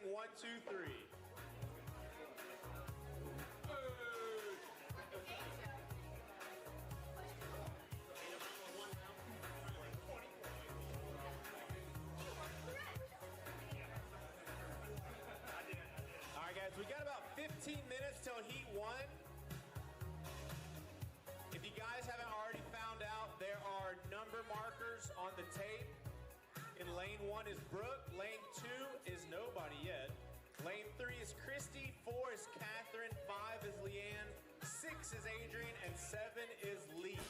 Counting 1, 2, 3. All right, guys, we got about 15 minutes till Heat 1. If you guys haven't already found out, there are number markers on the tape. In lane 1 is Brooke, lane 2 is nobody yet. Lane 3 is Christy, 4 is Catherine, 5 is Leanne, 6 is Adrian, and 7 is Leigh.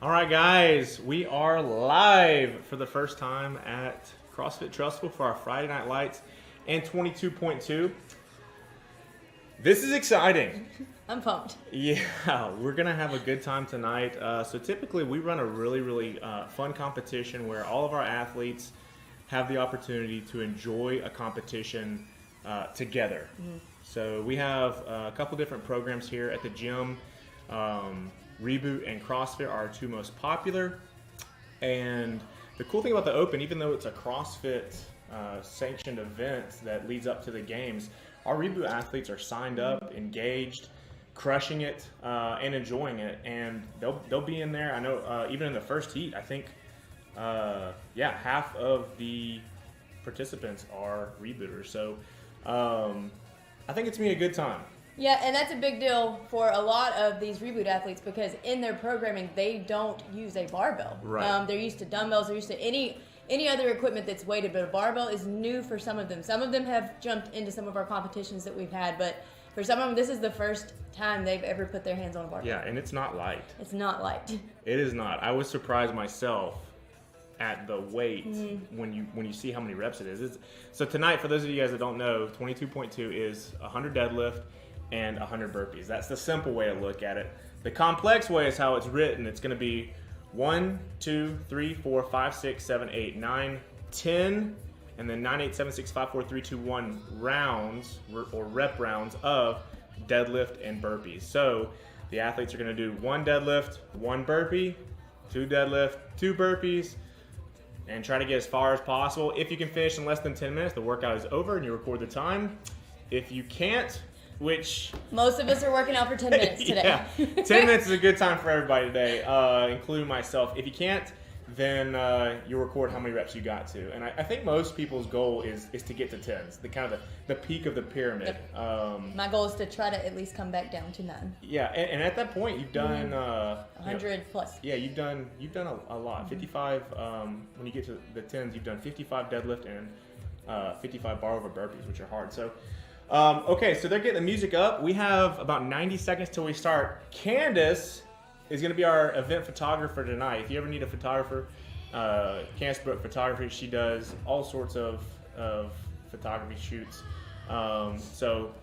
All right, guys, we are live for the first time at CrossFit Trustful for our Friday Night Lights and 22.2. This is exciting. I'm pumped. Yeah, we're going to have a good time tonight. So typically we run a really fun competition where all of our athletes have the opportunity to enjoy a competition together. Mm-hmm. So we have a couple different programs here at the gym. Reboot and CrossFit are our two most popular. And the cool thing about the Open, even though it's a CrossFit sanctioned event that leads up to the games, our Reboot athletes are signed up, engaged, crushing it, and enjoying it. And they'll be in there. I know even in the first heat, I think, half of the participants are Rebooters. So I think it's going to be a good time. Yeah, and that's a big deal for a lot of these Reboot athletes because in their programming, they don't use a barbell. Right. They're used to dumbbells. They're used to any other equipment that's weighted, but a barbell is new for some of them. Some of them have jumped into some of our competitions that we've had, but for some of them, this is the first time they've ever put their hands on a barbell. Yeah, and it's not light. It's not light. It is not. I was surprised myself at the weight when you see how many reps it is. So tonight, for those of you guys that don't know, 22.2 is 100 deadlift and 100 burpees. That's the simple way to look at it. The complex way is how it's written. It's going to be 1, 2, 3, 4, 5, 6, 7, 8, 9, 10, and then 9, 8, 7, 6, 5, 4, 3, 2, 1 rounds or rep rounds of deadlift and burpees. So the athletes are going to do 1 deadlift, 1 burpee, 2 deadlift, 2 burpees, and try to get as far as possible. If you can finish in less than 10 minutes, the workout is over and you record the time. If you can't, which most of us are working out for 10 minutes today. Yeah, 10 minutes is a good time for everybody today, including myself. If you can't, then you record how many reps you got to. And I think most people's goal is to get to 10s, the kind of the peak of the pyramid. Yep. My goal is to try to at least come back down to 9. Yeah, and at that point you've done 100 plus. Yeah, you've done a lot. 55. When you get to the 10s, you've done 55 deadlift and 55 bar over burpees, which are hard. So. Okay, so they're getting the music up. We have about 90 seconds till we start. Candace is going to be our event photographer tonight. If you ever need a photographer, Candace Brooke Photography, she does all sorts of photography shoots. So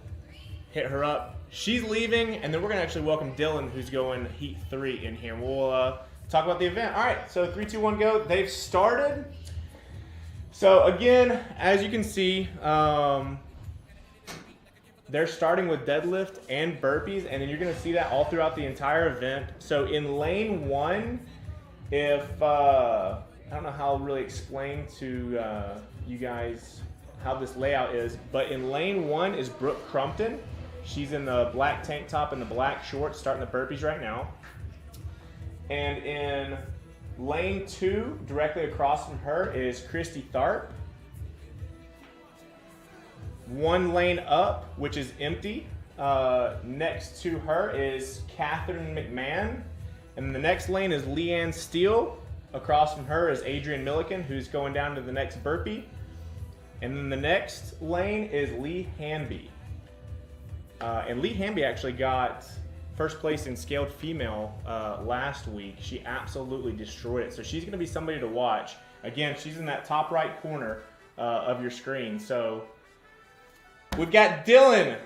hit her up. She's leaving, and then we're going to actually welcome Dylan, who's going Heat 3 in here. We'll talk about the event. All right, so 3, 2, 1, go. They've started. So again, as you can see, they're starting with deadlift and burpees, and then you're going to see that all throughout the entire event. So in lane 1, if I don't know how to really explain to you guys how this layout is, but in lane 1 is Brooke Crumpton. She's in the black tank top and the black shorts, starting the burpees right now. And in lane 2, directly across from her, is Christy Tharp. 1 lane up, which is empty. Next to her is Catherine McMann. And the next lane is Leanne Steele. Across from her is Adrian Millican, who's going down to the next burpee. And then the next lane is Leigh Hanby. And Leigh Hanby actually got first place in scaled female last week. She absolutely destroyed it. So she's going to be somebody to watch. Again, she's in that top right corner of your screen. So we've got Dylan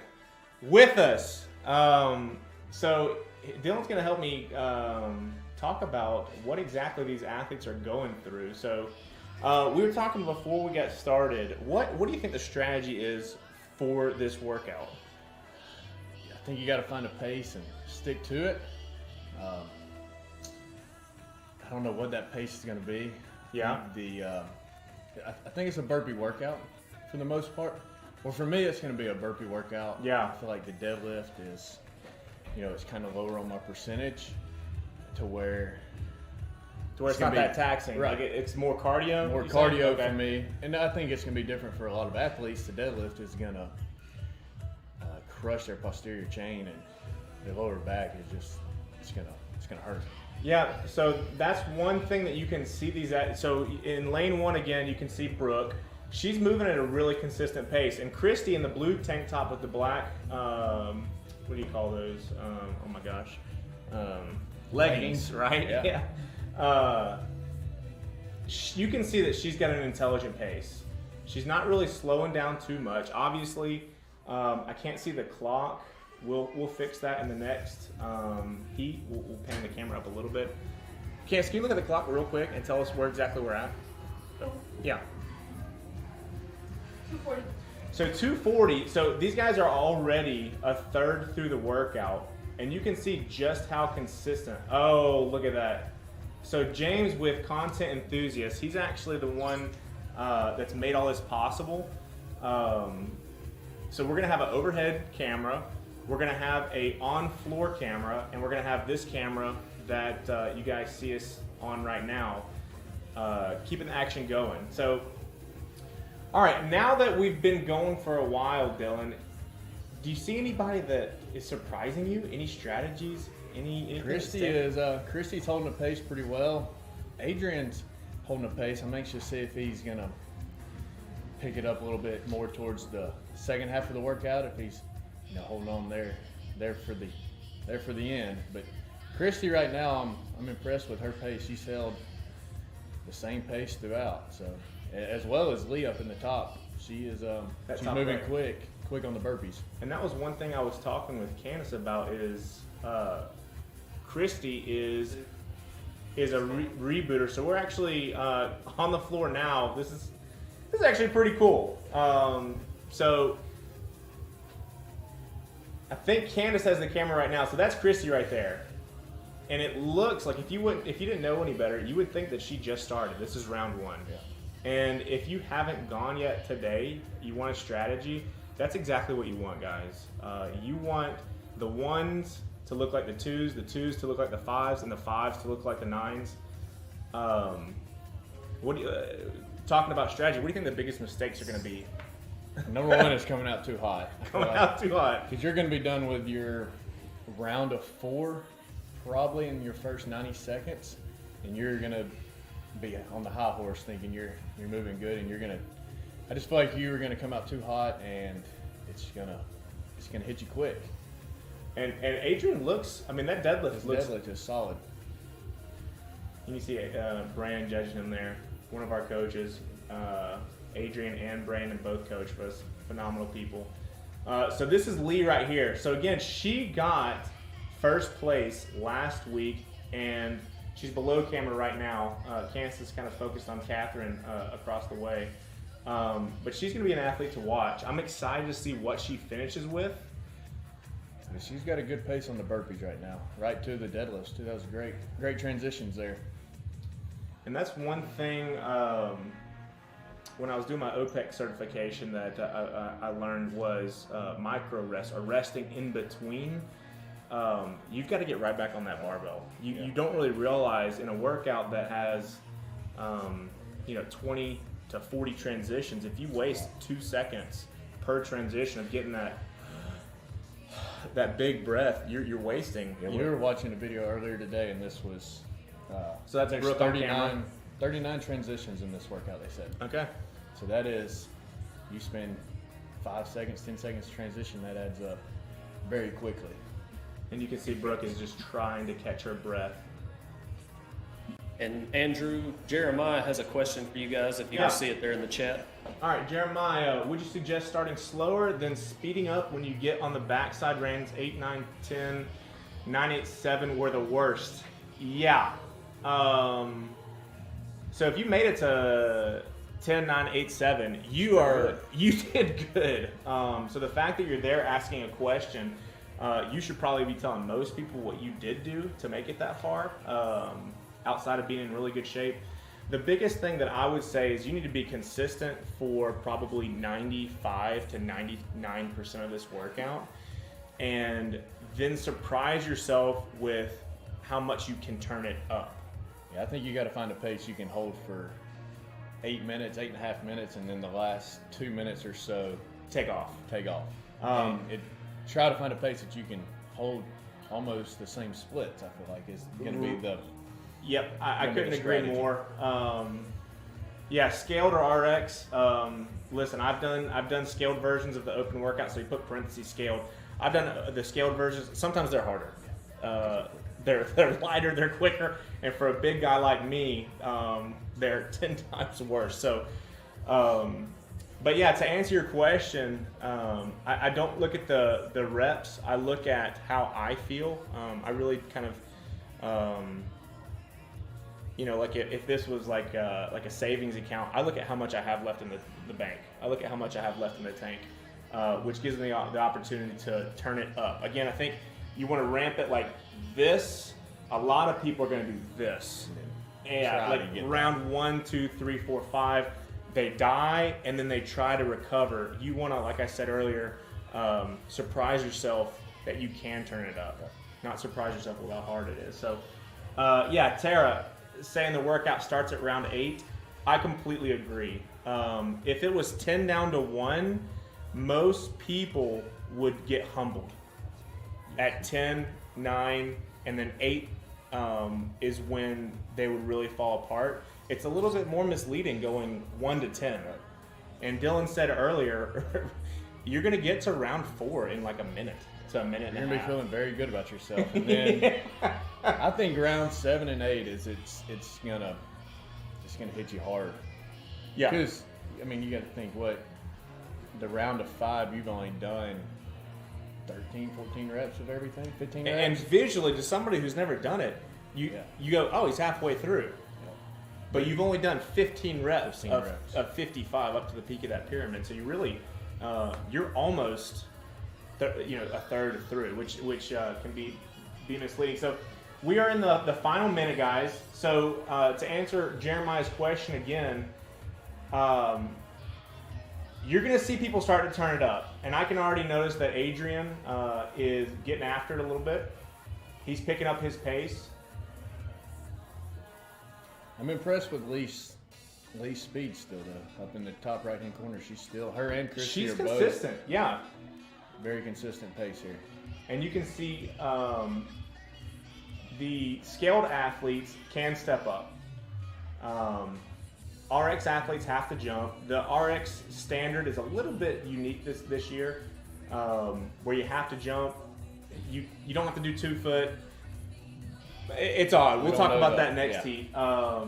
with us. So Dylan's going to help me talk about what exactly these athletes are going through. So we were talking before we got started. What do you think the strategy is for this workout? I think you got to find a pace and stick to it. I don't know what that pace is going to be. Yeah. I think it's a burpee workout for the most part. Well, for me, it's going to be a burpee workout. Yeah. I feel like the deadlift is, it's kind of lower on my percentage to where it's not that taxing. Right. Like it's more cardio? More cardio for me. And I think it's going to be different for a lot of athletes. The deadlift is going to crush their posterior chain, and their lower back is just, it's going to hurt. Yeah, so that's one thing that you can see these at. So in lane 1, again, you can see Brooke. She's moving at a really consistent pace. And Christy in the blue tank top with the black, what do you call those? Oh my gosh. leggings, right? Yeah. You can see that she's got an intelligent pace. She's not really slowing down too much. Obviously, I can't see the clock. We'll fix that in the next heat. We'll pan the camera up a little bit. Candace, can you look at the clock real quick and tell us where exactly we're at? Yeah. 240. So 240. So these guys are already a third through the workout, and you can see just how consistent. Oh, look at that. So James with Content Enthusiast, he's actually the one that's made all this possible. So we're gonna have an overhead camera, we're gonna have a on-floor camera, and we're gonna have this camera that you guys see us on right now, keeping the action going. So, all right, now that we've been going for a while, Dylan, do you see anybody that is surprising you? Any strategies? Christy's holding the pace pretty well. Adrian's holding the pace. I'm anxious to see if he's gonna pick it up a little bit more towards the second half of the workout. If he's holding on there for the end. But Christy right now, I'm impressed with her pace. She's held the same pace throughout. So as well as Leah up in the top, she's moving quick on the burpees. And that was one thing I was talking with Candace about is. Christy is a rebooter, so we're actually on the floor now. This is actually pretty cool. So I think Candace has the camera right now, so that's Christy right there. And it looks like if you didn't know any better, you would think that she just started. This is round 1. Yeah. And if you haven't gone yet today, you want a strategy. That's exactly what you want, guys. You want the 1s to look like the 2s to look like the 5s, and the 5s to look like the 9s. Talking about strategy, what do you think the biggest mistakes are going to be? Number 1 is coming out too hot. Out too hot. Because you're going to be done with your round of 4 probably in your first 90 seconds, and you're going to be on the high horse thinking you're moving good, and I just feel like you're going to come out too hot, and it's going to hit you quick. And Adrian looks, that deadlift is solid. You can see Brand judging him there. One of our coaches, Adrian and Brandon both coach us. Phenomenal people. So this is Leigh right here. So again, she got first place last week, and she's below camera right now. Candace is kind of focused on Catherine across the way. But she's going to be an athlete to watch. I'm excited to see what she finishes with. She's got a good pace on the burpees right now, right to the deadlifts too. That was great transitions there. And that's one thing when I was doing my OPEC certification that I learned was micro rest, or resting in between. You've got to get right back on that barbell. You don't really realize in a workout that has 20 to 40 transitions, if you waste 2 seconds per transition of getting that big breath, you're wasting. Yeah, we were watching a video earlier today, and this was so that's there's 39 transitions in this workout, they said. Okay. So that is, you spend 5 seconds, 10 seconds transition, that adds up very quickly. And you can see Brooke is just trying to catch her breath. And Andrew, Jeremiah has a question for you guys, if you can see it there in the chat. All right, Jeremiah, would you suggest starting slower, then speeding up when you get on the backside range? 8, 9, 10, 9, 8, 7 were the worst. Yeah. So if you made it to 10, 9, 8, 7, you did good. So the fact that you're there asking a question, you should probably be telling most people what you did do to make it that far, outside of being in really good shape. The biggest thing that I would say is you need to be consistent for probably 95 to 99% of this workout, and then surprise yourself with how much you can turn it up. Yeah, I think you got to find a pace you can hold for 8 minutes, 8.5 minutes, and then the last 2 minutes or so, take off. Try to find a pace that you can hold almost the same splits. I feel like is going to be the. Yep, I couldn't agree more. Scaled or RX. Listen, I've done scaled versions of the open workout, so you put parentheses scaled. I've done the scaled versions. Sometimes they're harder, they're lighter, they're quicker, and for a big guy like me, they're 10 times worse. So, but yeah, to answer your question, I don't look at the reps. I look at how I feel. I really kind of, like if this was like a savings account, I look at how much I have left in the bank. I look at how much I have left in the tank, which gives me the opportunity to turn it up. Again, I think you want to ramp it like this. A lot of people are going to do this. Yeah, like round 1, 2, 3, 4, 5. They die, and then they try to recover. You want to, like I said earlier, surprise yourself that you can turn it up, not surprise yourself with how hard it is. So, yeah, Tara, saying the workout starts at round 8, I completely agree. If it was 10 down to 1, most people would get humbled. At 10, 9, and then 8 is when they would really fall apart. It's a little bit more misleading going 1 to 10. And Dylan said earlier, you're going to get to round 4 in like a minute to a minute and a half. You're going to be feeling very good about yourself. And then I think round 7 and 8 is it's going to hit you hard. Yeah. Because, I mean, you got to think the round of 5, you've only done 13, 14 reps of everything, 15 reps. And visually, to somebody who's never done it, you go, oh, he's halfway through. But you've only done 15 reps of 55 up to the peak of that pyramid. So you really, you're almost, a third through, which can be misleading. So we are in the final minute, guys. So to answer Jeremiah's question again, you're going to see people start to turn it up. And I can already notice that Adrian is getting after it a little bit. He's picking up his pace. I'm impressed with Lee's speed still, though. Up in the top right-hand corner, her and Christy are both. She's consistent, yeah. Very consistent pace here. And you can see the scaled athletes can step up. RX athletes have to jump. The RX standard is a little bit unique this year, where you have to jump. You don't have to do 2 foot. It's odd. We'll talk about that next heat. Here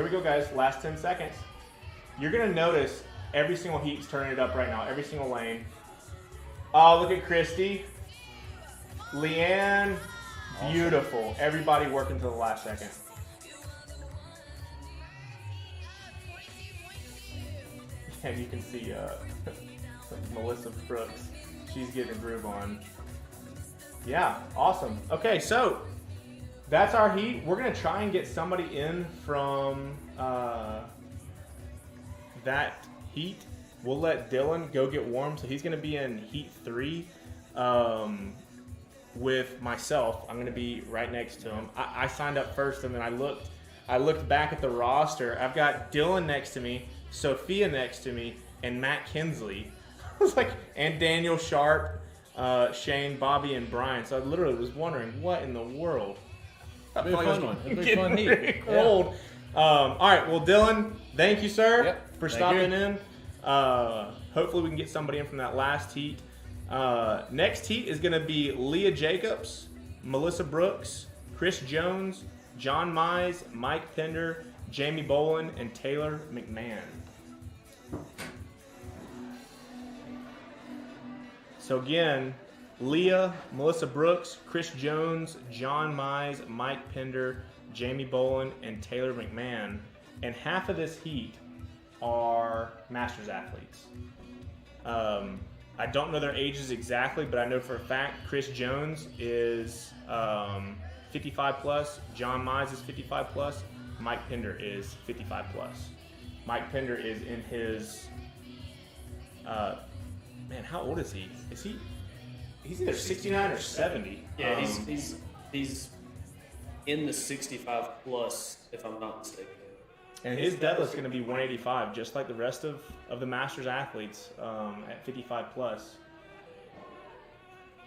we go, guys. Last 10 seconds. You're going to notice every single heat's turning it up right now. Every single lane. Oh, look at Christy. Leanne. Awesome. Beautiful. Everybody working to the last second. And you can see Melissa Brooks. She's getting a groove on. Yeah, awesome. Okay, so that's our heat. We're going to try and get somebody in from that heat. We'll let Dylan go get warm. So he's going to be in heat 3 with myself. I'm going to be right next to him. I signed up first, and then I looked back at the roster. I've got Dylan next to me, Sophia next to me, and Matt Kinsley. I was like, and Daniel Sharpe. Shane, Bobby, and Brian. So I literally was wondering, what in the world? It'll be a fun one. It'll be a fun heat. Cold. Yeah. All right. Well, Dylan, thank you, sir, for stopping in. Hopefully we can get somebody in from that last heat. Next heat is going to be Leah Jacobs, Melissa Brooks, Chris Jones, John Mize, Mike Pemder, Jamie Bowlin, and Taylor McMann. So again, Leah, Melissa Brooks, Chris Jones, John Mize, Mike Pemder, Jamie Bowlin, and Taylor McMann. And half of this heat are Masters athletes. I don't know their ages exactly, but I know for a fact Chris Jones is 55 plus, John Mize is 55 plus, Mike Pemder is 55 plus. Mike Pemder is in his man, how old is he? He's either 69 or 70. Yeah, he's in the 65 plus, if I'm not mistaken. And his deadlift's going to be 185, just like the rest of the Masters athletes at 55 plus.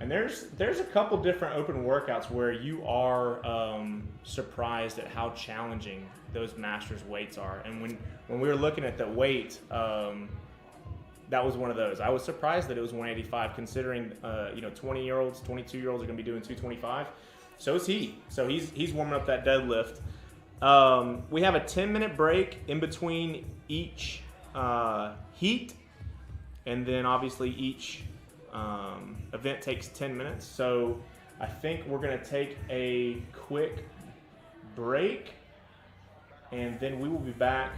And there's a couple different open workouts where you are surprised at how challenging those Masters weights are. And when we were looking at the weight, that was one of those. I was surprised that it was 185, considering 20-year-olds, 22-year-olds are going to be doing 225. So is he. So he's warming up that deadlift. We have a 10-minute break in between each heat, and then obviously each event takes 10 minutes. So I think we're going to take a quick break, and then we will be back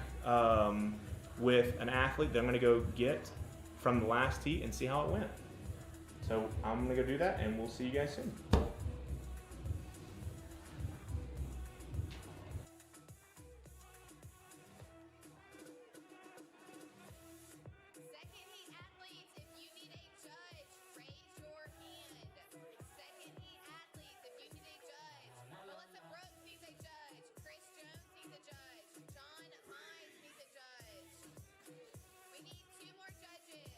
with an athlete that I'm going to go get from the last heat and see how it went. So I'm going to go do that, and we'll see you guys soon. Second heat athletes, if you need a judge, raise your hand. Second heat athletes, if you need a judge. Melissa Brooke needs a judge. Chris Jones needs a judge. John Mize needs a judge. We need 2 more judges.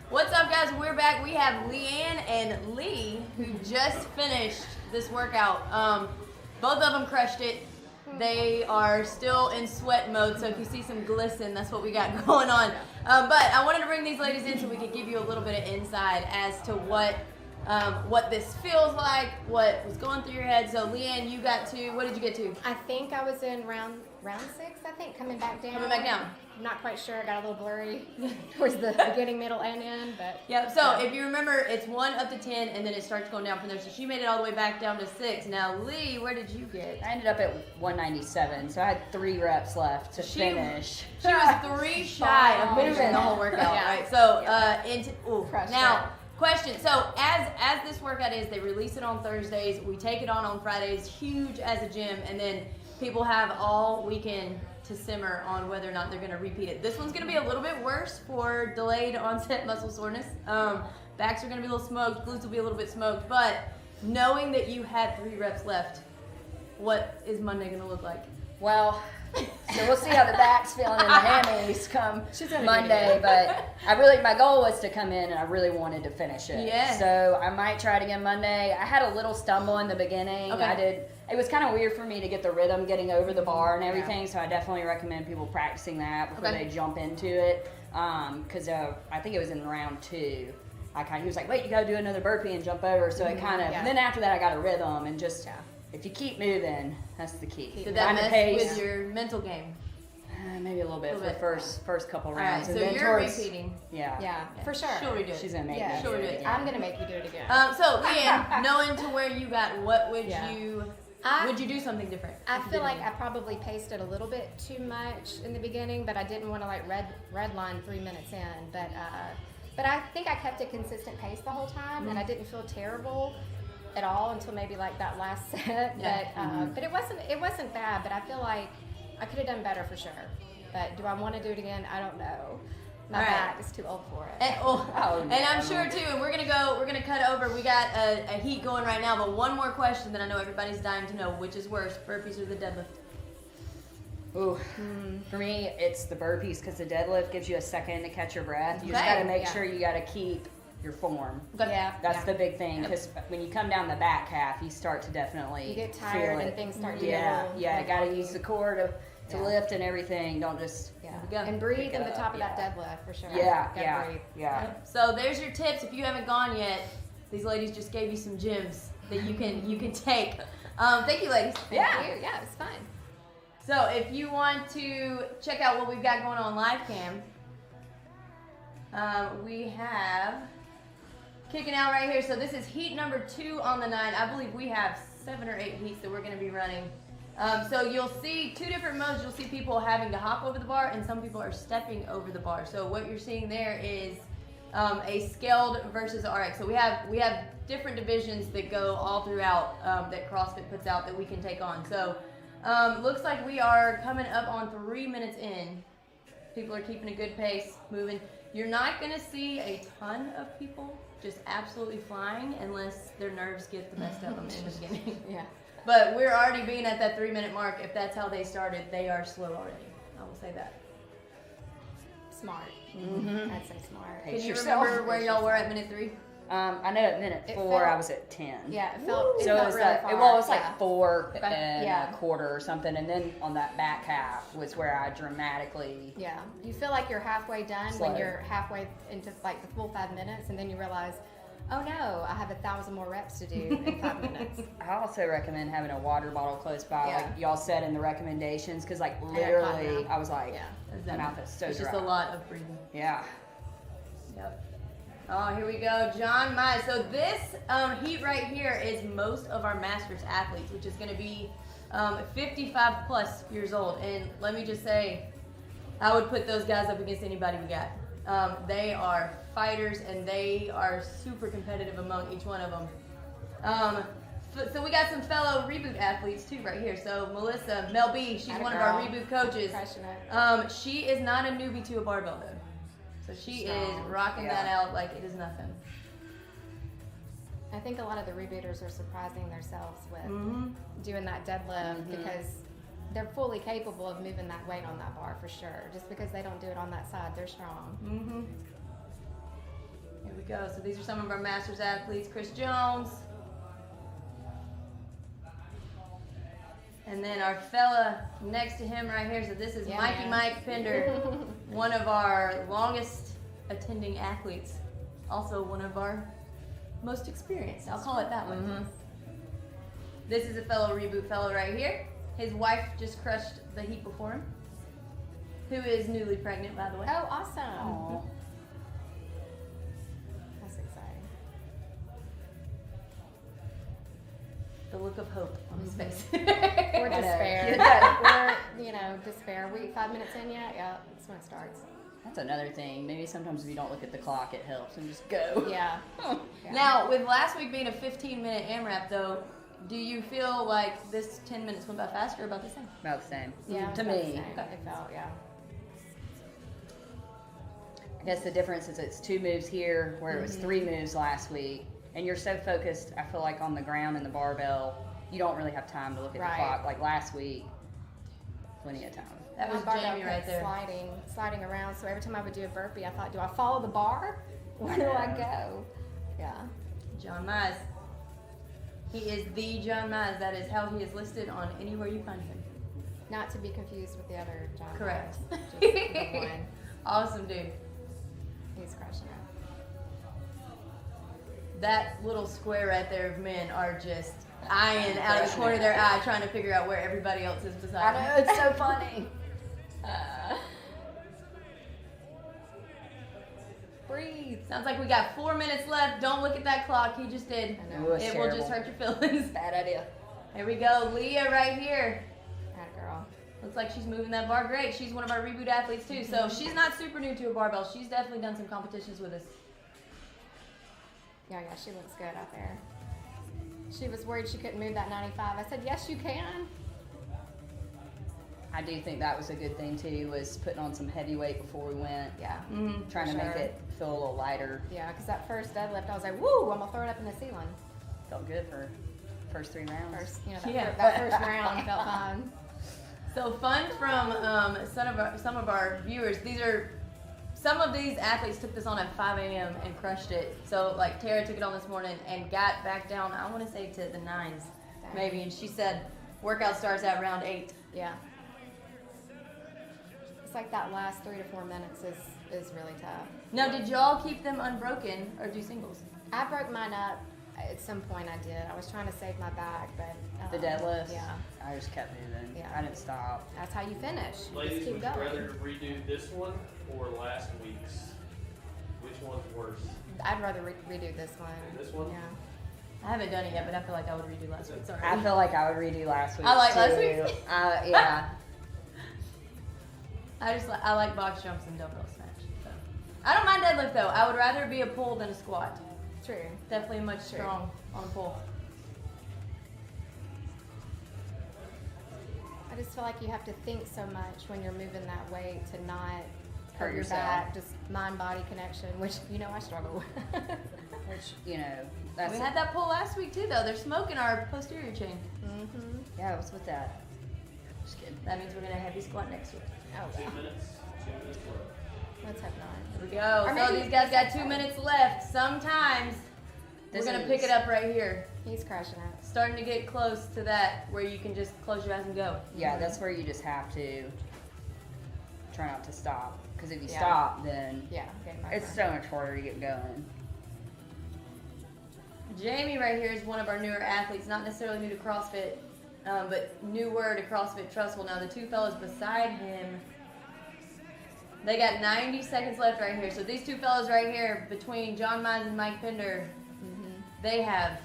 What's up, guys? We're back. We have Leanne and Leigh, who just finished this workout. Both of them crushed it. They are still in sweat mode, so if you see some glisten, that's what we got going on. But I wanted to bring these ladies in so we could give you a little bit of insight as to what this feels like, what was going through your head. So Leanne, you got to, what did you get to? I think I was in round 6, I think, coming back down. Coming back down. I'm not quite sure. I got a little blurry towards the beginning, middle, and end, but. Yep, so if you remember, it's 1 up to 10, and then it starts going down from there. So she made it all the way back down to 6. Now, Leigh, where did you get? I ended up at 197, so I had 3 reps left to finish. She was 3 shy of finishing the whole workout, Yeah. right? So, Crushed now, it. question. So, as this workout is, they release it on Thursdays. We take it on Fridays, huge as a gym, and then people have all weekend to simmer on whether or not they're going to repeat it. This one's going to be a little bit worse for delayed onset muscle soreness. Backs are going to be a little smoked, glutes will be a little bit smoked, but knowing that you had 3 reps left, what is Monday going to look like? Well, so we'll see how the back's feeling and the hammies come Monday, but my goal was to come in and I really wanted to finish it. Yeah. So I might try it again Monday. I had a little stumble in the beginning. Okay. It was kind of weird for me to get the rhythm getting over the bar and everything, so I definitely recommend people practicing that before they jump into it. Because I think it was in round 2. He was like, wait, you gotta do another burpee and jump over. So it kind of, and then after that I got a rhythm and just, if you keep moving, that's the key. Did that Find a mess pace. with your mental game? Maybe a little bit for the first couple All right, rounds. so and then you're towards, repeating. Yeah, for sure. She'll redo it. She's gonna make Yeah. me She'll do redo it it. again. I'm going to make you do it again. So Leanne, knowing to where you got, what would would you do something different? I feel like I probably paced it a little bit too much in the beginning, but I didn't want to like red line 3 minutes in. But I think I kept a consistent pace the whole time, and I didn't feel terrible at all until maybe like that last set. Yeah. But it wasn't bad. But I feel like I could have done better for sure. But do I want to do it again? I don't know. My All right. back is too old for it. And I'm sure too, and we're gonna cut over. We got a heat going right now, but one more question that I know everybody's dying to know: which is worse, burpees or the deadlift? Ooh, for me, it's the burpees because the deadlift gives you a second to catch your breath. You just Okay. got to make sure you got to keep your form. Yeah. That's the big thing because when you come down the back half, you start to definitely You get feel tired it. and things start to Yeah, get a yeah. little Got to use the core to Yeah. lift and everything. Don't just go. And breathe Pick in it the up, top of that yeah. deadlift for sure. yeah, Breathe. yeah. So there's your tips. If you haven't gone yet, these ladies just gave you some gems that you can take. Thank you, ladies. Thank you. Yeah, it's fun. So if you want to check out what we've got going on live cam, we have kicking out right here. So this is heat number 2 on the night. I believe we have 7 or 8 heats that we're going to be running. So you'll see 2 different modes. You'll see people having to hop over the bar, and some people are stepping over the bar. So what you're seeing there is a scaled versus RX. So we have different divisions that go all throughout that CrossFit puts out that we can take on. So looks like we are coming up on 3 minutes in. People are keeping a good pace, moving. You're not going to see a ton of people just absolutely flying unless their nerves get the best of them in the beginning. Yeah. But we're already being at that 3 minute mark. If that's how they started, they are slow already. I will say that. Smart. I'd say smart. Can you yourself. remember where y'all were at minute 3? I know at minute It 4 I felt- was at 10. Yeah, it felt. So it was really like far. well, it was Yeah. like 4 and Yeah. a quarter or something, and then on that back half was where I dramatically. Yeah, you feel like you're halfway done Slow. when you're halfway into like the full 5 minutes, and then you realize, oh no, I have 1,000 more reps to do in 5 minutes. I also recommend having a water bottle close by, Yeah. like y'all said in the recommendations, because like got caught literally now. I was like, Yeah. my mouth is so It's dry. just a lot of breathing. Yeah. Yep. Oh, here we go, John Mize. So this heat right here is most of our Masters athletes, which is going to be 55 plus years old. And let me just say, I would put those guys up against anybody we got. They are fighters, and they are super competitive among each one of them. So we got some fellow Reboot athletes too right here. So Melissa, Mel B, she's Atta one of our girl. Reboot coaches. Crushing it. She is not a newbie to a barbell though. So she is Strong. rocking that out like it is nothing. I think a lot of the rebooters are surprising themselves with Mm-hmm. doing that deadlift because they're fully capable of moving that weight on that bar for sure. Just because they don't do it on that side, they're strong. Mm-hmm. Here we go. So these are some of our Masters athletes. Chris Jones. And then our fella next to him right here. So this is Mike Pemder, one of our longest attending athletes. Also one of our most experienced. I'll call it that way. Mm-hmm. This is a fellow reboot fellow right here. His wife just crushed the heat before him, who is newly pregnant, by the way. Oh, awesome. Aw. That's exciting. The look of hope on his face. Or I know. despair. Or, despair. We 5 minutes in yet? Yeah, that's when it starts. That's another thing. Maybe sometimes if you don't look at the clock, it helps and just go. Yeah. Yeah. Now, with last week being a 15-minute AMRAP, though, do you feel like this 10 minutes went by faster or about the same? About the same. Yeah, To about the me. same. It felt, yeah. I guess the difference is it's 2 moves here where it was 3 moves last week. And you're so focused, I feel like, on the ground and the barbell, you don't really have time to look at Right. the clock. Like last week, plenty of time. That My was barbell Jamie right kept there. sliding around. So every time I would do a burpee, I thought, do I follow the bar? Where do I go? Yeah. John Mize. He is the John Mize. That is how he is listed on anywhere you find him. Not to be confused with the other John. Correct. Mize. Just the one. Awesome, dude. He's crushing it. That little square right there of men are just eyeing out of the corner of their eye, trying to figure out where everybody else is beside I them. know, it's so funny. Breathe. Sounds like we got 4 minutes left. Don't look at that clock. He just did. I It know. was It terrible. will just hurt your feelings. Bad idea. Here we go. Leah right here. That girl. Looks like she's moving that bar great. She's one of our reboot athletes too. So she's not super new to a barbell. She's definitely done some competitions with us. Yeah, she looks good out there. She was worried she couldn't move that 95. I said, yes, you can. I do think that was a good thing too, was putting on some heavy weight before we went. Yeah. Trying to For make sure. it feel a little lighter. Yeah, because that first deadlift, I was like, woo, I'm going to throw it up in the ceiling. Felt good for first 3 rounds. First, Yeah. that first round felt fine. So fun from some of our viewers. Some of these athletes took this on at 5 a.m. and crushed it. So like Tara took it on this morning and got back down, I want to say to the 9s maybe. And she said workout starts at round 8. Yeah. It's like that last 3 to 4 minutes is really tough. Now, did y'all keep them unbroken or do singles? I broke mine up at some point. I did. I was trying to save my back, but The deadlifts. Yeah, I just kept moving. Yeah. I didn't stop. that's how you finish. You Ladies, just keep would you going. rather redo this one or last week's? Which one's worse? I'd rather redo this one. This one? Yeah. I haven't done it yet, but I feel like I would redo last week. Sorry. I feel like I would redo last week. I like last too. week's. Yeah. I like box jumps and dumbbell snatch. So. I don't mind deadlift though. I would rather be a pull than a squat. True. Definitely much strong on pull. I just feel like you have to think so much when you're moving that weight to not hurt your yourself. back, just mind-body connection, which I struggle with. Which, that's We had that pull last week too though. They're smoking our posterior chain. Mm-hmm. Yeah, what's with that? Just kidding. That means we're gonna heavy squat next week. Oh, 2 yeah. minutes. 2 minutes left. Let's hope not. Here we go. Or So maybe- these guys got 2 minutes left. Sometimes This we're gonna is- pick it up right here. He's crushing it. Starting to get close to that where you can just close your eyes and go. Yeah, that's where you just have to try not to stop. Because if you Yeah. stop, then Yeah, game over. it's so much harder to get going. Jamie right here is one of our newer athletes, not necessarily new to CrossFit, but newer to CrossFit Trustful. Now the two fellas beside him, they got 90 seconds left right here. So these two fellas right here, between John Mize and Mike Pemder, they have,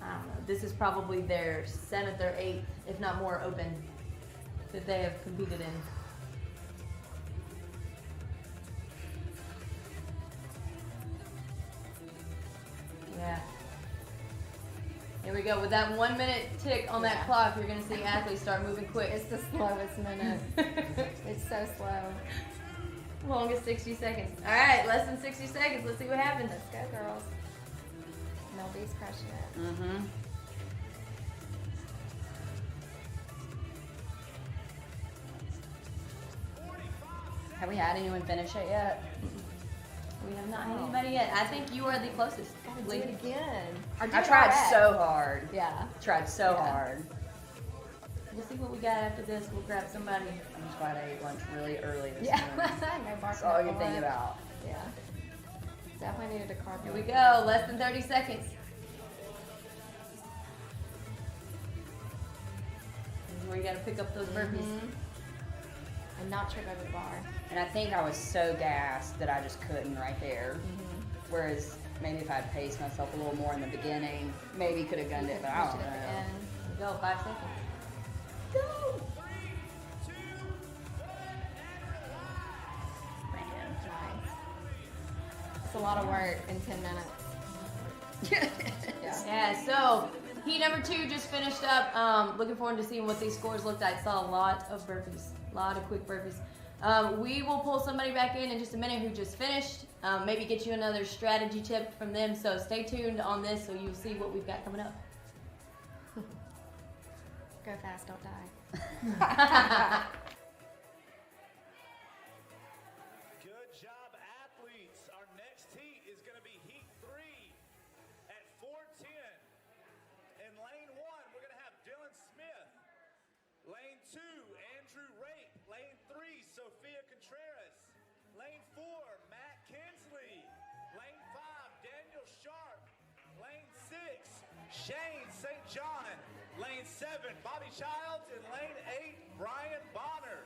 I don't know, this is probably their 7th or 8th, if not more, open that they have competed in. Yeah. Here we go. With that 1 minute tick on that Yeah. clock, you're going to see athletes start moving quick. It's the slowest minute. It's so slow. Longest 60 seconds. All right, less than 60 seconds. Let's see what happens. Let's go, girls. Mel B's crushing it. Mm-hmm. Have we had anyone finish it yet? We have not had anybody yet. I think you are the closest. Gotta do Leigh. it again. I tried so hard. Yeah. Tried so Yeah. hard. We'll see what we got after this. We'll grab somebody. I'm just glad I ate lunch really early this Yeah. morning. No bark. That's all I can think about. Yeah. Definitely needed a carb. Here we go. Less than 30 seconds. This is where you got to pick up those burpees. And not trip over the bar. And I think I was so gassed that I just couldn't right there. Whereas maybe if I'd paced myself a little more in the beginning, maybe could have gunned it, but I don't know. Here we go. 5 seconds. Go! Nice. It's a lot of work in 10 minutes. Yeah, so heat number 2 just finished up. Looking forward to seeing what these scores looked like. Saw a lot of burpees, a lot of quick burpees. We will pull somebody back in just a minute who just finished. Maybe get you another strategy tip from them. So stay tuned on this so you'll see what we've got coming up. Go fast, don't die. Good job, athletes. Our next heat is going to be heat 3 at 410. In lane 1, we're going to have Dylan Smith. Lane 2, Andrew Rape. Lane 3, Sophia Contreras. Lane 4, Matt Kinsley. Lane 5, Daniel Sharpe. Lane 6, Shane StJohn. Lane 7, Bobby Childs. And lane 8, Brian Bonner.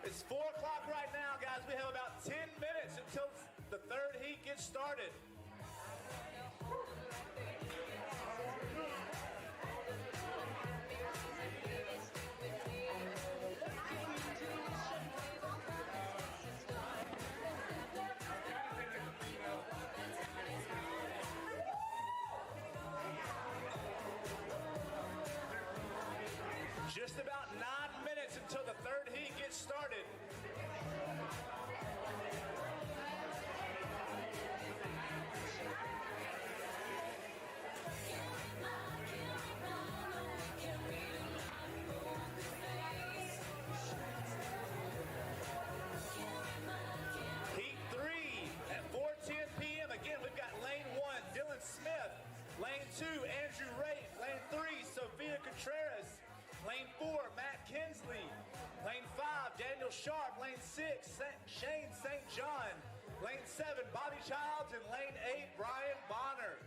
It's 4 o'clock right now, guys. We have about 10 minutes until the third heat gets started. Just about 9 minutes until the third heat gets started. Heat 3 at 4:10 p.m. Again, we've got lane 1, Dylan Smith. Lane 2, Andrew Rape. Lane 3, Sophia Contreras. Lane 4, Matt Kinsley. Lane 5, Daniel Sharpe. Lane 6, Shane StJohn. Lane 7, Bobby Childs. And lane 8, Brian Bonner.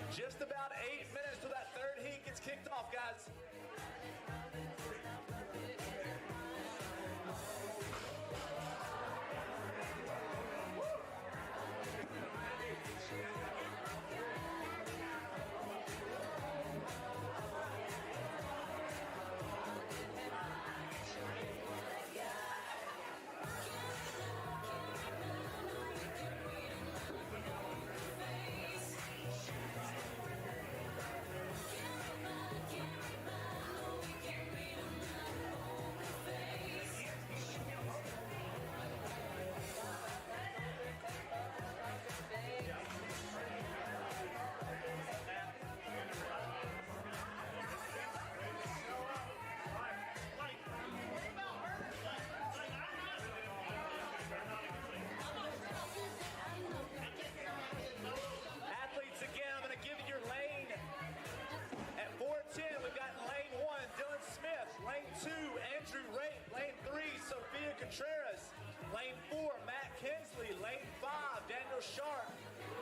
Just about 8 minutes till that third heat gets kicked off, guys. Athletes, again, I'm going to give you your lane. At 4:10, we've got lane 1, Dylan Smith. Lane 2, Andrew Rape. Lane 3, Sophia Contreras. Lane 4, Matt Kinsley. Lane 5, Daniel Sharpe.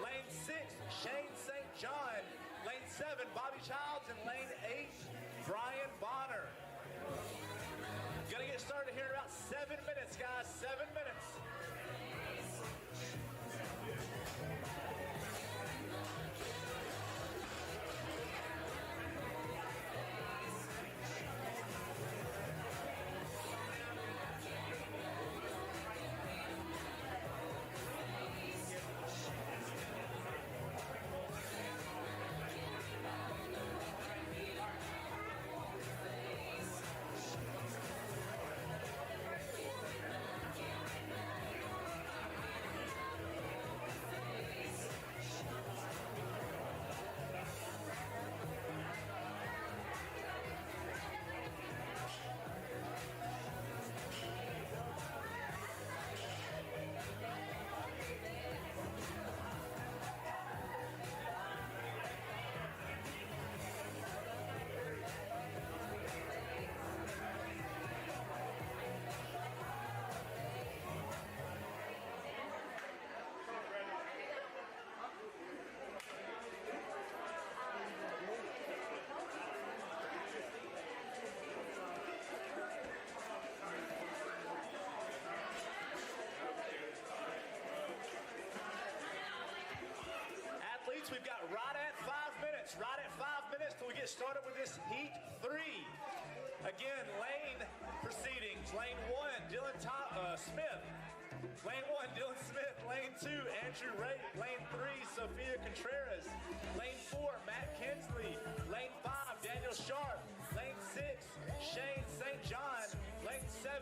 Lane 6, Shane StJohn. Lane 7, Bobby Childs. And lane 8, Brian Bonner. Gonna get started here in about 7 minutes, guys. 7 minutes. minutes, right at 5 minutes till we get started with this heat 3. Again, lane proceedings. Lane 1, Smith. Lane 1, Dylan Smith. Lane 2, Andrew Ray. Lane 3, Sophia Contreras. Lane 4, Matt Kinsley. Lane 5, Daniel Sharpe. Lane 6, Shane St. John. Lane 7,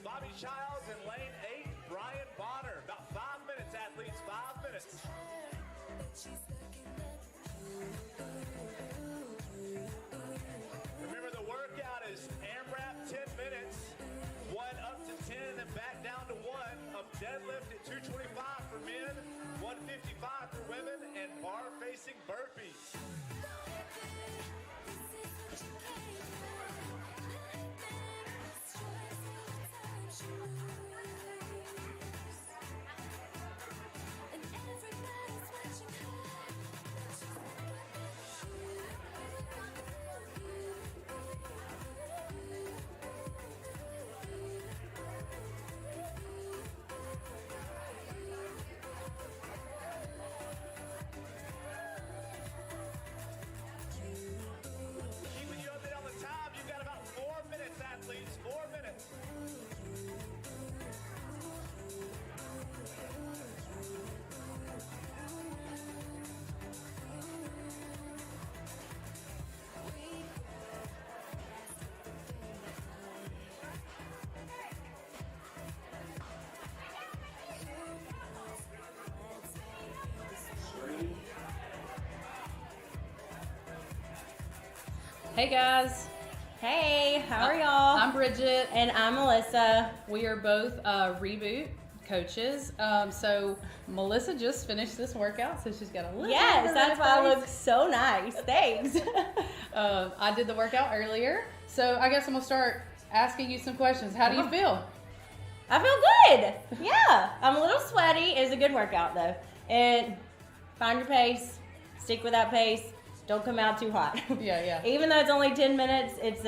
Bobby Childs. And lane 8, Brian Bonner. About 5 minutes, athletes, 5 minutes. Remember, the workout is AMRAP 10 minutes, 1 up to 10, and then back down to 1. Up deadlift at 225 for men, 155 for women, and bar-facing burpees. Keeping you updated on the time, you've got about 4 minutes, athletes, 4 minutes. Hey guys, Hey, how are y'all? I'm Bridget. And I'm Melissa. We are both Reboot coaches. So Melissa just finished this workout, so she's got a little Yes, bit of that's red why I face. look so nice. Thanks. I did the workout earlier, so I guess I'm gonna start asking you some questions. How do you feel? I feel good. Yeah, I'm a little sweaty. It was a good workout though. And find your pace. Stick with that pace. Don't come out too hot. Yeah. Even though it's only 10 minutes, it's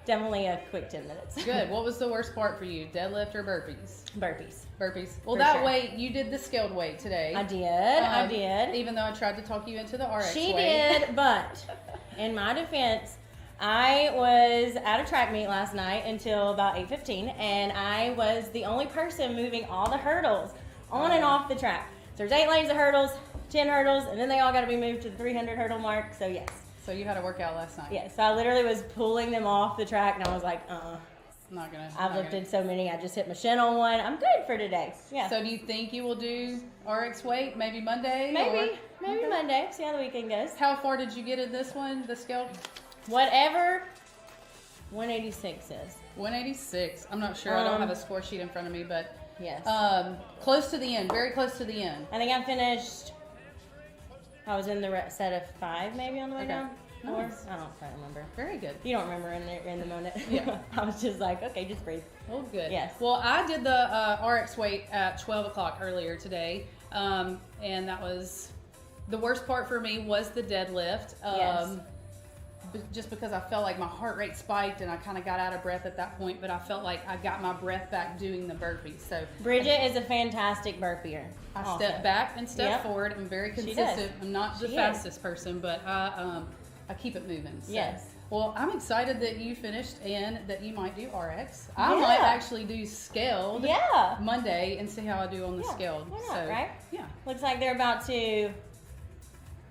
definitely a quick 10 minutes. Good. What was the worst part for you? Deadlift or burpees? Burpees. Burpees. Well, For that sure. weight, you did the scaled weight today. I did. Even though I tried to talk you into the RX She weight. did, but in my defense, I was at a track meet last night until about 8:15, and I was the only person moving all the hurdles on and off the track. So there's 8 lanes of hurdles, 10 hurdles, and then they all got to be moved to the 300 hurdle mark. So yes. So you had a workout last night. Yes. So I literally was pulling them off the track, and I was like, I'm not gonna. I've not lifted so many. I just hit my shin on one. I'm good for today. Yeah. So do you think you will do RX weight maybe Monday? Maybe Okay. Monday. See how the weekend goes. How far did you get in this one? The scale? Whatever 186 is. 186. I'm not sure. I don't have a score sheet in front of me, but Yes. close to the end. Very close to the end. I think I finished. I was in the set of 5 maybe on the way Okay. down. 4. Nice. I don't quite remember. Very good. You don't remember in the moment. Yeah. I was just like, okay, just breathe. Oh, good. Yes. Well, I did the RX weight at 12 o'clock earlier today, and that was the worst part for me was the deadlift. Yes. Just because I felt like my heart rate spiked and I kind of got out of breath at that point, but I felt like I got my breath back doing the burpees. So Bridget is a fantastic burpeer. I also. step back and step Yep. forward. I'm very She does. consistent. I'm not the She is. fastest person, but I keep it moving. So. Yes. Well, I'm excited that you finished and that you might do RX. I Yeah. might actually do scaled Yeah. Monday and see how I do on the Yeah, scaled. why not, so, right? Yeah. Looks like they're about to.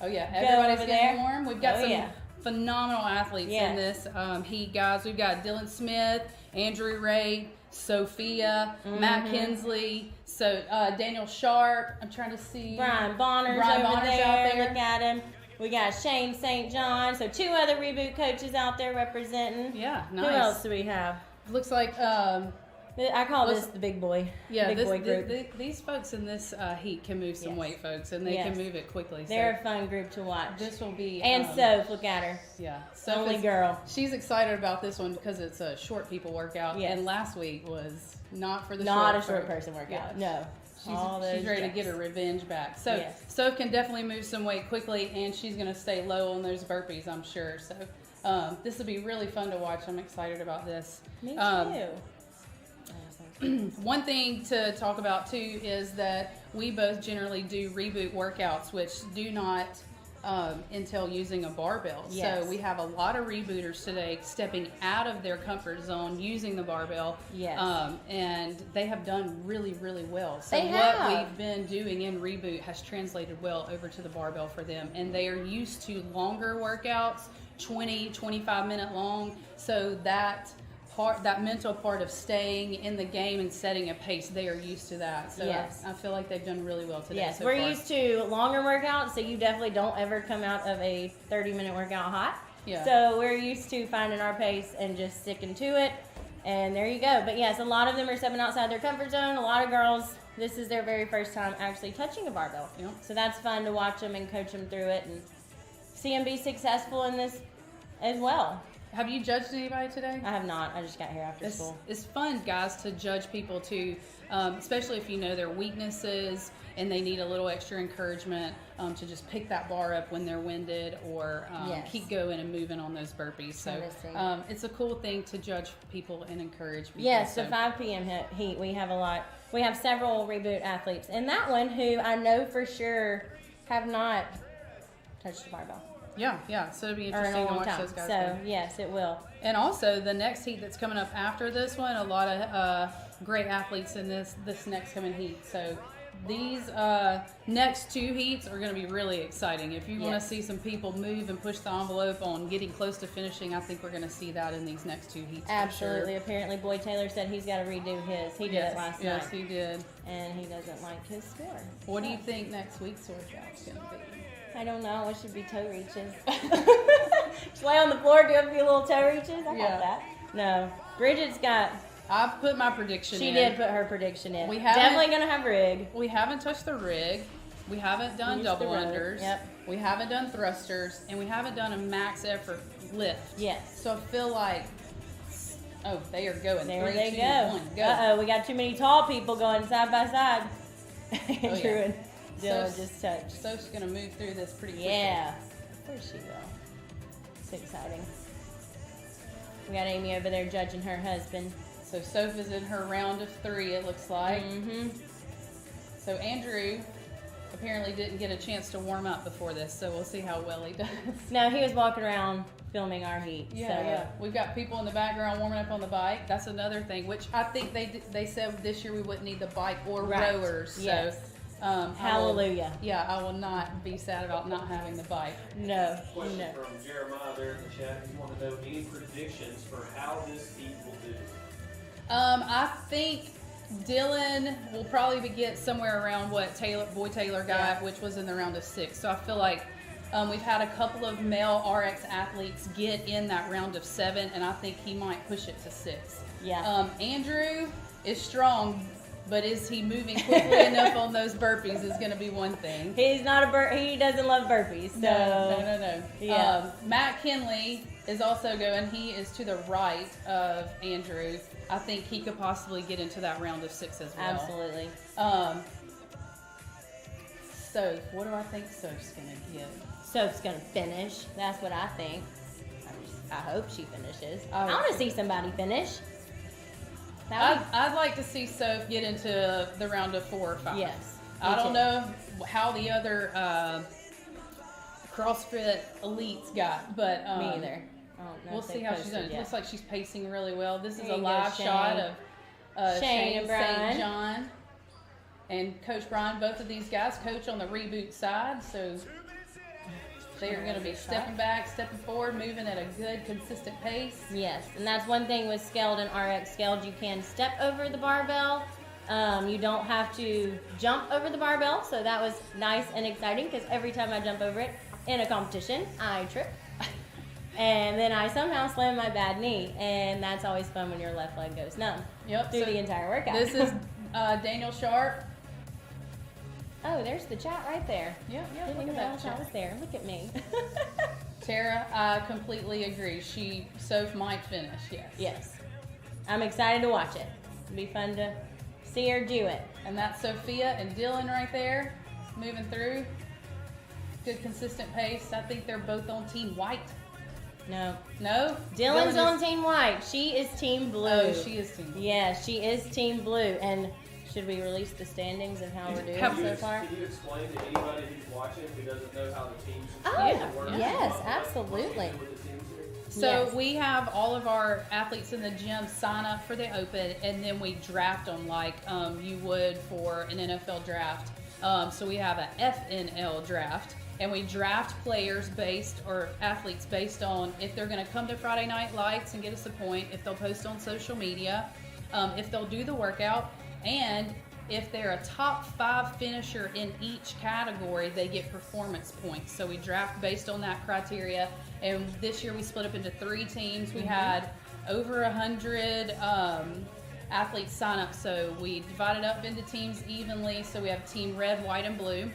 Oh yeah. Go Everybody's over getting there. warm. We've got Oh, some yeah. phenomenal athletes Yes. in this heat, guys. We've got Dylan Smith, Andrew Ray, Sophia, Matt Mm-hmm. Kinsley, so Daniel Sharpe. I'm trying to see Brian Bonner's Brian over Bonner's there. out there. Look at him. We got Shane St. John. So 2 other reboot coaches out there representing. Yeah, nice. Who else do we have? Looks like I call this the big boy. yeah, big boy group. these folks in this heat can move some Yes. weight, folks, and they Yes. can move it quickly. They're So a fun group to watch. this will be And Soph, look at her. yeah, Only is- girl. She's excited about this one because it's a short people workout, Yes. and last week was not for the Not a short short folk. person workout. Yeah. No. All She's those ready to jacks. get her revenge back. So Yes. Soph can definitely move some weight quickly, and she's going to stay low on those burpees, I'm sure. So this will be really fun to watch. I'm excited about this. Me too. One thing to talk about too is that we both generally do reboot workouts, which do not until using a barbell. Yes. So we have a lot of rebooters today stepping out of their comfort zone using the barbell. Yes. And they have done really, really well. So They what have. we've been doing in reboot has translated well over to the barbell for them. And they are used to longer workouts, 20, 25-minute long. So that mental part of staying in the game and setting a pace, they are used to that. So Yes. I feel like they've done really well today. Yes, so we're far. used to longer workouts, so you definitely don't ever come out of a 30-minute workout hot. Yeah. So we're used to finding our pace and just sticking to it. And there you go. But yes, a lot of them are stepping outside their comfort zone. A lot of girls, this is their very first time actually touching a barbell. Yep. So that's fun to watch them and coach them through it and see them be successful in this as well. Have you judged anybody today? I have not. I just got here after school. It's fun, guys, to judge people too, especially if you know their weaknesses and they need a little extra encouragement to just pick that bar up when they're winded or Yes. keep going and moving on those burpees. So it's a cool thing to judge people and encourage people. Yes, so. the 5 p.m. heat, we have a lot. We have several reboot athletes. And that one who I know for sure have not touched a barbell. Yeah. So it'll be Or in interesting a to long watch time. those guys. So, go. yes, it will. And also the next heat that's coming up after this one, a lot of great athletes in this next coming heat. So these next 2 heats are going to be really exciting. If you want to see some people move and push the envelope on getting close to finishing, I think we're going to see that in these next 2 heats. Absolutely. For sure. Apparently, Boyd Taylor said he's got to redo his. He did it last night. Yes, he did. And he doesn't like his score. What do you think next week's workout's going to be? I don't know. It should be toe reaches. Just lay on the floor, do a few little toe reaches. I got that. No. Bridget's got... I put my prediction She in. did put her prediction in. We haven't- Definitely going to have rig. We haven't touched the rig. We haven't done Used double the rope. unders. Yep. We haven't done thrusters. And we haven't done a max effort lift. Yes. So I feel like... Oh, they are going. There 3, they 2, go. 1, go. Uh-oh, we got too many tall people going side by side. Andrew and Dylan Soph's- just touched. Soph's going to move through this pretty quickly. Yeah. Of course she will. It's exciting. We got Amy over there judging her husband. So Soph is in her round of 3, it looks like. Mm-hmm. So Andrew apparently didn't get a chance to warm up before this, so we'll see how well he does. No, he was walking around filming our heat. Yeah. We've got people in the background warming up on the bike. That's another thing, which I think they said this year we wouldn't need the bike or Right. rowers. So, Yes. Hallelujah. I will not be sad about not having the bike. No. Question No. from Jeremiah there in the chat. You want to know any predictions for how this heat will do? I think Dylan will probably get somewhere around what Boyd Taylor got, Yeah. which was in the round of 6. So I feel like we've had a couple of male RX athletes get in that round of 7, and I think he might push it to 6. Yeah. Andrew is strong, but is he moving quickly enough on those burpees is going to be one thing. He's not he doesn't love burpees. So. No. Yeah. Matt Kinley is also going. He is to the right of Andrew. I think he could possibly get into that round of 6 as well. Absolutely. So, what do I think Soph's going to get? Soph's going to finish. That's what I think. I hope she finishes. I I hope want to so. see somebody finish. That would I'd like to see Soph get into the round of 4 or 5. Yes, I me don't too. know how the other CrossFit elites got, but me either. I don't know We'll if see they how she's posted doing. It yet. looks like she's pacing really well. This is There a you go, live Shane. shot of Shane and Brian. StJohn and Coach Brian. Both of these guys coach on the reboot side, so they are going to be stepping back, stepping forward, moving at a good, consistent pace. Yes, and that's one thing with Scaled and RX Scaled. You can step over the barbell. You don't have to jump over the barbell, so that was nice and exciting because every time I jump over it in a competition, I trip. And then I somehow slam my bad knee, and that's always fun when your left leg goes numb Yep. through so the entire workout. This is Daniel Sharpe. Oh, there's the chat right there. Yeah, Didn't look even at know that that chat. was there. Look at me. Tara, I completely agree. Soph might finish, yes. Yes. I'm excited to watch it. It'll be fun to see her do it. And that's Sophia and Dylan right there, moving through. Good, consistent pace. I think they're both on Team White. No. No? Dylan's Dylan on is- Team White. She is Team Blue. Oh, she is Team Blue. Yeah, she is Team Blue. And should we release the standings of how we're doing Can so far? you explain to anybody who's watching who doesn't know how the teams work? Yes, what absolutely. we do with the teams here? So Yes. we have all of our athletes in the gym sign up for the Open, and then we draft them like you would for an NFL draft. So we have a FNL draft, and we draft players athletes based on if they're going to come to Friday Night Lights and get us a point, if they'll post on social media, if they'll do the workout, and if they're a top 5 finisher in each category, they get performance points. So we draft based on that criteria. And this year we split up into 3 teams. We had over 100 athletes sign up. So we divided up into teams evenly. So we have team red, white, and blue.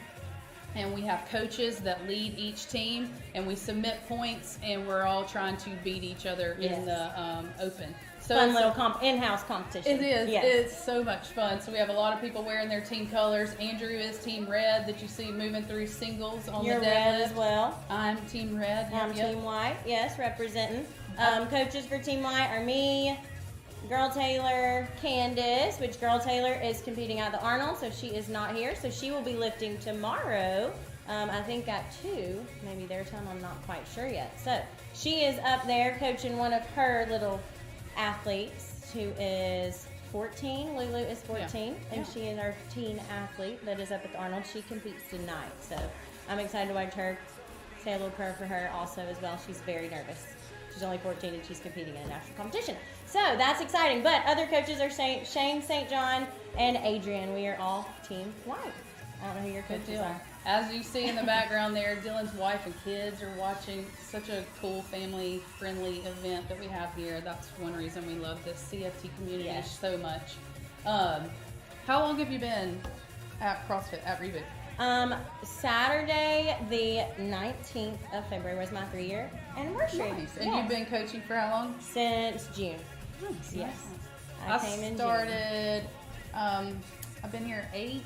And we have coaches that lead each team. And we submit points, and we're all trying to beat each other in the Open. So Fun it's little in-house competition. It is. Yes. It's so much fun. So we have a lot of people wearing their team colors. Andrew is team red that you see moving through singles on You're the red deadlift. as well. I'm team red. I'm Yep. Team White, yes, representing. Coaches for Team White are me, Girl Taylor, Candace, which Girl Taylor is competing at the Arnold, so she is not here. So she will be lifting tomorrow, I think at 2, maybe their time, I'm not quite sure yet. So she is up there coaching one of her little athletes who is 14. Lulu is 14, and she is our teen athlete that is up at the Arnold. She competes tonight, so I'm excited to watch her. Say a little prayer for her also as well. She's very nervous. She's only 14 and she's competing in a national competition. So that's exciting. But other coaches are Shane, StJohn, and Adrian. We are all Team White. I don't know who your coaches are. As you see in the background there, Dylan's wife and kids are watching. Such a cool family-friendly event that we have here. That's one reason we love this CFT community so much. How long have you been at CrossFit at Reboot? Saturday, the 19th of February was my 3-year anniversary. Nice. And you've been coaching for how long? Since June. Nice. Yes. I came in June. started, I've been here 8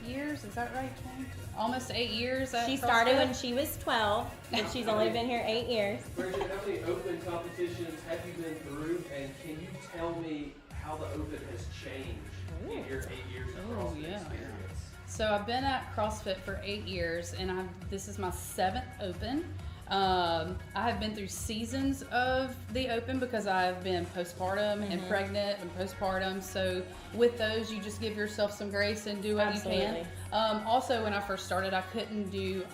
years, is that right, Jane? Almost 8 years at She CrossFit? started when she was 12, but she's only been here 8 years. Bridget, how many Open competitions have you been through, and can you tell me how the Open has changed in your 8 years of CrossFit experience? So I've been at CrossFit for 8 years, and this is my 7th Open. I have been through seasons of the Open because I've been postpartum and pregnant and postpartum. So with those, you just give yourself some grace and do what you can. Also, when I first started, I couldn't do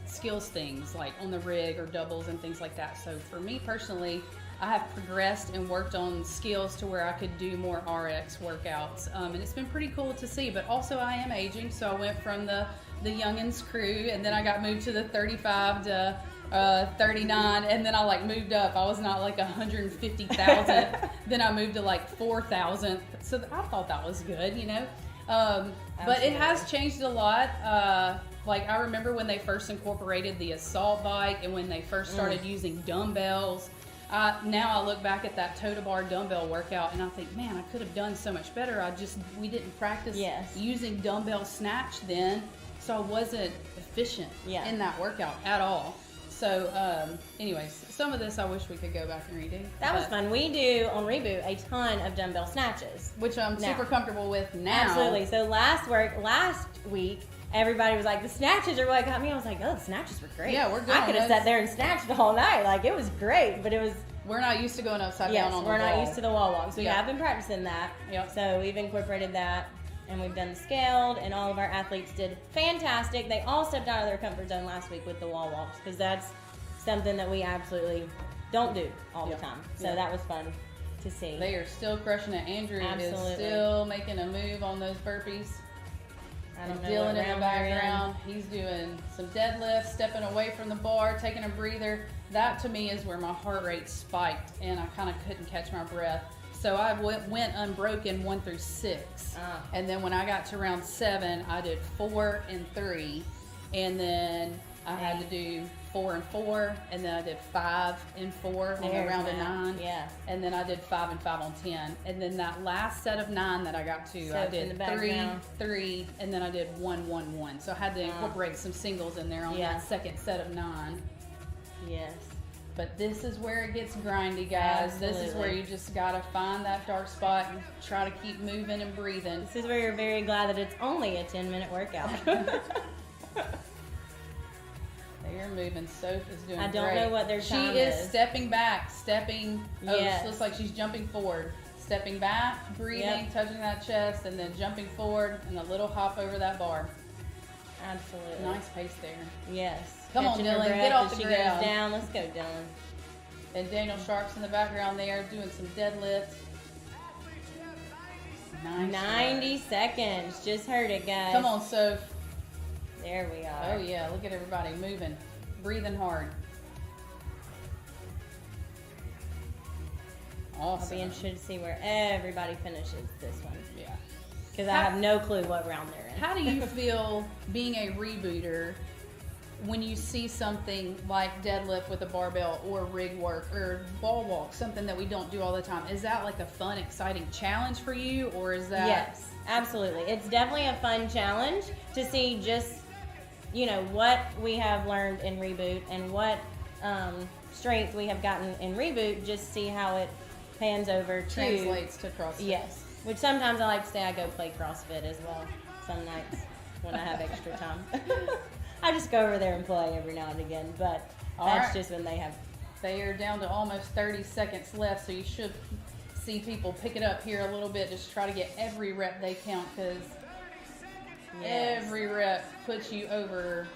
skills things like on the rig or doubles and things like that. So for me personally, I have progressed and worked on skills to where I could do more RX workouts. And it's been pretty cool to see, but also I am aging. So I went from the youngins crew, and then I got moved to the 35 to 39, and then I moved up. I was not 150,000. Then I moved to 4,000. So I thought that was good, you know. But it has changed a lot. I remember when they first incorporated the assault bike, and when they first started using dumbbells. Now I look back at that toe bar dumbbell workout and I think, man, I could have done so much better. We didn't practice using dumbbell snatch then, so I wasn't efficient in that workout at all. So, anyways, some of this I wish we could go back and redo. That was fun. We do on Reboot a ton of dumbbell snatches, which I'm super comfortable with now. Absolutely. So last week, everybody was like, the snatches are what got me. I was like, oh, the snatches were great. Yeah, we're good. I could have sat there and snatched the whole night. It was great, but it was. We're not used to going upside down on the wall. We're not used to the wall walk. So we have been practicing that. Yep. So we've incorporated that, and we've done the scaled, and all of our athletes did fantastic. They all stepped out of their comfort zone last week with the wall walks, because that's something that we absolutely don't do all the time. So that was fun to see. They are still crushing it. Andrew is still making a move on those burpees. And Dylan in the background, he's doing some deadlifts, stepping away from the bar, taking a breather. That to me is where my heart rate spiked, and I kind of couldn't catch my breath. So I went unbroken 1 through 6, and then when I got to round 7, I did 4 and 3, and then I had to do 4 and 4, and then I did 5 and 4 on the round of 9. Yeah. And then I did 5 and 5 on 10. And then that last set of 9 that I got to, I did 3, 3, and then I did 1, 1, 1. So I had to incorporate some singles in there on that second set of 9. Yes. But this is where it gets grindy, guys. This is where you just gotta find that dark spot and try to keep moving and breathing. This is where you're very glad that it's only a 10-minute workout. They're moving. Soph is doing I don't great. know what their time She is is. stepping back, stepping. Oh, Yes. this looks like she's jumping forward. Stepping back, breathing, Yep. touching that chest, and then jumping forward and a little hop over that bar. Absolutely. Nice pace there. Yes. Come on, Catching her Dylan, breath get off as the she ground. goes down. Let's go, Dylan. And Daniel Sharpe's in the background there doing some deadlifts. Nice 90 seconds. Just heard it, guys. Come on, Soph. There we are. Oh, yeah. Look at everybody moving, breathing hard. I'll Awesome. be interested to see where everybody finishes this one. Yeah. Because I have no clue what round they're in. How do you feel being a rebooter when you see something like deadlift with a barbell or rig work or ball walk, something that we don't do all the time? Is that like a fun, exciting challenge for you, or is that... Yes, absolutely. It's definitely a fun challenge to see just, what we have learned in Reboot and what strength we have gotten in Reboot, just see how it pans over to... Translates to CrossFit. Yes, which sometimes I like to say I go play CrossFit as well, some nights when I have extra time. I just go over there and play every now and again, but that's just when they have... They are down to almost 30 seconds left, so you should see people pick it up here a little bit. Just try to get every rep they count, because every rep puts you over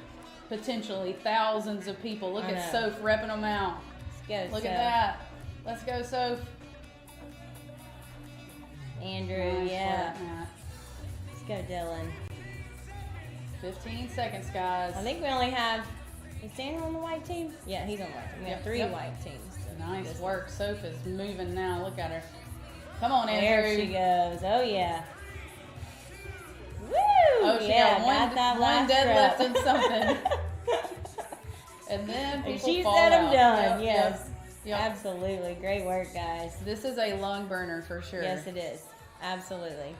potentially thousands of people. Look at Soph repping them out. Let's go, Look Soph. at that. Let's go, Soph. Andrew, Nice yeah. work, Matt. Let's go, Dylan. 15 seconds, guys. I think we only have... Is Daniel on the white team? Yeah, he's on the white team. We have 3 white teams. So Nice work. Soph is moving now. Look at her. Come on, Andrew. There she goes. Oh, yeah. Woo! Oh, she yeah, got that one last deadlift rep. and something. And then And people she fall said I'm out. done. Yep, Yes. yep. Absolutely. Great work, guys. This is a lung burner for sure. Yes, it is. Absolutely.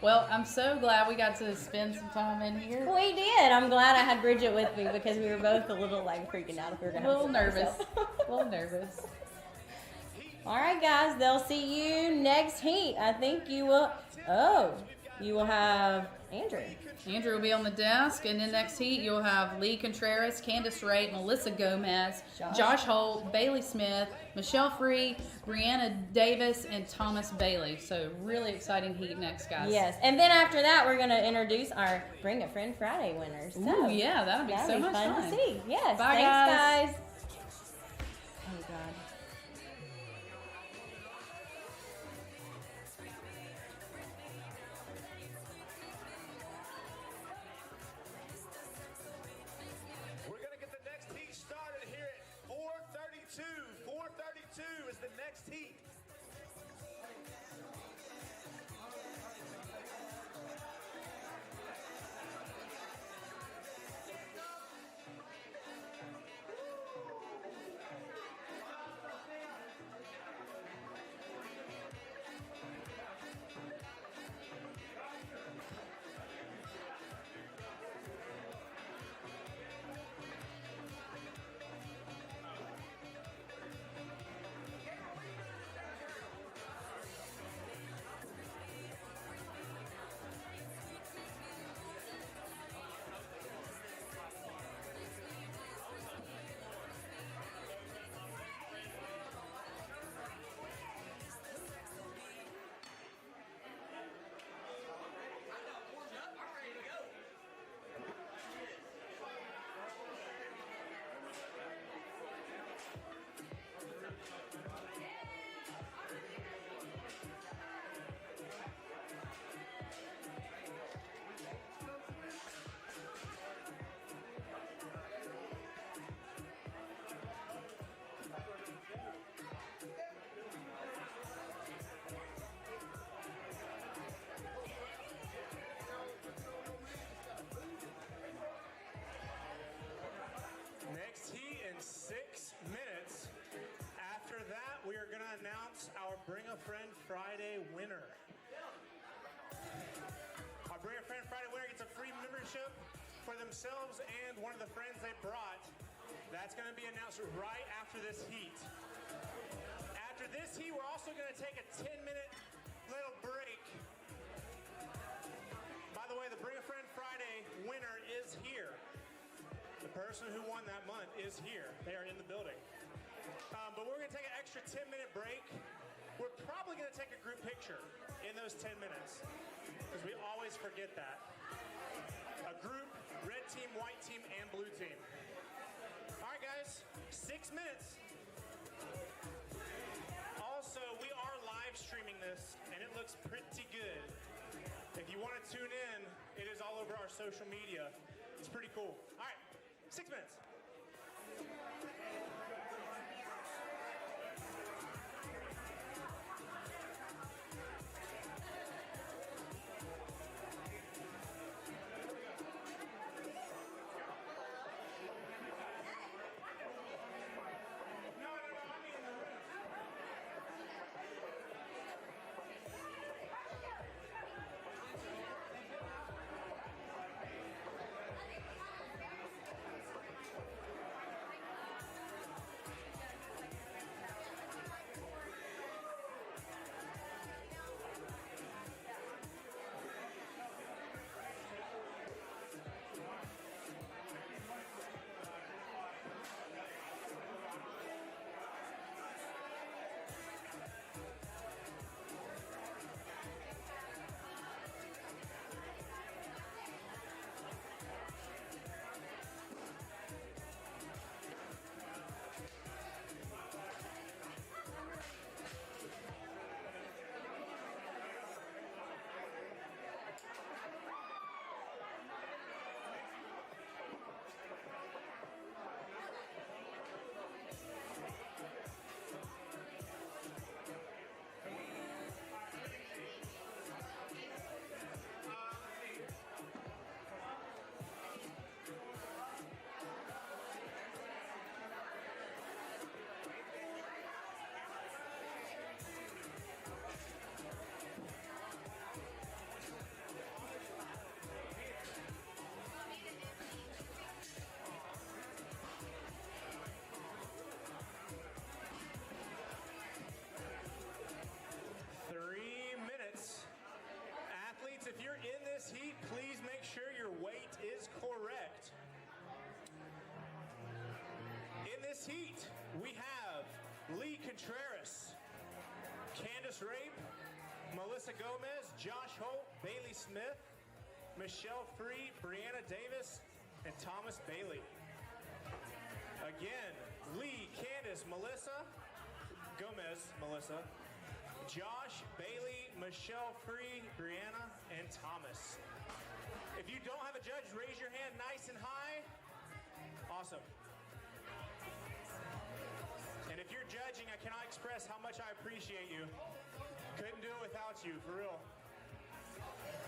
Well, I'm so glad we got to spend some time in here. We did. I'm glad I had Bridget with me because we were both a little freaking out if we were going A to little nervous. A little nervous. All right, guys. They'll see you next heat. I think you will. Oh, you will have Andrew. Andrew will be on the desk, and then next heat you'll have Leigh Contreras, Candace Ray, Melissa Gomez, Josh Holt, Bailey Smith, Michelle Free, Brianna Davis, and Thomas Bailey. So really exciting heat next, guys. Yes, and then after that, we're going to introduce our Bring a Friend Friday winners. So Ooh, yeah, that'll be so much fun fun. to see. Yes, Bye, thanks, guys. Oh, God. We're going to get the next heat started here at 4:32. 4:32 is the next heat. Next heat in 6 minutes. After that, we are going to announce our Bring a Friend Friday winner. Our Bring a Friend Friday winner gets a free membership for themselves and one of the friends they brought That's going to be announced right after this heat. After this heat, we're also going to take a 10-minute little break. By the way, the Bring a Friend Friday winner is here. The person who won that month is here. They are in the building. But we're going to take an extra 10-minute break. We're probably going to take a group picture in those 10 minutes because we always forget that. A group, red team, white team, and blue team. All right, guys, 6 minutes. Also, we are live streaming this, and it looks pretty good. If you want to tune in, it is all over our social media. It's pretty cool. All right, 6 minutes. If you're in this heat, please make sure your weight is correct. In this heat, we have Leigh Contreras, Candace Rape, Melissa Gomez, Josh Holt, Bailey Smith, Michelle Free, Brianna Davis, and Thomas Bailey. Again, Leigh, Candace, Melissa, Gomez, Melissa, Josh, Bailey, Michelle Free, Brianna, and Thomas. If you don't have a judge, raise your hand nice and high. Awesome. And if you're judging, I cannot express how much I appreciate you. Couldn't do it without you, for real. Okay.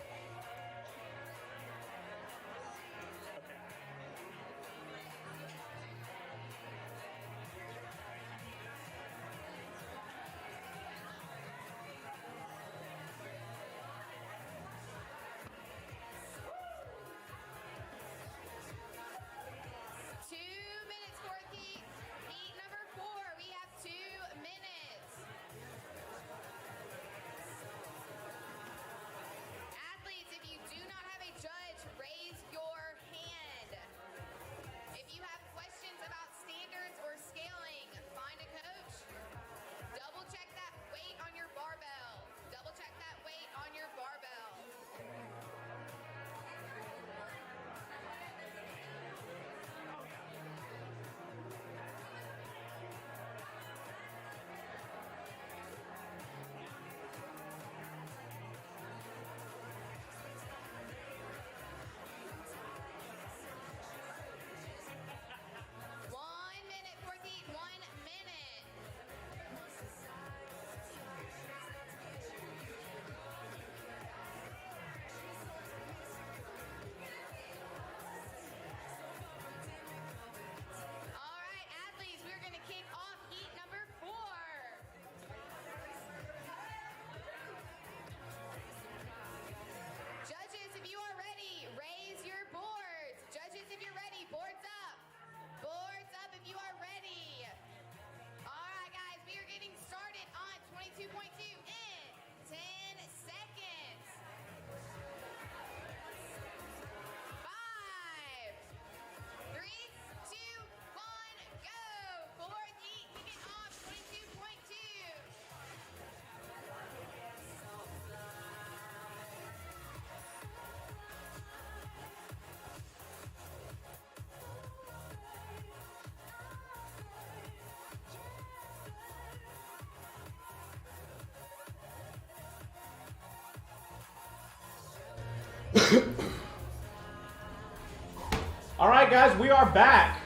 All right, guys, we are back.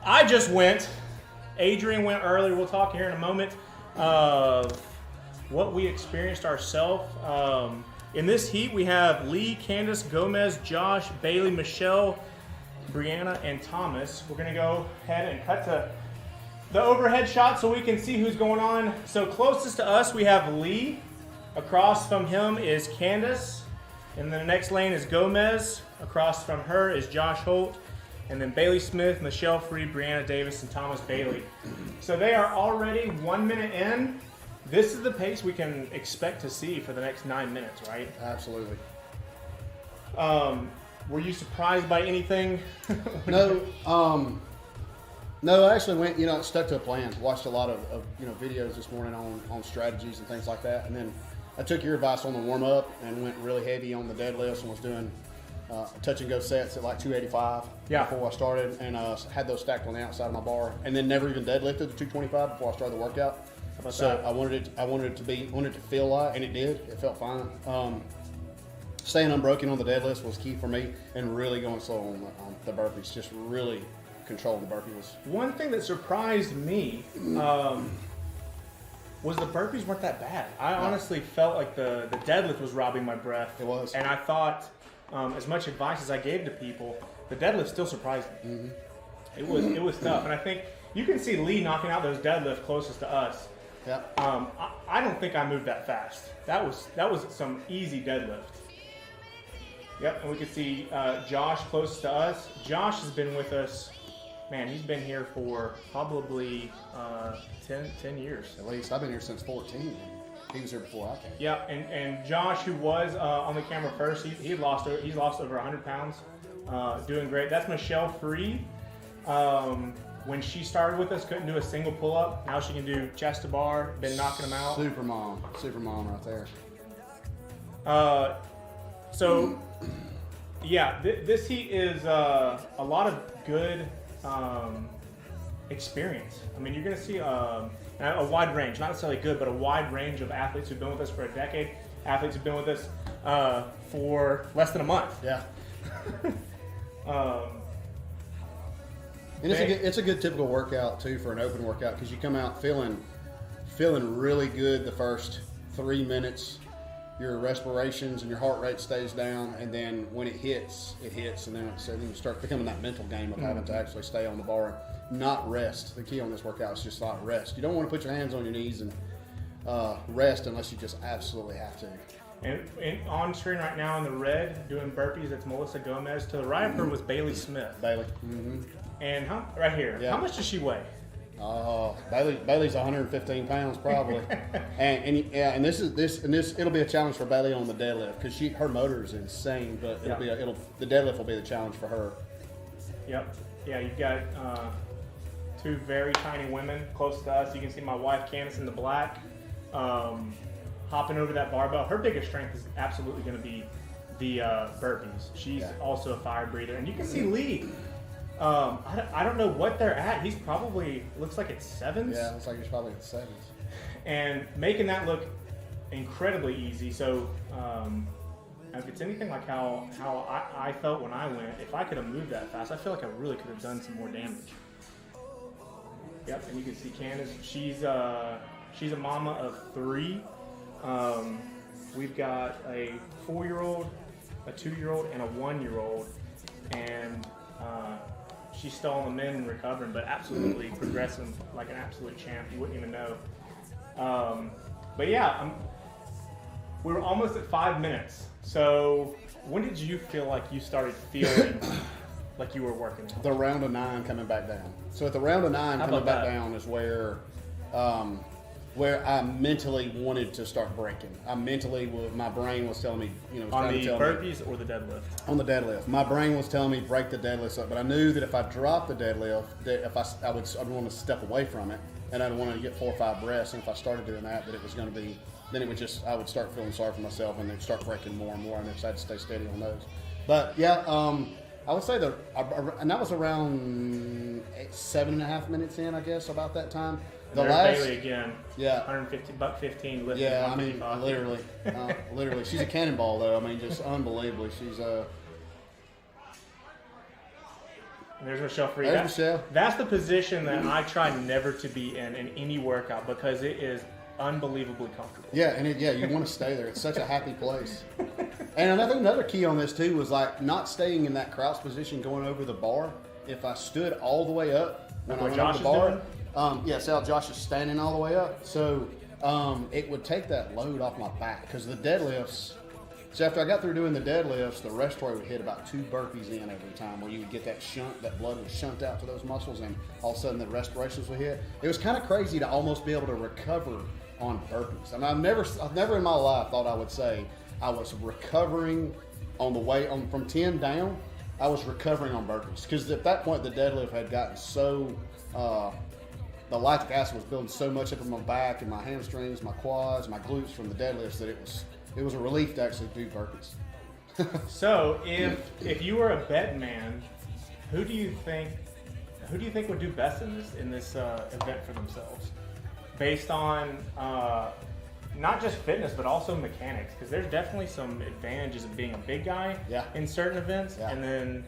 I just went. Adrian went earlier. We'll talk here in a moment of what we experienced ourselves. In this heat, we have Leigh, Candace, Gomez, Josh, Bailey, Michelle, Brianna, and Thomas. We're going to go ahead and cut to the overhead shot so we can see who's going on. So closest to us, we have Leigh. Across from him is Candace. And then the next lane is Gomez. Across from her is Josh Holt. And then Bailey Smith, Michelle Free, Brianna Davis, and Thomas Bailey. So they are already 1 minute in. This is the pace we can expect to see for the next 9 minutes, right? Absolutely. Were you surprised by anything? No. No, I actually went, stuck to a plan. Watched a lot of videos this morning on strategies and things like that. And then I took your advice on the warm-up and went really heavy on the deadlifts and was doing touch-and-go sets at like 285 before I started, and had those stacked on the outside of my bar, and then never even deadlifted the 225 before I started the workout. So I wanted it to feel light, and it did. It felt fine. Staying unbroken on the deadlifts was key for me, and really going slow on the burpees. Just really controlling the burpee was. One thing that surprised me was the burpees weren't that bad. I honestly felt like the deadlift was robbing my breath. It was. And I thought, as much advice as I gave to people, the deadlift still surprised me. Mm-hmm. It was tough, and I think you can see Leigh knocking out those deadlifts closest to us. Yeah. I don't think I moved that fast. That was some easy deadlift. Yep, and we can see Josh closest to us. Josh has been with us. Man, he's been here for probably 10 years. At least. I've been here since 14. He was here before I came. Yeah, and Josh, who was on the camera first, he's lost over 100 pounds. Doing great. That's Michelle Free. When she started with us, couldn't do a single pull-up. Now she can do chest to bar. Been knocking them out. Super mom right there. So, yeah, this heat is a lot of good experience. I mean, you're going to see a wide range, not necessarily good, but a wide range of athletes who've been with us for a decade, athletes who've been with us for less than a month. Yeah. And it's a good typical workout too for an open workout, because you come out feeling really good the first 3 minutes. Your respirations and your heart rate stays down, and then when it hits, and then you start becoming that mental game of having to actually stay on the bar and not rest. The key on this workout is just not rest. You don't want to put your hands on your knees and rest unless you just absolutely have to. And on screen right now in the red, doing burpees, it's Melissa Gomez. To the right of her was Bailey Smith. Bailey. Mm-hmm. And right here, yeah. How much does she weigh? Bailey's 115 pounds probably, and it'll be a challenge for Bailey on the deadlift, because her motor is insane, but the deadlift will be the challenge for her. Yep. Yeah, you've got two very tiny women close to us. You can see my wife Candace in the black, hopping over that barbell. Her biggest strength is absolutely going to be the burpees. She's also a fire breather, and you can see Leigh. I don't know what they're at. He's probably, looks like it's sevens. Yeah, looks like he's probably at sevens. And making that look incredibly easy. So if it's anything like how I felt when I went, if I could have moved that fast, I feel like I really could have done some more damage. Yep, and you can see Candace. She's a mama of 3. We've got a 4-year-old, a 2-year-old, and a 1-year-old. And she's still on the mend and recovering, but absolutely progressing like an absolute champ. You wouldn't even know. But yeah, we're almost at 5 minutes. So when did you feel like you started feeling like you were working out? The round of 9 coming back down. So at the round of 9 coming back down is where I mentally wanted to start breaking. My brain was telling me, on the burpees or the deadlift? On the deadlift. My brain was telling me break the deadlifts up, but I knew that if I dropped the deadlift, I'd want to step away from it, and I'd want to get 4 or 5 breaths. And if I started doing that, it was going to be, then I would start feeling sorry for myself, and they'd start breaking more and more, and I had to stay steady on those. But yeah, I would say and that was around 7.5 minutes in, I guess, about that time. The last Bailey again. Yeah. $150 lifting. Yeah, I mean, 155. literally. She's a cannonball, though. I mean, just unbelievably. She's There's Michelle Free. There's Michelle. That's the position that I try never to be in any workout because it is unbelievably comfortable. Yeah, and you want to stay there. It's such a happy place. And I think another key on this too was like not staying in that crouch position going over the bar. If I stood all the way up when I went over the bar, see how Josh is standing all the way up. So it would take that load off my back because the deadlifts. So after I got through doing the deadlifts, the respiratory would hit about 2 burpees in every time, where you would get that shunt, that blood would shunt out to those muscles, and all of a sudden the respirations would hit. It was kind of crazy to almost be able to recover on burpees. I mean, I've never in my life thought I would say I was recovering on the way from 10 down. I was recovering on burpees because at that point the deadlift had gotten so the lactic acid was building so much up in my back and my hamstrings, my quads, my glutes from the deadlifts that it was a relief to actually do burpees. So if you were a bet man, who do you think would do best in this event for themselves, based on not just fitness but also mechanics? Because there's definitely some advantages of being a big guy in certain events, and then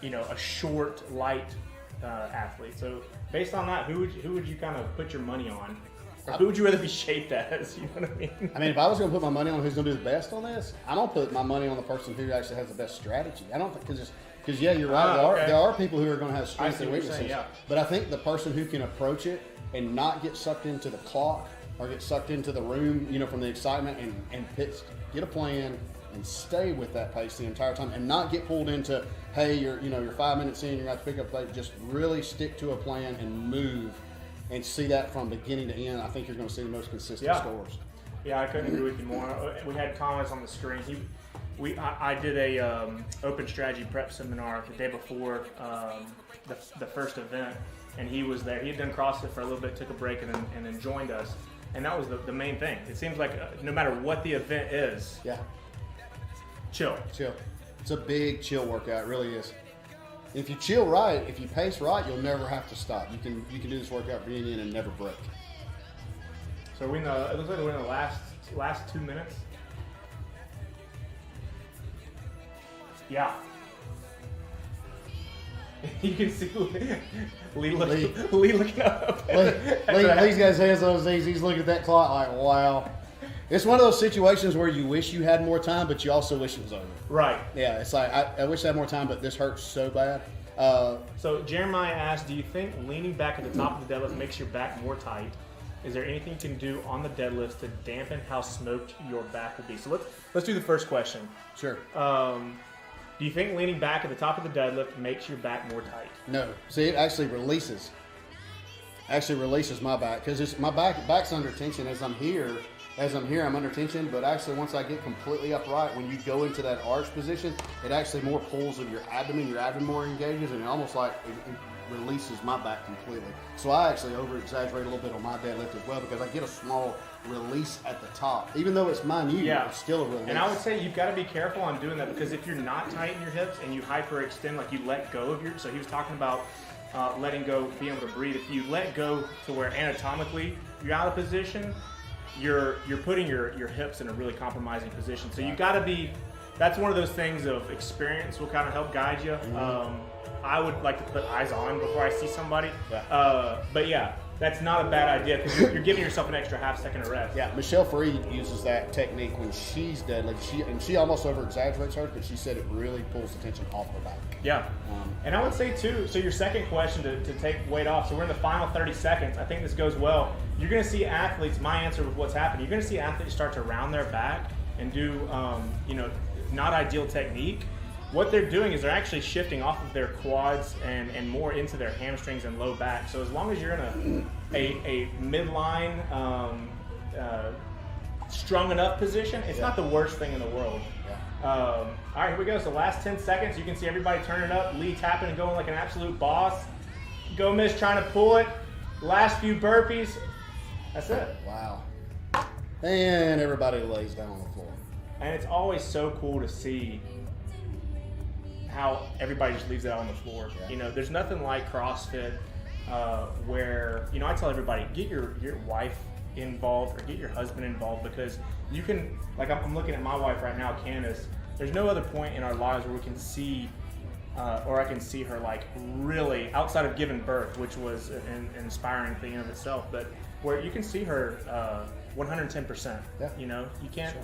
a short, light athlete. So based on that, who would you kind of put your money on? Or who would you rather be shaped as? You know what I mean? I mean, if I was going to put my money on who's going to do the best on this, I'm going to put my money on the person who actually has the best strategy. I don't think because you're right. There are people who are going to have strengths and weaknesses. But I think the person who can approach it and not get sucked into the clock or get sucked into the room, from the excitement and get a plan and stay with that pace the entire time and not get pulled into, hey, you're 5 minutes in, you're going to have to pick up a plate. Just really stick to a plan and move. And see that from beginning to end. I think you're going to see the most consistent scores. Yeah, I couldn't agree with you more. We had comments on the screen. I did a open strategy prep seminar the day before the first event, and he was there. He had done CrossFit for a little bit, took a break, and then joined us. And that was the main thing. It seems like no matter what the event is, chill. It's a big chill workout. It really is. If you chill right, if you pace right, you'll never have to stop. You can do this workout being in and never break. So it looks like we're in the last 2 minutes. Yeah. You can see Leigh looking up. Lee's got his hands on his knees. He's looking at that clock like, wow. It's one of those situations where you wish you had more time, but you also wish it was over. Right. Yeah, it's like, I wish I had more time, but this hurts so bad. So Jeremiah asked, do you think leaning back at the top of the deadlift makes your back more tight? Is there anything you can do on the deadlift to dampen how smoked your back will be? So let's do the first question. Sure. Do you think leaning back at the top of the deadlift makes your back more tight? No. See, it actually releases. My back because my back's under tension as I'm here. I'm under tension, but actually once I get completely upright, when you go into that arch position, it actually more pulls of your abdomen more engages, and it almost like it releases my back completely. So I actually over-exaggerate a little bit on my deadlift as well because I get a small release at the top. Even though it's minute, it's still a release. And I would say you've got to be careful on doing that because if you're not tight in your hips and you hyperextend, like you let go of so he was talking about letting go, being able to breathe. If you let go to where anatomically you're out of position, you're putting your hips in a really compromising position. So you got to be. That's one of those things of experience will kind of help guide you. I would like to put eyes on before I see somebody. But yeah, that's not a bad idea because you're giving yourself an extra half second of rest. Yeah, Michelle Free uses that technique when she's deadlift. She almost over exaggerates hers, but she said it really pulls the tension off her back. Yeah, and I would say too. So your second question to take weight off. So we're in the final 30 seconds. I think this goes well. You're going to see athletes. My answer with what's happening. You're going to see athletes start to round their back and do not ideal technique. What they're doing is they're actually shifting off of their quads and more into their hamstrings and low back. So as long as you're in a midline, strung enough position, it's not the worst thing in the world. All right, here we go. So last 10 seconds, you can see everybody turning up. Leigh tapping and going like an absolute boss. Gomez trying to pull it. Last few burpees. That's it. Wow. And everybody lays down on the floor. And it's always so cool to see how everybody just leaves it out on the floor. Yeah. You know, there's nothing like CrossFit where, you know, I tell everybody, get your wife involved or get your husband involved, because you can, like I'm looking at my wife right now, Candace, there's no other point in our lives where we can see or I can see her like really outside of giving birth, which was an inspiring thing in of itself, but where you can see her 110%. Yeah. You know, you can't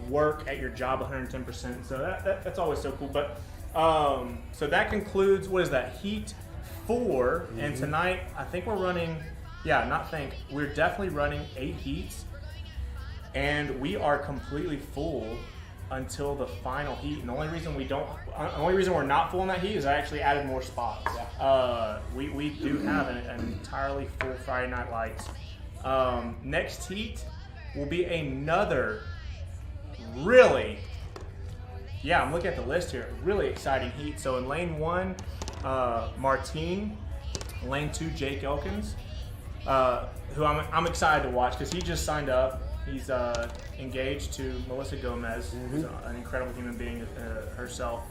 work at your job 110%. So that's always so cool. But so that concludes, what is that, Heat 4, and tonight I think we're running. We're definitely running 8 heats, and we are completely full until the final heat. And the only reason we're not full in that heat is I actually added more spots. We do have an entirely full Friday Night Lights. Next heat will be another really, I'm looking at the list here, really exciting heat. So in lane 1, Martine. Lane 2, Jake Elkins, who I'm excited to watch because he just signed up. He's engaged to Melissa Gomez, who's an incredible human being herself.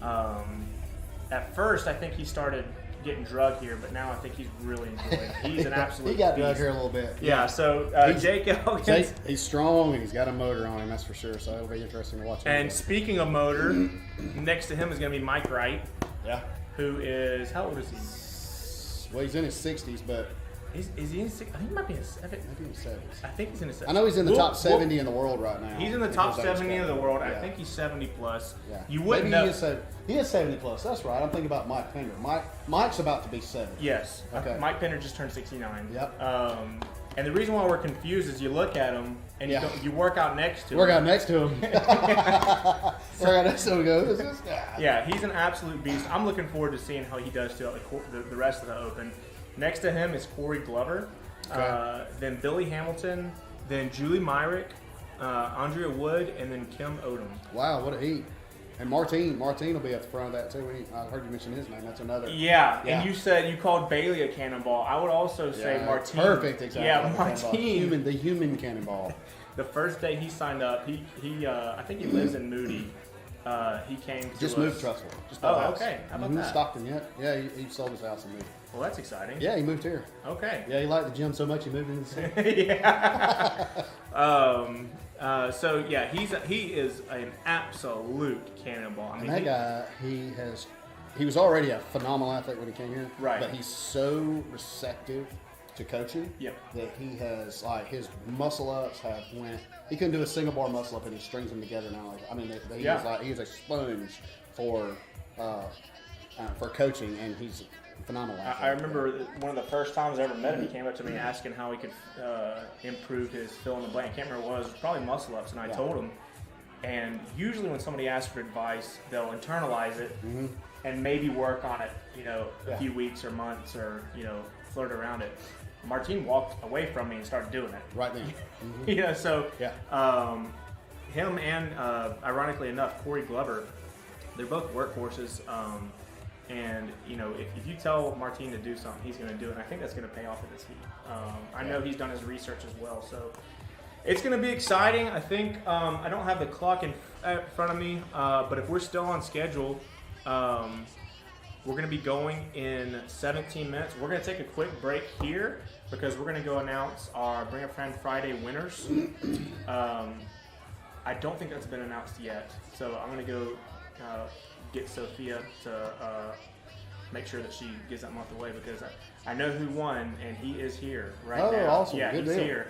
At first, I think he started getting drugged here, but now I think he's really enjoying it. He's an absolute He got beast. drugged here a little bit. Yeah, so Jake Elkins. He's strong and he's got a motor on him, that's for sure. So it'll be interesting to watch him. And speaking of motor, next to him is going to be Mike Wright. Yeah. Who is, how old is he? Well, he's in his 60s, but Is he in his, I think he might be in his 70s. maybe in his 70s. I think he's in his 70s. I know he's in the top 70 in the world right now. He's in the top His age 70 of the world. I Yeah. think he's 70 plus. Yeah. You wouldn't Maybe know. he is 70 plus. That's right. I'm thinking about Mike Pemder. Mike's about to be 70. Yes. Okay. Mike Pemder just turned 69. Yep. And the reason why we're confused is you look at him and you work out next to him. Work out next to him. Work out next to him and go, who's this guy? Yeah, he's an absolute beast. I'm looking forward to seeing how he does throughout the rest of the Open. Next to him is Corey Glover, then Billy Hamilton, then Julie Myrick, Andrea Wood, and then Kim Odom. Wow, what a heat. And Martine will be at the front of that too. I heard you mention his name. That's another. Yeah, and you said you called Bailey a cannonball. I would also say Martine. Perfect, exactly. Yeah, Martine. The human cannonball. The first day he signed up, he I think he lives in Moody. He came to Just us. moved Trussville. Just bought a house. Okay. How about that? Stockton, yeah, he sold his house and moved. Well, that's exciting. Yeah, he moved here. Okay. Yeah, he liked the gym so much he moved into the city. Yeah. So yeah, he is an absolute cannonball. I mean, And that guy, he was already a phenomenal athlete when he came here. Right. But he's so receptive to coaching that he has, like, his muscle ups have went. He couldn't do a single bar muscle up and he strings them together now. Like, I mean, he is a sponge for coaching, and he's a phenomenal athlete. I remember one of the first times I ever met him, he came up to me asking how he could improve his fill in the blank. I can't remember what it was. Probably muscle ups, and I told him. And usually when somebody asks for advice, they'll internalize it and maybe work on it, a few weeks or months, or flirt around it. Martine walked away from me and started doing it. Right then. Him and, ironically enough, Corey Glover, they're both workhorses. And, if you tell Martine to do something, he's going to do it. And I think that's going to pay off in this heat. I know he's done his research as well. So it's going to be exciting. I think I don't have the clock in front of me, but if we're still on schedule, we're going to be going in 17 minutes. We're going to take a quick break here because we're going to go announce our Bring a Friend Friday winners. I don't think that's been announced yet. So I'm going to go get Sophia to make sure that she gets that month away, because I know who won, and he is here right now. Oh, awesome. Yeah, Good he's deal. here.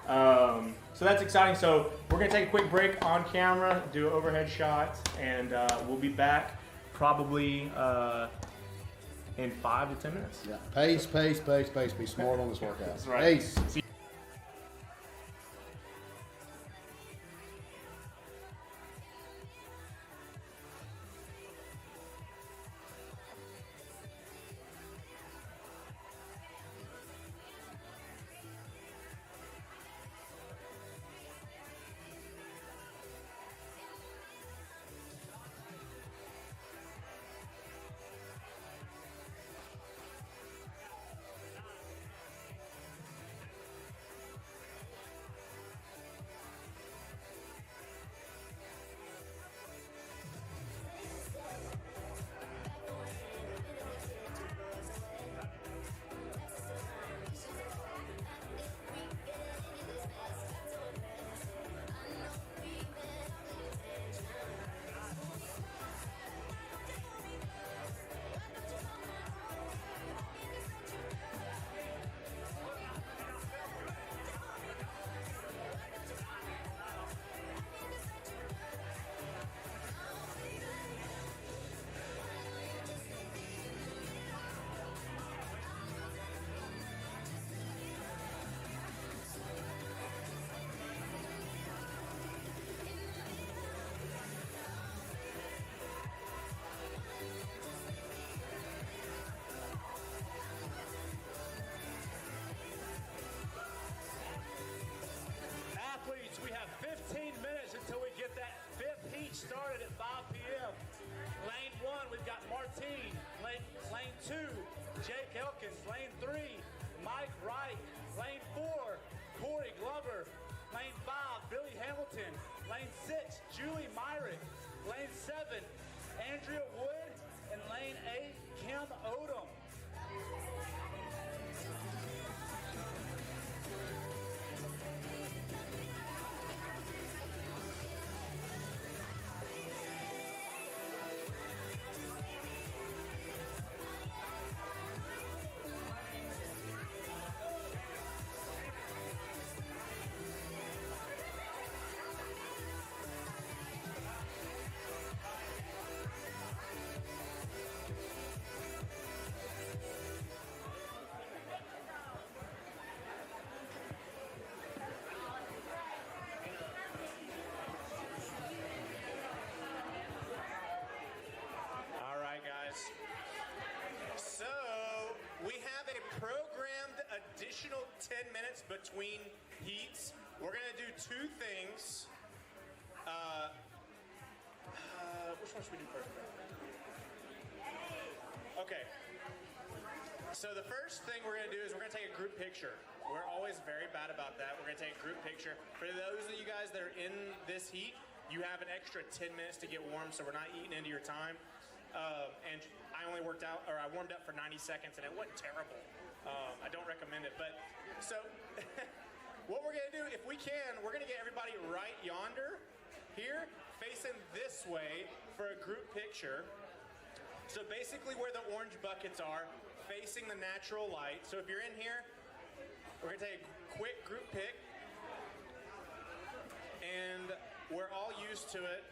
So that's exciting. So we're going to take a quick break on camera, do an overhead shot, and we'll be back probably in 5 to 10 minutes. Yeah. Pace. Be smart on this workout. That's right. Pace. See Millican. Lane 3, Mike Wright. Lane 4, Corey Glover. Lane 5, Billy Hamilton. Lane 6, Julie Myrick. Lane 7, Andrea Wood. And lane 8, Kim Odom. All right, guys. So we have a programmed additional 10 minutes between heats. We're gonna do two things. Which one should we do first? Okay. So the first thing we're gonna do is we're gonna take a group picture. We're always very bad about that. We're gonna take a group picture. For those of you guys that are in this heat, you have an extra 10 minutes to get warm, so we're not eating into your time. And I only warmed up for 90 seconds, and it wasn't terrible. I don't recommend it, but so what we're gonna do, if we can, we're gonna get everybody right yonder, here, facing this way for a group picture. So basically where the orange buckets are, facing the natural light. So if you're in here, we're gonna take a quick group pic, and we're all used to it.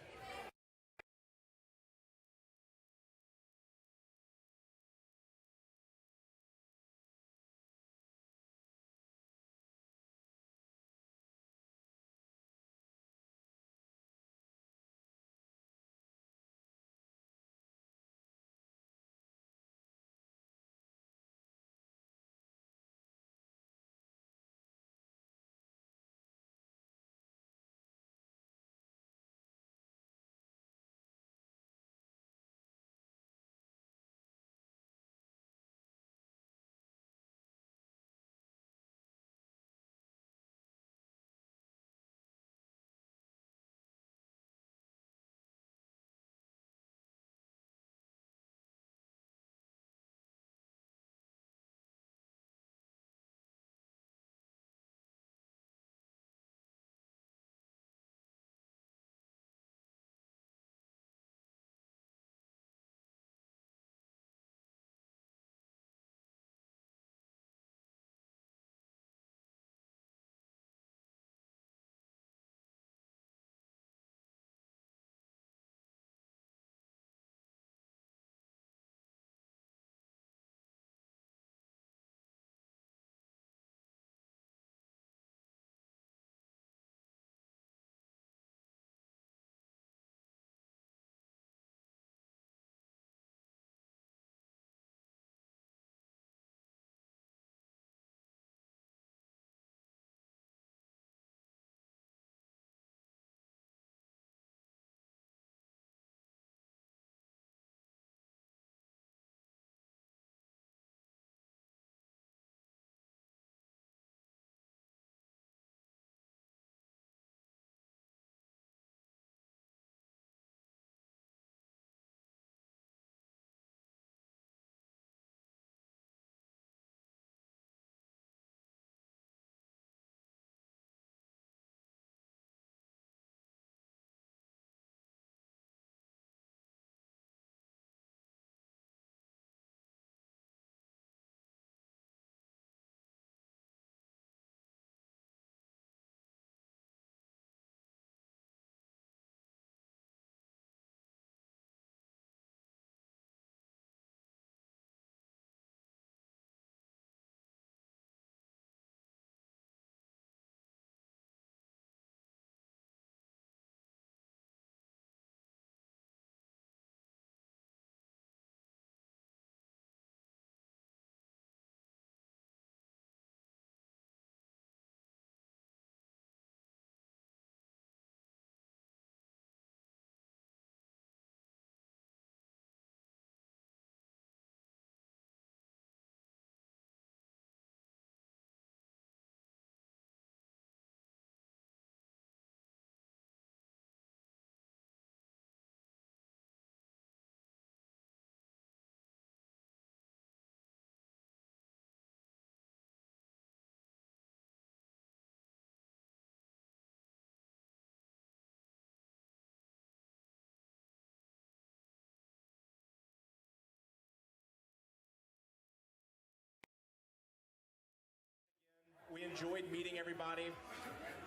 enjoyed meeting everybody.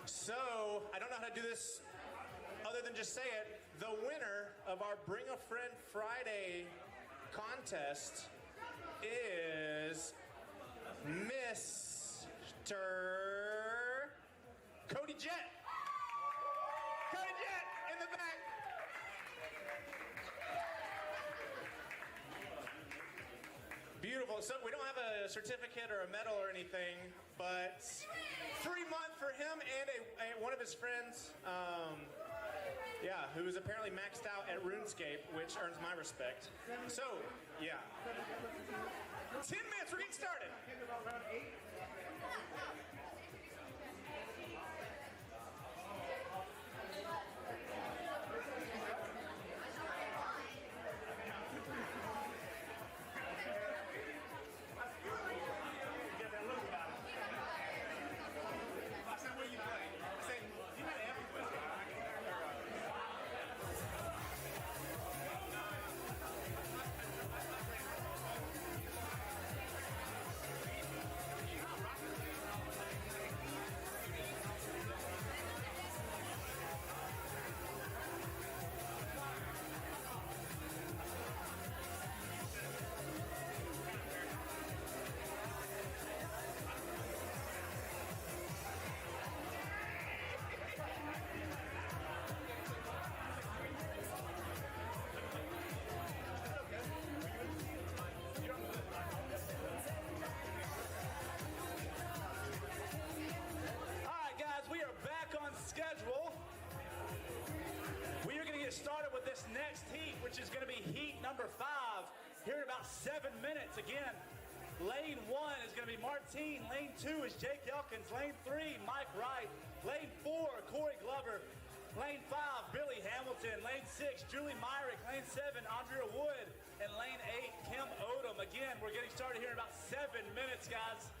So, I don't know how to do this other than just say it. The winner of our Bring a Friend Friday contest is Mr. Cody Jett. Cody Jett in the back. Beautiful. So we don't have a certificate or a medal or anything, but free month for him and one of his friends, who is apparently maxed out at RuneScape, which earns my respect. So, yeah. 10 minutes, we're getting started. Started with this next heat, which is going to be heat number 5 here in about 7 minutes. Again, lane 1 is going to be Martine, lane 2 is Jake Elkins, lane 3 Mike Wright, lane 4 Corey Glover, lane 5 Billy Hamilton, lane 6 Julie Myrick, lane 7 Andrea Wood, and lane 8 Kim Odom. Again, we're getting started here in about 7 minutes, guys.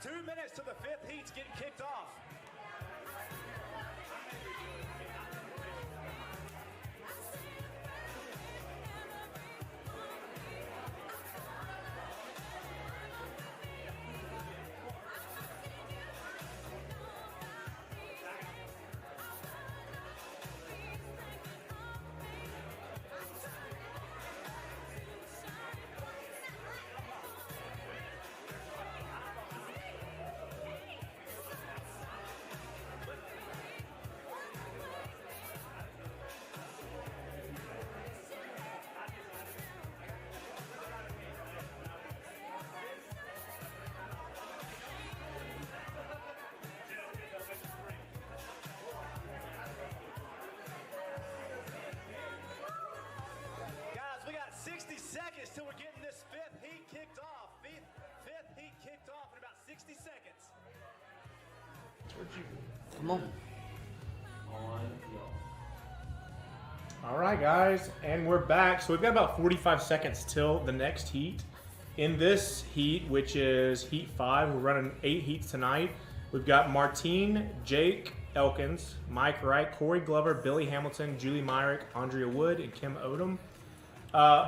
2 minutes to the fifth heat's getting kicked off. Guys, we got 60 seconds till we're getting this fifth heat kicked off. Fifth heat kicked off in about 60 seconds. Come on. All right, guys, and we're back. So we've got about 45 seconds till the next heat. In this heat, which is Heat 5, we're running 8 heats tonight. We've got Martine, Jake Elkins, Mike Wright, Corey Glover, Billy Hamilton, Julie Myrick, Andrea Wood, and Kim Odom.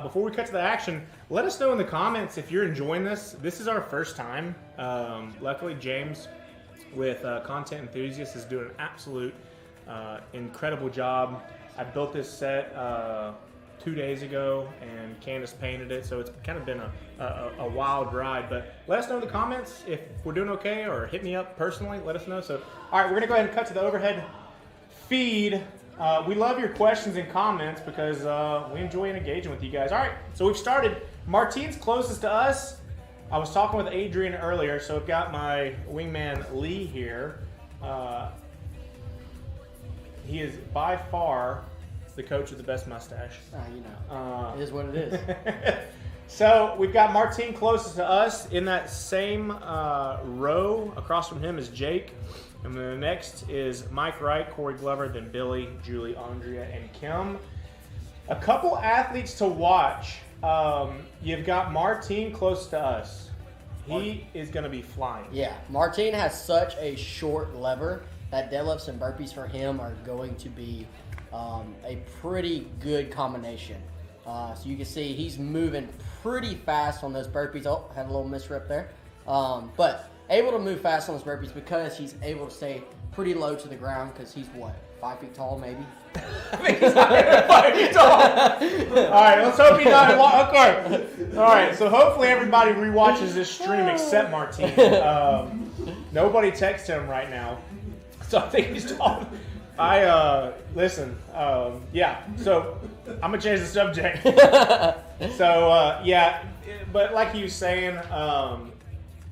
Before we cut to the action, let us know in the comments if you're enjoying this. This is our first time. Luckily, James with Content Enthusiasts is doing an absolute incredible job. I built this set 2 days ago, and Candace painted it, so it's kind of been a wild ride. But let us know in the comments if we're doing okay, or hit me up personally. Let us know. So, all right, we're gonna go ahead and cut to the overhead feed. We love your questions and comments because we enjoy engaging with you guys. All right, so we've started. Martine's closest to us. I was talking with Adrian earlier, so I've got my wingman Leigh here. He is by far the coach with the best mustache. You know, it is what it is. So we've got Martine closest to us. In that same row across from him is Jake. And then the next is Mike Wright, Corey Glover, then Billy, Julie, Andrea, and Kim. A couple athletes to watch. You've got Martine close to us. He is going to be flying. Yeah, Martine has such a short lever that deadlifts and burpees for him are going to be a pretty good combination. So you can see he's moving pretty fast on those burpees. Oh, had a little misrep there. But able to move fast on those burpees because he's able to stay pretty low to the ground because he's what, 5 feet tall maybe? I think he's not even 5 feet tall. All right, let's hope he's not. Okay. All right, so hopefully everybody rewatches this stream except Martine. Nobody text him right now, so I think he's tall. Listen, yeah, so I'm gonna change the subject. So, yeah, but like he was saying,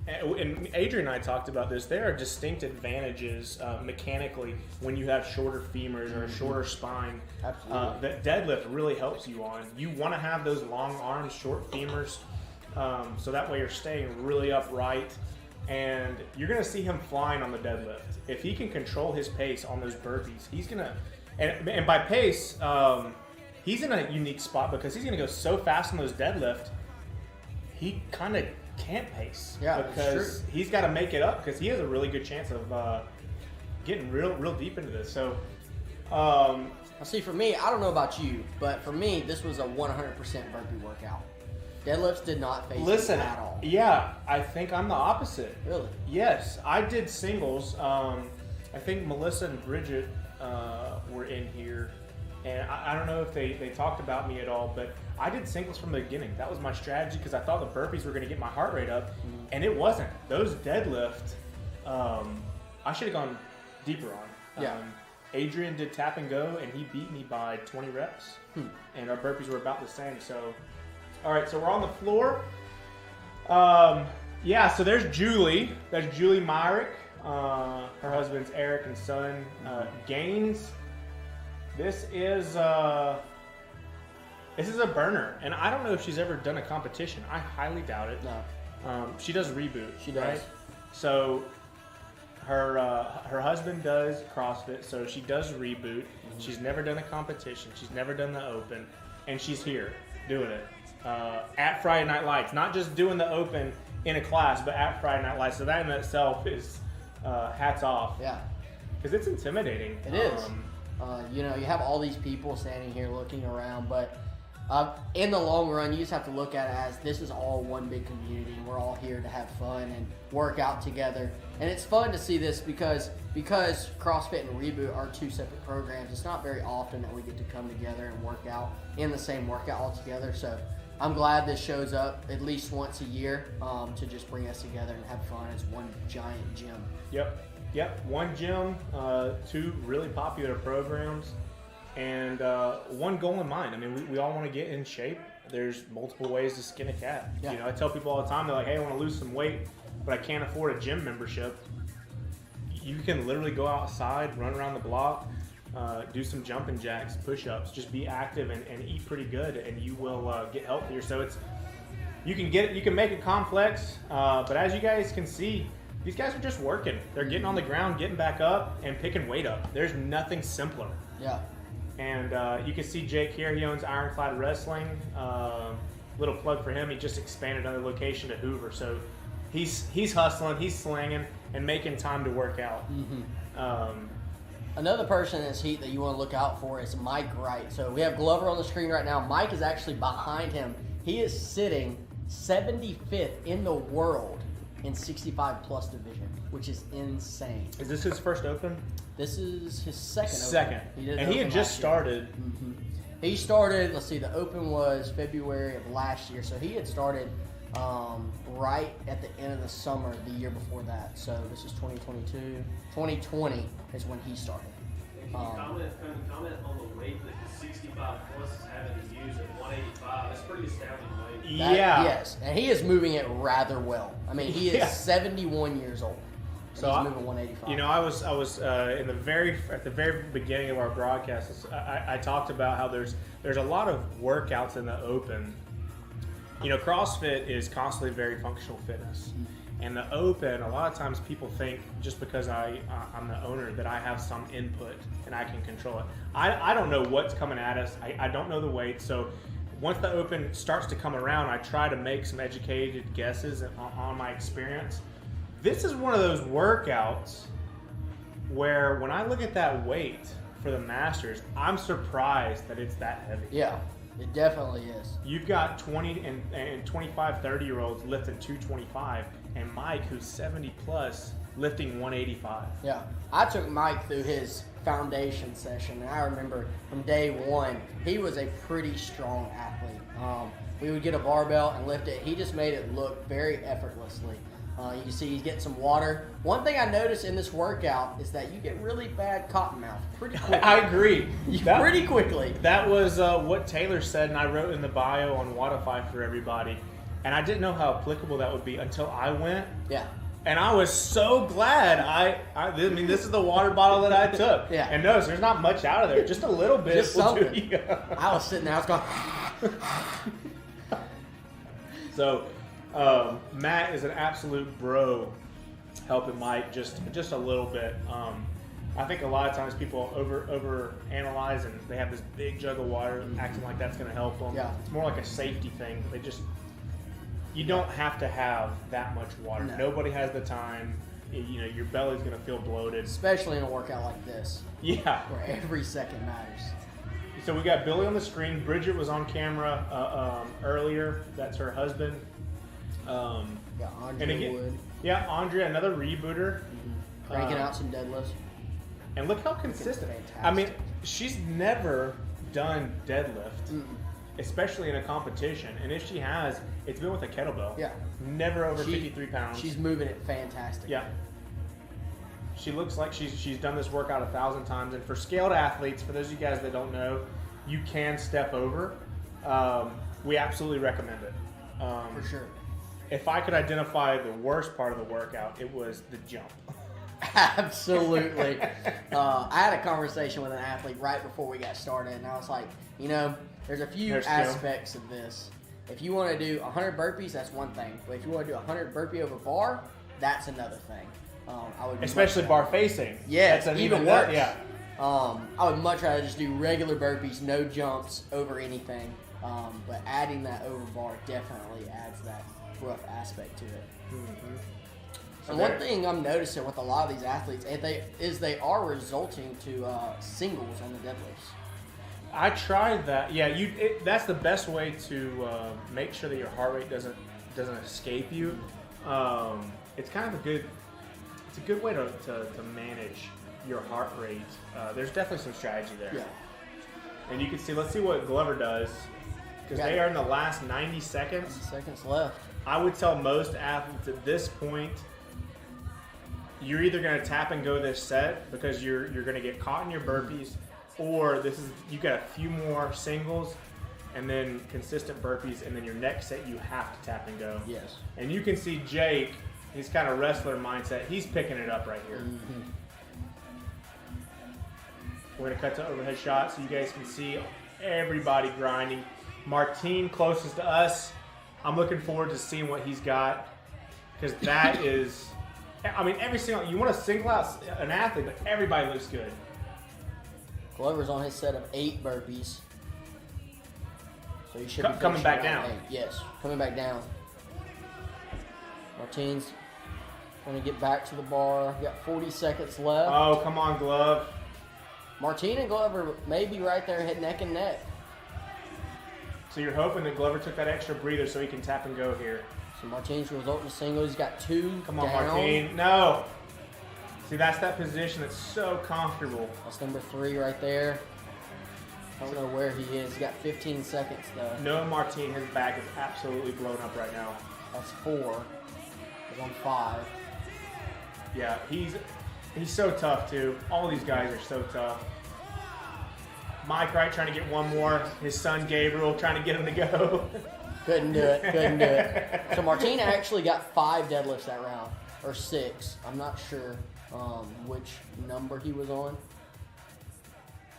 and Adrian and I talked about this, there are distinct advantages mechanically when you have shorter femurs or a shorter spine. Absolutely. That deadlift really helps you on. You want to have those long arms, short femurs, so that way you're staying really upright. And you're going to see him flying on the deadlift. If he can control his pace on those burpees, he's going to, and by pace, he's in a unique spot because he's going to go so fast on those deadlift, he kind of can't pace. Yeah, because he's got to make it up because he has a really good chance of getting real deep into this. So, see, for me, I don't know about you, but for me, this was a 100% burpee workout. Deadlifts did not face me at all. Yeah, I think I'm the opposite. Really? Yes, I did singles. I think Melissa and Bridget were in here, and I don't know if they talked about me at all, but I did singles from the beginning. That was my strategy because I thought the burpees were going to get my heart rate up, and it wasn't. Those deadlift, I should have gone deeper on. Yeah. Adrian did tap and go, and he beat me by 20 reps, and our burpees were about the same. So, all right, so we're on the floor. Yeah, so there's Julie. That's Julie Myrick. Her husband's Eric and son Gaines. This is a burner, and I don't know if she's ever done a competition. I highly doubt it. No. She does reboot. She does. Right? So her husband does CrossFit, so she does reboot. Mm-hmm. She's never done a competition. She's never done the open, and she's here doing it at Friday Night Lights. Not just doing the open in a class, but at Friday Night Lights. So that in itself is hats off. Yeah. Because it's intimidating. It is. You know, you have all these people standing here looking around, but in the long run, you just have to look at it as this is all one big community. We're all here to have fun and work out together. And it's fun to see this because CrossFit and Reboot are two separate programs. It's not very often that we get to come together and work out in the same workout all together. So I'm glad this shows up at least once a year to just bring us together and have fun as one giant gym. Yep. One gym, two really popular programs, and one goal in mind. I mean, we all want to get in shape. There's multiple ways to skin a cat. Yeah. You know, I tell people all the time, they're like, hey, I want to lose some weight, but I can't afford a gym membership. You can literally go outside, run around the block, do some jumping jacks, push-ups, just be active and eat pretty good, and you will get healthier. So you can make it complex, but as you guys can see, these guys are just working. They're getting on the ground, getting back up, and picking weight up. There's nothing simpler. Yeah. And you can see Jake here. He owns Ironclad Wrestling. Little plug for him. He just expanded another location to Hoover. So he's hustling, he's slinging, and making time to work out. Mm-hmm. Another person in this heat that you want to look out for is Mike Wright. So we have Glover on the screen right now. Mike is actually behind him. He is sitting 75th in the world in 65 plus division, which is insane. Is this his first open? This is his second. And he had just started. Mm-hmm. He started, let's see, the open was February of last year. So he had started right at the end of the summer the year before that. So this is 2022. 2020 is when he started. Comment on the weight that the 65 plus is having to use at 185. That's pretty astounding weight. Yes, and he is moving it rather well. I mean, he is 71 years old. So he's moving 185. You know, I was at the very beginning of our broadcast. I talked about how there's a lot of workouts in the open. You know, CrossFit is constantly very functional fitness. And the open, a lot of times people think just because I'm the owner that I have some input and I can control it. I don't know what's coming at us. I don't know the weight. So once the open starts to come around, I try to make some educated guesses on my experience. This is one of those workouts where when I look at that weight for the Masters, I'm surprised that it's that heavy. Yeah. It definitely is. You've got 20 and 25, 30-year-olds lifting 225, and Mike, who's 70 plus, lifting 185. Yeah. I took Mike through his foundation session, and I remember from day one, he was a pretty strong athlete. We would get a barbell and lift it. He just made it look very effortlessly. You can see he's getting some water. One thing I noticed in this workout is that you get really bad cotton mouth pretty quickly. I agree. Pretty quickly. That was what Taylor said, and I wrote in the bio on Wodify for everybody. And I didn't know how applicable that would be until I went. Yeah. And I was so glad. I mean, this is the water bottle that I took. Yeah. And notice there's not much out of there. Just a little bit. Just something. I was sitting there. I was going. So, Matt is an absolute bro, helping Mike just a little bit. I think a lot of times people over analyze and they have this big jug of water, acting like that's going to help them. Yeah. It's more like a safety thing. You don't have to have that much water. No. Nobody has the time. You know, your belly's going to feel bloated, Especially in a workout like this. Yeah. Where every second matters. So we got Billy on the screen. Bridget was on camera earlier. That's her husband. Yeah, Andrea Wood. Yeah, Andrea, another rebooter. Cranking out some deadlifts. And look how consistent. Fantastic. I mean, she's never done deadlift, especially in a competition. And if she has, it's been with a kettlebell. Yeah. Never over 53 pounds. She's moving it fantastic. Yeah. She looks like she's done this workout 1,000 times. And for scaled athletes, for those of you guys that don't know, you can step over. We absolutely recommend it. For sure. If I could identify the worst part of the workout, it was the jump. Absolutely. I had a conversation with an athlete right before we got started, and I was like, you know, there's a few aspects of this. If you want to do 100 burpees, that's one thing. But if you want to do 100 burpee over bar, that's another thing. I would especially bar facing. Yeah, that's even worse. Yeah. I would much rather just do regular burpees, no jumps over anything. But adding that over bar definitely adds that rough aspect to it. And one thing I'm noticing with a lot of these athletes, they are resulting to singles on the deadlifts. I tried that. Yeah, that's the best way to make sure that your heart rate doesn't escape you. It's kind of a good way to manage your heart rate. There's definitely some strategy there. Yeah. And you can see. Let's see what Glover does, because they are in the last 90 seconds. 90 seconds left. I would tell most athletes at this point, you're either going to tap and go this set because you're going to get caught in your burpees, or you got a few more singles and then consistent burpees, and then your next set you have to tap and go. Yes. And you can see Jake, his kind of wrestler mindset, he's picking it up right here. Mm-hmm. We're going to cut to overhead shots so you guys can see everybody grinding. Martine closest to us. I'm looking forward to seeing what he's got, because that is, I mean, you want to single out an athlete, but everybody looks good. Glover's on his set of 8 burpees. So he should be coming back finishing around down. 8. Yes, coming back down. Martine's going to get back to the bar. Got 40 seconds left. Oh, come on, Glove. Martine and Glover may be right there hit neck and neck. So you're hoping that Glover took that extra breather so he can tap and go here. So Martine's resulting single. He's got 2 Come on, down. Martine. No. See, that's that position that's so comfortable. That's number 3 right there. I don't know where he is. He's got 15 seconds though. No, Martine, his back is absolutely blown up right now. That's 4. He's on 5. Yeah, he's so tough too. All these guys are so tough. Mike Wright trying to get one more. His son Gabriel trying to get him to go. Couldn't do it. So Martine actually got 5 deadlifts that round, or 6. I'm not sure which number he was on,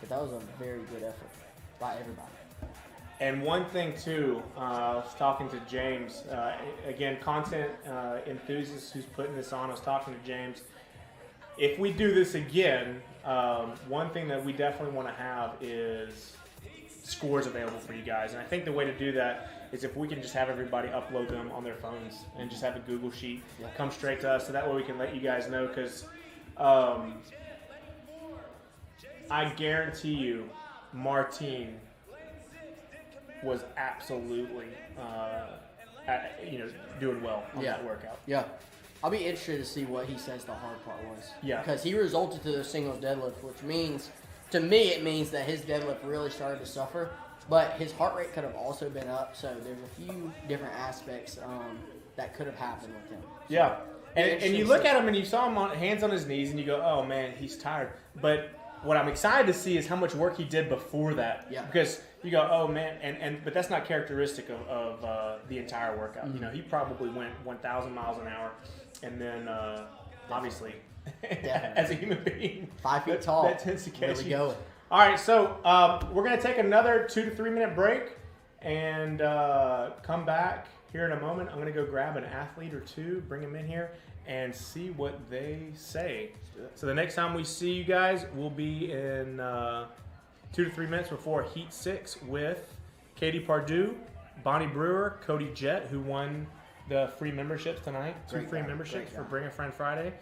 but that was a very good effort by everybody. And one thing too, I was talking to James, again, content enthusiast who's putting this on. I was talking to James. If we do this again, one thing that we definitely want to have is scores available for you guys. And I think the way to do that is if we can just have everybody upload them on their phones and just have a Google Sheet come straight to us, so that way we can let you guys know, because I guarantee you Martine was absolutely doing well on that workout. Yeah. I'll be interested to see what he says the hard part was. Yeah. Because he resulted to the singles deadlift, which means, to me, it means that his deadlift really started to suffer. But his heart rate could have also been up, so there's a few different aspects that could have happened with him. Yeah. And you look at him and you saw him on hands on his knees and you go, oh man, he's tired. But what I'm excited to see is how much work he did before that. Yeah. Because you go, oh man, but that's not characteristic of the entire workout. Mm-hmm. You know, he probably went 1,000 miles an hour, and then obviously, as a human being, 5 feet tall, that tends to catch really you. going. All right, so we're gonna take another 2 to 3 minute break and come back here in a moment. I'm gonna go grab an athlete or two, bring them in here, and see what they say. So the next time we see you guys will be in 2 to 3 minutes before Heat 6 with Katie Pardue, Bonnie Brewer, Cody Jett, who won the free memberships tonight. Two free memberships for Bring a Friend Friday.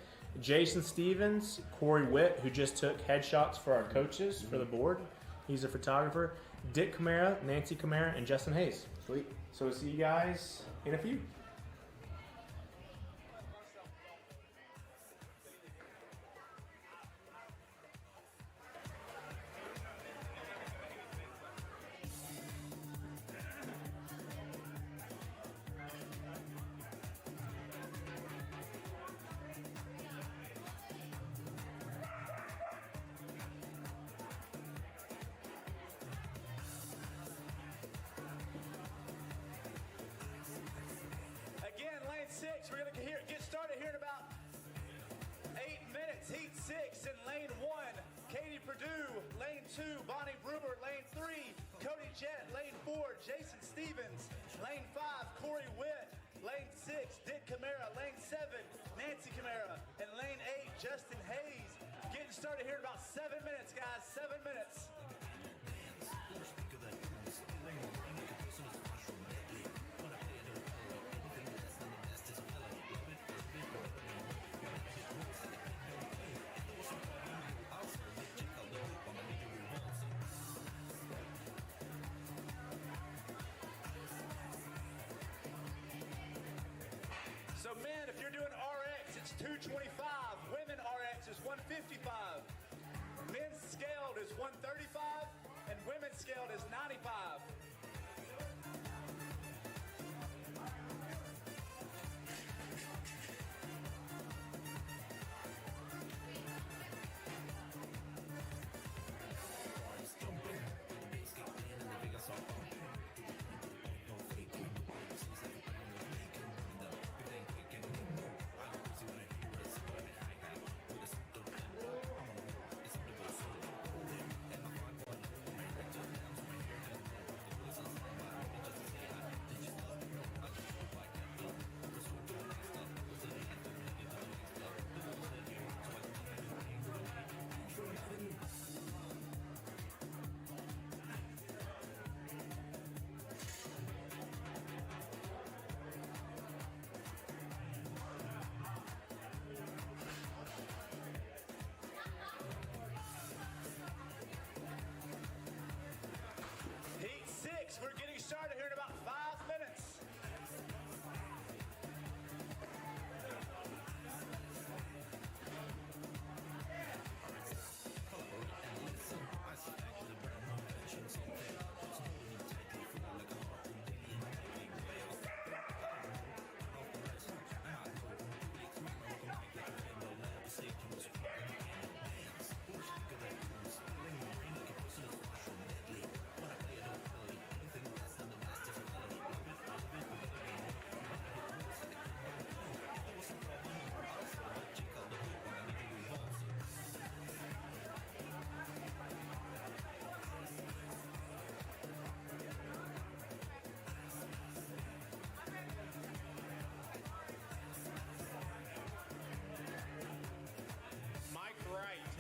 Jason Stevens, Corey Witt, who just took headshots for our coaches for the board. He's a photographer. Dick Camara, Nancy Camara, and Justin Hayes. Sweet. So we'll see you guys in a few. Again, lane 6, we're going to get started here in about 8 minutes. Heat 6 in lane 1, Katie Pardue. Lane 2, Bonnie Brewer. Lane 3, Cody Jett. Lane 4, Jason Stevens. Lane 5, Corey Witt. Lane 6, Dick Camara. Lane 7, Nancy Camara. And lane 8, Justin Hayes. Getting started here in about 7 minutes, guys. 7 minutes. RX 225. Women RX is 155. Men's scaled is 135, and women's scaled is 95. We're getting started here in about 5 minutes.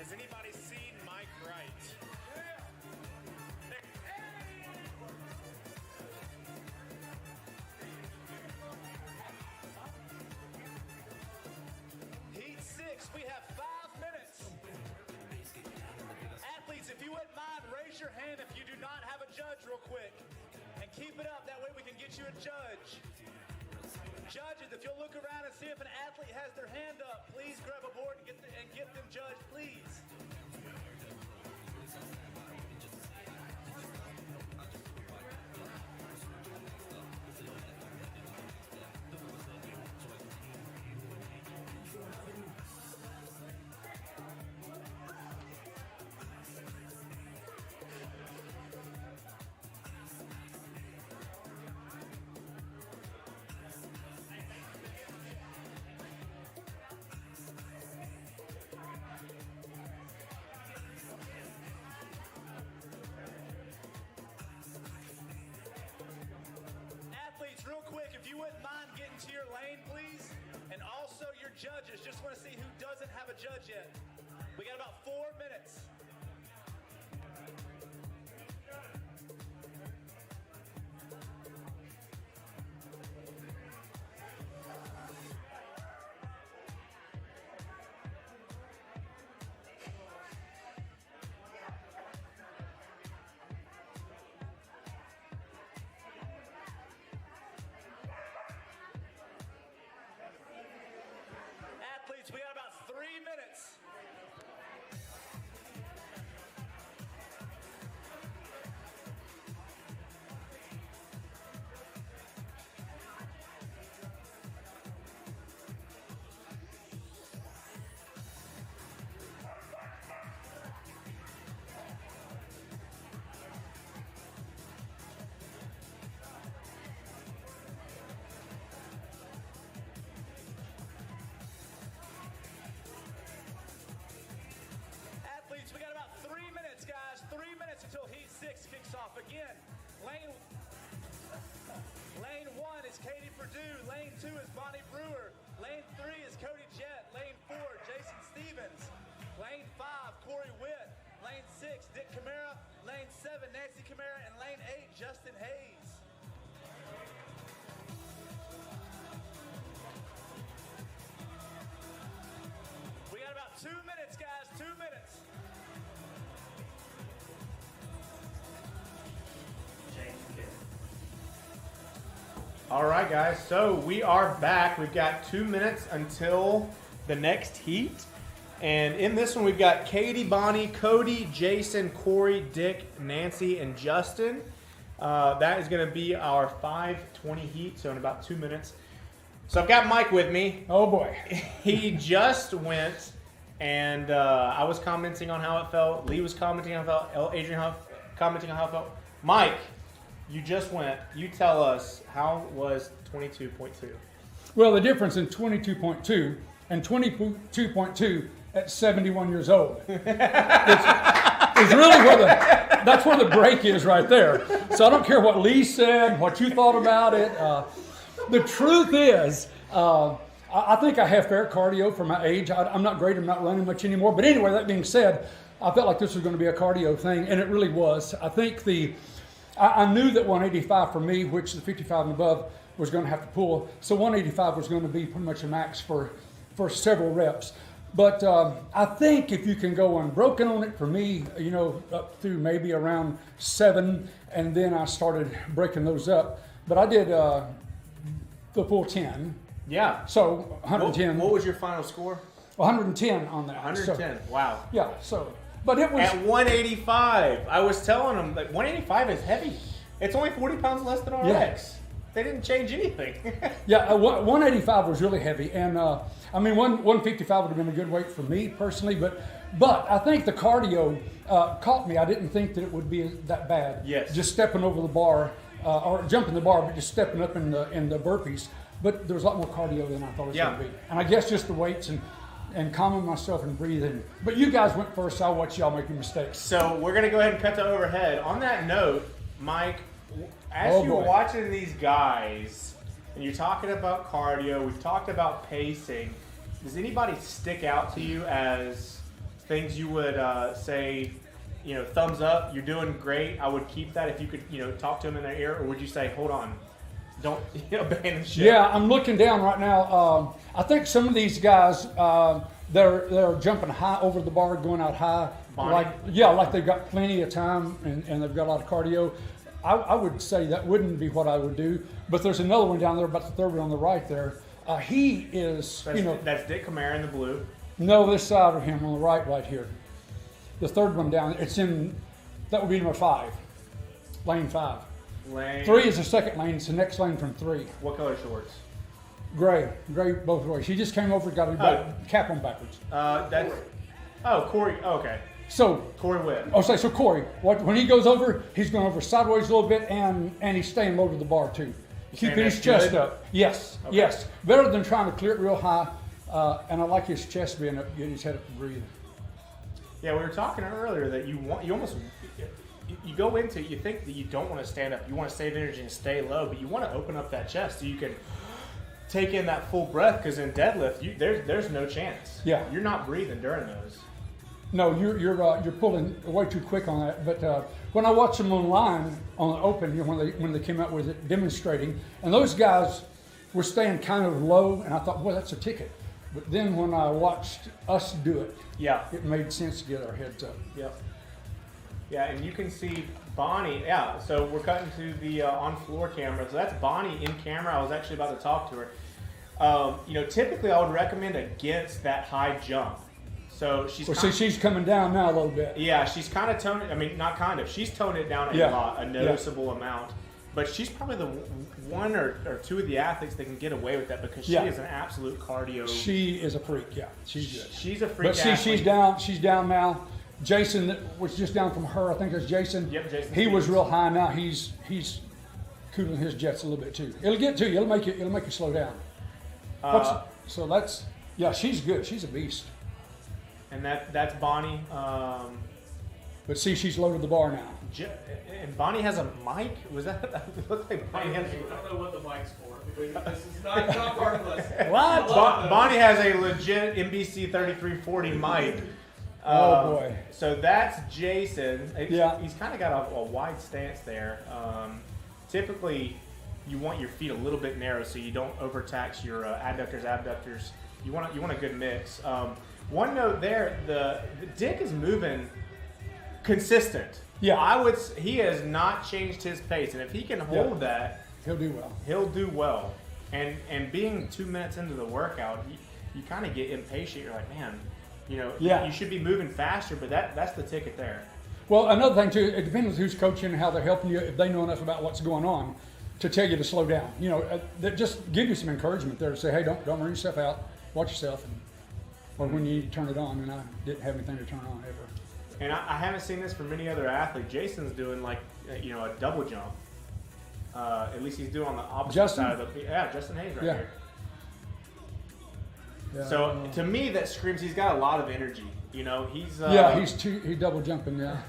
Has anybody seen Mike Wright? Heat 6, we have 5 minutes. Athletes, if you wouldn't mind, raise your hand if you do not have a judge real quick. And keep it up, that way we can get you a judge. Judges, if you'll look around and see if an athlete has their hand up, please grab a board and get them judged, please. Real quick, if you wouldn't mind getting to your lane, please. And also your judges. Just want to see who doesn't have a judge yet. We got about 4 minutes. We got about 3 minutes. We got about 3 minutes, guys. 3 minutes until Heat 6 kicks off. Again, lane 1 is Katie Perdue. Lane 2 is Bonnie Brewer. Lane 3 is Cody Jett. Lane 4, Jason Stevens. Lane 5, Corey Witt. Lane 6, Dick Camara. Lane 7, Nancy Camara. And lane 8, Justin Hayes. We got about 2 minutes, guys. 2 minutes. All right, guys, so we are back. We've got 2 minutes until the next heat. And in this one, we've got Katie, Bonnie, Cody, Jason, Corey, Dick, Nancy, and Justin. That is going to be our 5:20 heat, so in about 2 minutes. So I've got Mike with me. Oh boy. He just went, and I was commenting on how it felt. Leigh was commenting on how it felt. Adrian commenting on how it felt. Mike, you just went. You tell us, how was 22.2? Well, the difference in 22.2 and 22.2 at 71 years old is really that's where the break is right there. So I don't care what Leigh said, what you thought about it. The truth is, I think I have fair cardio for my age. I'm not great. I'm not running much anymore. But anyway, that being said, I felt like this was going to be a cardio thing, and it really was. I think I knew that 185 for me, which the 55 and above was going to have to pull. So 185 was going to be pretty much a max for several reps. But I think if you can go unbroken on it, for me, up through maybe around 7, and then I started breaking those up. But I did the full 10. Yeah. So 110. What was your final score? 110 on that. 110. So, wow. Yeah. So, but it was at 185. I was telling them that 185 is heavy. It's only 40 pounds less than RX. Yeah. They didn't change anything. Yeah, 185 was really heavy, and 155 would have been a good weight for me personally. But I think the cardio caught me. I didn't think that it would be that bad. Yes. Just stepping over the bar or jumping the bar, but just stepping up in the burpees. But there was a lot more cardio than I thought it was going to be. And I guess just the weights and calming myself and breathing. But you guys went first, so I'll watch y'all make your mistakes. So we're going to go ahead and cut to overhead. On that note, Mike, as you're watching these guys and you're talking about cardio, we've talked about pacing, does anybody stick out to you as things you would say, thumbs up, you're doing great, I would keep that if you could, talk to them in their ear, or would you say, hold on, don't abandon ship? Yeah, I'm looking down right now. I think some of these guys, they're jumping high over the bar, going out high. Bonnie? Like they've got plenty of time and they've got a lot of cardio. I would say that wouldn't be what I would do. But there's another one down there, about the third one on the right there. He is, That's Dick Camara in the blue. No, this side of him on the right here. The third one down, that would be number 5, lane 5. Lane. 3 is the second lane, it's the next lane from 3. What color shorts? Gray both ways. He just came over, got his cap on backwards. Corey, okay. So Corey Witt. So Corey, when he goes over, he's going over sideways a little bit, and he's staying low to the bar too, keeping his chest up. Yes, okay. Yes, better than trying to clear it real high. And I like his chest being up, getting his head up and breathing. Yeah, we were talking earlier that you go into it, you think that you don't want to stand up, you want to save energy and stay low, but you want to open up that chest so you can take in that full breath, because in deadlift, there's no chance. Yeah, you're not breathing during those. No, you're pulling way too quick on that. But when I watched them online on the open, when they came out with it demonstrating, and those guys were staying kind of low, and I thought, well, that's a ticket. But then when I watched us do it, it made sense to get our heads up. Yep. Yeah, and you can see Bonnie. Yeah, so we're cutting to the on-floor camera. So that's Bonnie in camera. I was actually about to talk to her. Typically I would recommend against that high jump. So she's coming down now a little bit. Yeah, she's kind of toned it. I mean, not kind of. She's toned it down a lot, a noticeable amount. But she's probably the one or two of the athletes that can get away with that, because she is an absolute cardio. She is a freak. Yeah, she's good. She's a freak. But she's down. She's down now. Jason was just down from her. I think that's Jason. Yep, Jason. He was real high. Now he's cooling his jets a little bit too. It'll get to you. It'll make you slow down. She's good. She's a beast. And that's Bonnie. But see, she's low to the bar now. And Bonnie has a mic? Was that? It looked like Bonnie has. I don't know what the mic's for. This is not part of us. What? Bonnie has a legit NBC 3340 mic. Oh boy. So that's Jason. He's kind of got a wide stance there. Typically, you want your feet a little bit narrow so you don't overtax your adductors, abductors. You want a good mix. One note there, the Dick is moving consistent. Yeah, he has not changed his pace, and if he can hold that, he'll do well. He'll do well. And being 2 minutes into the workout, you kind of get impatient. You're like, man, Yeah. you should be moving faster, but that's the ticket there. Well, another thing too, it depends who's coaching and how they're helping you. If they know enough about what's going on to tell you to slow down, that just give you some encouragement there to say, hey, don't run yourself out, watch yourself, or when you need to turn it on. And I didn't have anything to turn on ever. And I haven't seen this from many other athletes. Jason's doing like a double jump. At least he's doing on the opposite side of the Justin Hayes right here. Yeah, so to me, that screams he's got a lot of energy. He's he's double jumping. Yeah,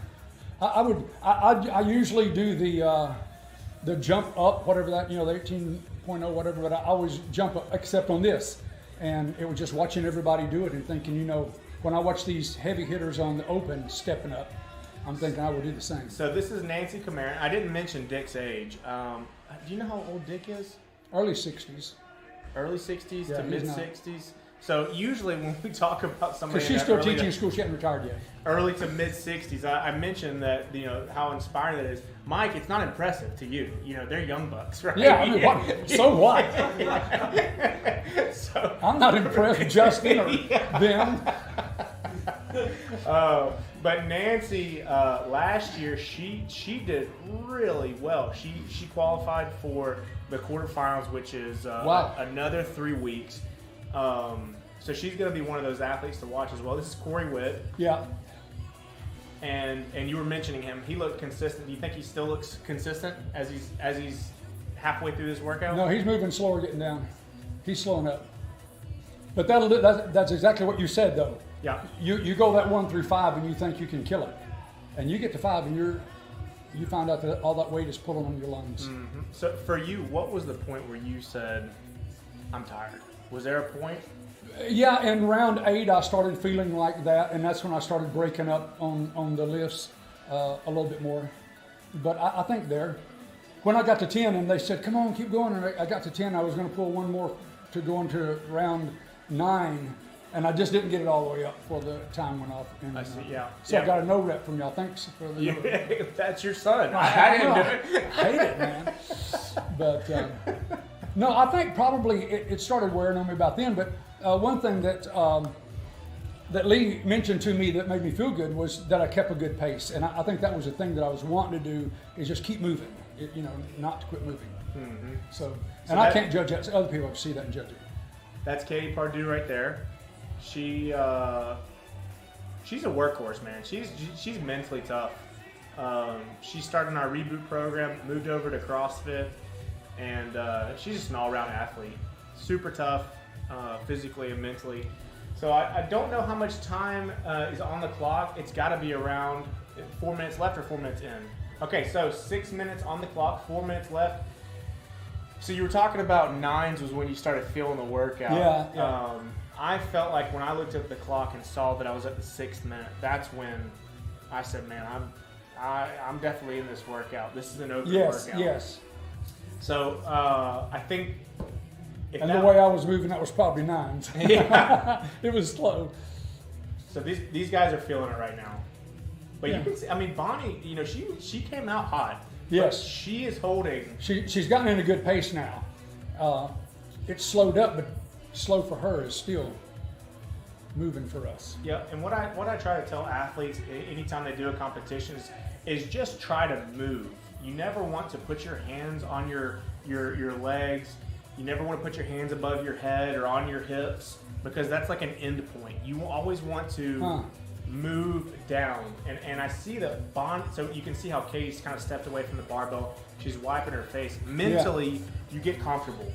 I usually do the jump up, whatever that, the 18.0, whatever, but I always jump up, except on this. And it was just watching everybody do it and thinking, when I watch these heavy hitters on the open stepping up, I'm thinking I will do the same. So this is Nancy Cameron. I didn't mention Dick's age. Do you know how old Dick is? Early 60s. Early 60s Yeah, to mid 60s. So usually when we talk about somebody, Because she's still teaching school, she hasn't retired yet. Early to mid 60s, I mentioned that how inspiring that is. Mike, it's not impressive to you. They're young bucks, right? Yeah, I mean, what? So what? So, I'm not impressed with Justin or them. But Nancy, last year she did really well. She qualified for the quarterfinals, which is another 3 weeks. So she's going to be one of those athletes to watch as well. This is Corey Witt. Yeah. And you were mentioning him. He looked consistent. Do you think he still looks consistent as he's halfway through this workout? No, he's moving slower, getting down. He's slowing up. But that's exactly what you said, though. Yeah. You go that 1 through 5 and you think you can kill it, and you get to 5 and you find out that all that weight is pulling on your lungs. Mm-hmm. So for you, what was the point where you said, "I'm tired"? Was there a point? Yeah, in round 8, I started feeling like that, and that's when I started breaking up on the lifts a little bit more. But I think when I got to 10 and they said, come on, keep going, and I got to 10, I was going to pull one more to go into round 9, and I just didn't get it all the way up before the time went off. And, I see, yeah. So I got a no rep from y'all. Thanks for the no rep. That's your son. I didn't do it. I hate it, man. But no, I think probably it started wearing on me about then. But one thing that Leigh mentioned to me that made me feel good was that I kept a good pace, and I think that was the thing that I was wanting to do, is just keep moving, not to quit moving. Mm-hmm. So I can't judge that. So other people have to see that and judge it. That's Katie Pardue right there. She's a workhorse, man. She's mentally tough. She started in our reboot program, moved over to CrossFit, and she's just an all-around athlete. Super tough, physically and mentally. So I don't know how much time is on the clock. It's got to be around 4 minutes left or 4 minutes in. Okay, so 6 minutes on the clock, 4 minutes left. So you were talking about 9s was when you started feeling the workout. Yeah. I felt like when I looked at the clock and saw that I was at the 6th minute, that's when I said, man, I'm definitely in this workout. This is an open workout. Yes. So I think... And the way I was moving, that was probably 9s. Yeah. It was slow. So these guys are feeling it right now. But you can see, I mean, Bonnie, she came out hot. Yes. She is holding... She's gotten in a good pace now. It's slowed up, but slow for her is still moving for us. Yeah, and what I try to tell athletes anytime they do a competition is just try to move. You never want to put your hands on your legs. You never want to put your hands above your head or on your hips, because that's like an end point. You always want to move down. And I see that so you can see how Katie's kind of stepped away from the barbell. She's wiping her face. Mentally, you get comfortable.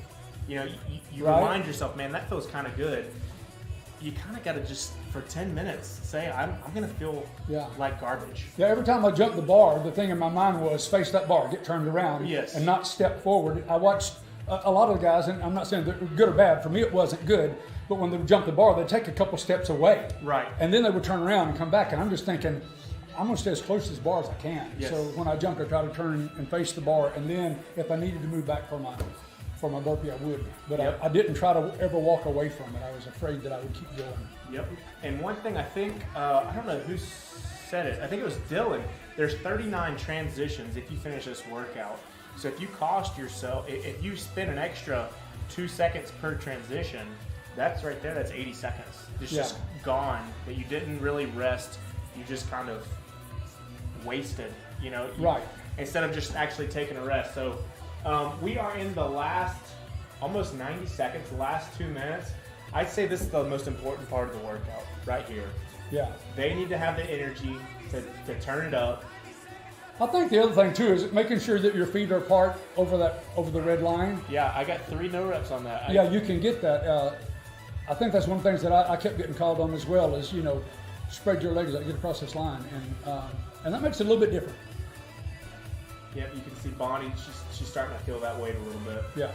You remind yourself, man, that feels kind of good. You kind of got to just, for 10 minutes, say, I'm going to feel like garbage. Yeah, every time I jumped the bar, the thing in my mind was face that bar, get turned around, and not step forward. I watched a lot of the guys, and I'm not saying they're good or bad. For me, it wasn't good. But when they would jump the bar, they'd take a couple steps away. Right. And then they would turn around and come back. And I'm just thinking, I'm going to stay as close to this bar as I can. Yes. So when I jumped, I try to turn and face the bar. And then if I needed to move back for my burpee, I would. But I didn't try to ever walk away from it. I was afraid that I would keep going. Yep. And one thing I think, I don't know who said it. I think it was Dylan. There's 39 transitions if you finish this workout. So if you cost yourself, if you spend an extra 2 seconds per transition, that's right there. That's 80 seconds. It's Yeah. just gone. That you didn't really rest. You just kind of wasted. Right. Instead of just actually taking a rest. So we are in the last almost 90 seconds, the last 2 minutes. I'd say this is the most important part of the workout right here. Yeah. They need to have the energy to turn it up. I think the other thing too is making sure that your feet are apart over the red line. Yeah, I got 3 no reps on that. Yeah, you can get that. I think that's one of the things that I kept getting called on as well is, spread your legs out, get across this line. And that makes it a little bit different. Yep, you can see Bonnie, she's starting to feel that weight a little bit. Yeah.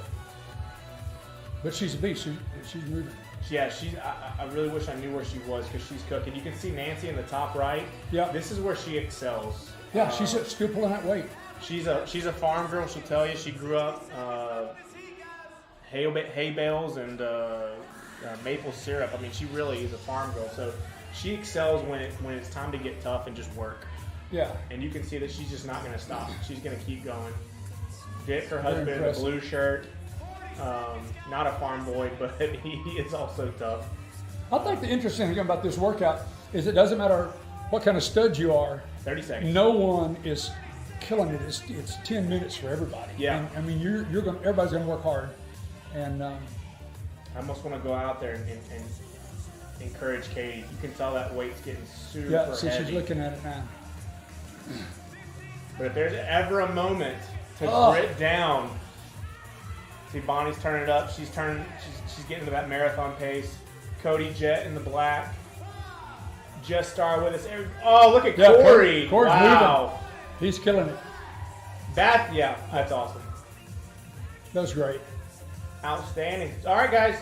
But she's a beast. She's moving. Yeah, I really wish I knew where she was because she's cooking. You can see Nancy in the top right. Yeah. This is where she excels. Yeah, she's still pulling that weight. She's a farm girl. She'll tell you she grew up hay bales and maple syrup. I mean, she really is a farm girl. So she excels when it's time to get tough and just work. Yeah. And you can see that she's just not going to stop. She's going to keep going. Dick, her husband, in a blue shirt. Not a farm boy, but he is also tough. I think the interesting thing about this workout is it doesn't matter what kind of stud you are. 30 seconds. No one is killing it. It's 10 minutes for everybody. Yeah. And, I mean, everybody's going to work hard. And I almost want to go out there and encourage Katie. You can tell that weight's getting super see, heavy. she's looking at it now. But if there's ever a moment to grit down, see Bonnie's turning it up. She's getting to that marathon pace. Cody Jett in the black just started with us. Oh, look at Corey! Corey's wow, moving. He's killing it. That's awesome. That was great. Outstanding. All right, guys.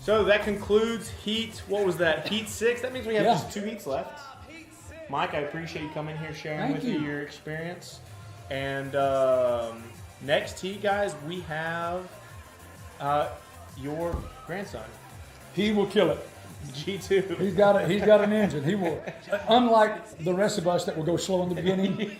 So that concludes heat. What was that? Heat 6. That means we have just 2 heats left. Mike, I appreciate you coming here sharing with me your experience. And next heat, guys, we have your grandson. He will kill it. G2. He's got an engine. He will. Unlike the rest of us that will go slow in the beginning, he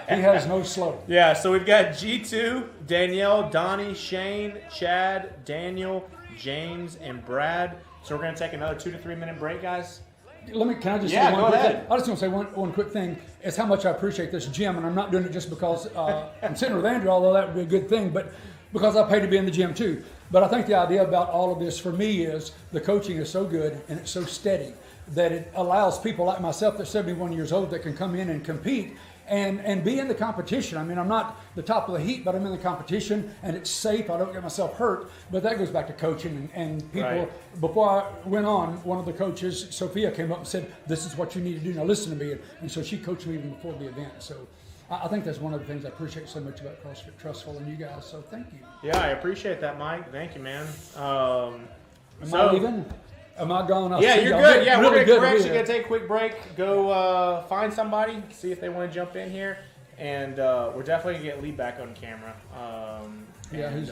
has no slow. Yeah. So we've got G2, Danielle, Donnie, Shane, Chad, Daniel, James, and Brad. So we're gonna take another 2 to 3 minute break, guys. Can I just say one go quick ahead. thing? I just want to say one quick thing. It's how much I appreciate this gym, and I'm not doing it just because I'm sitting with Andrew, although that would be a good thing, but because I pay to be in the gym too. But I think the idea about all of this for me is the coaching is so good and it's so steady that it allows people like myself that's 71 years old that can come in and compete and be in the competition. I mean, I'm not the top of the heat, but I'm in the competition and it's safe. I don't get myself hurt. But that goes back to coaching and people. Right. Before I went on, one of the coaches, Sophia, came up and said, "This is what you need to do. Now listen to me." And so she coached me even before the event. So I think that's one of the things I appreciate so much about CrossFit Trustful and you guys. So thank you. Yeah, I appreciate that, Mike. Thank you, man. Am I leaving? Am I gone? Yeah, you're good. Yeah, really we're actually going to take a quick break, go find somebody, see if they want to jump in here, and we're definitely going to get Leigh back on camera. He's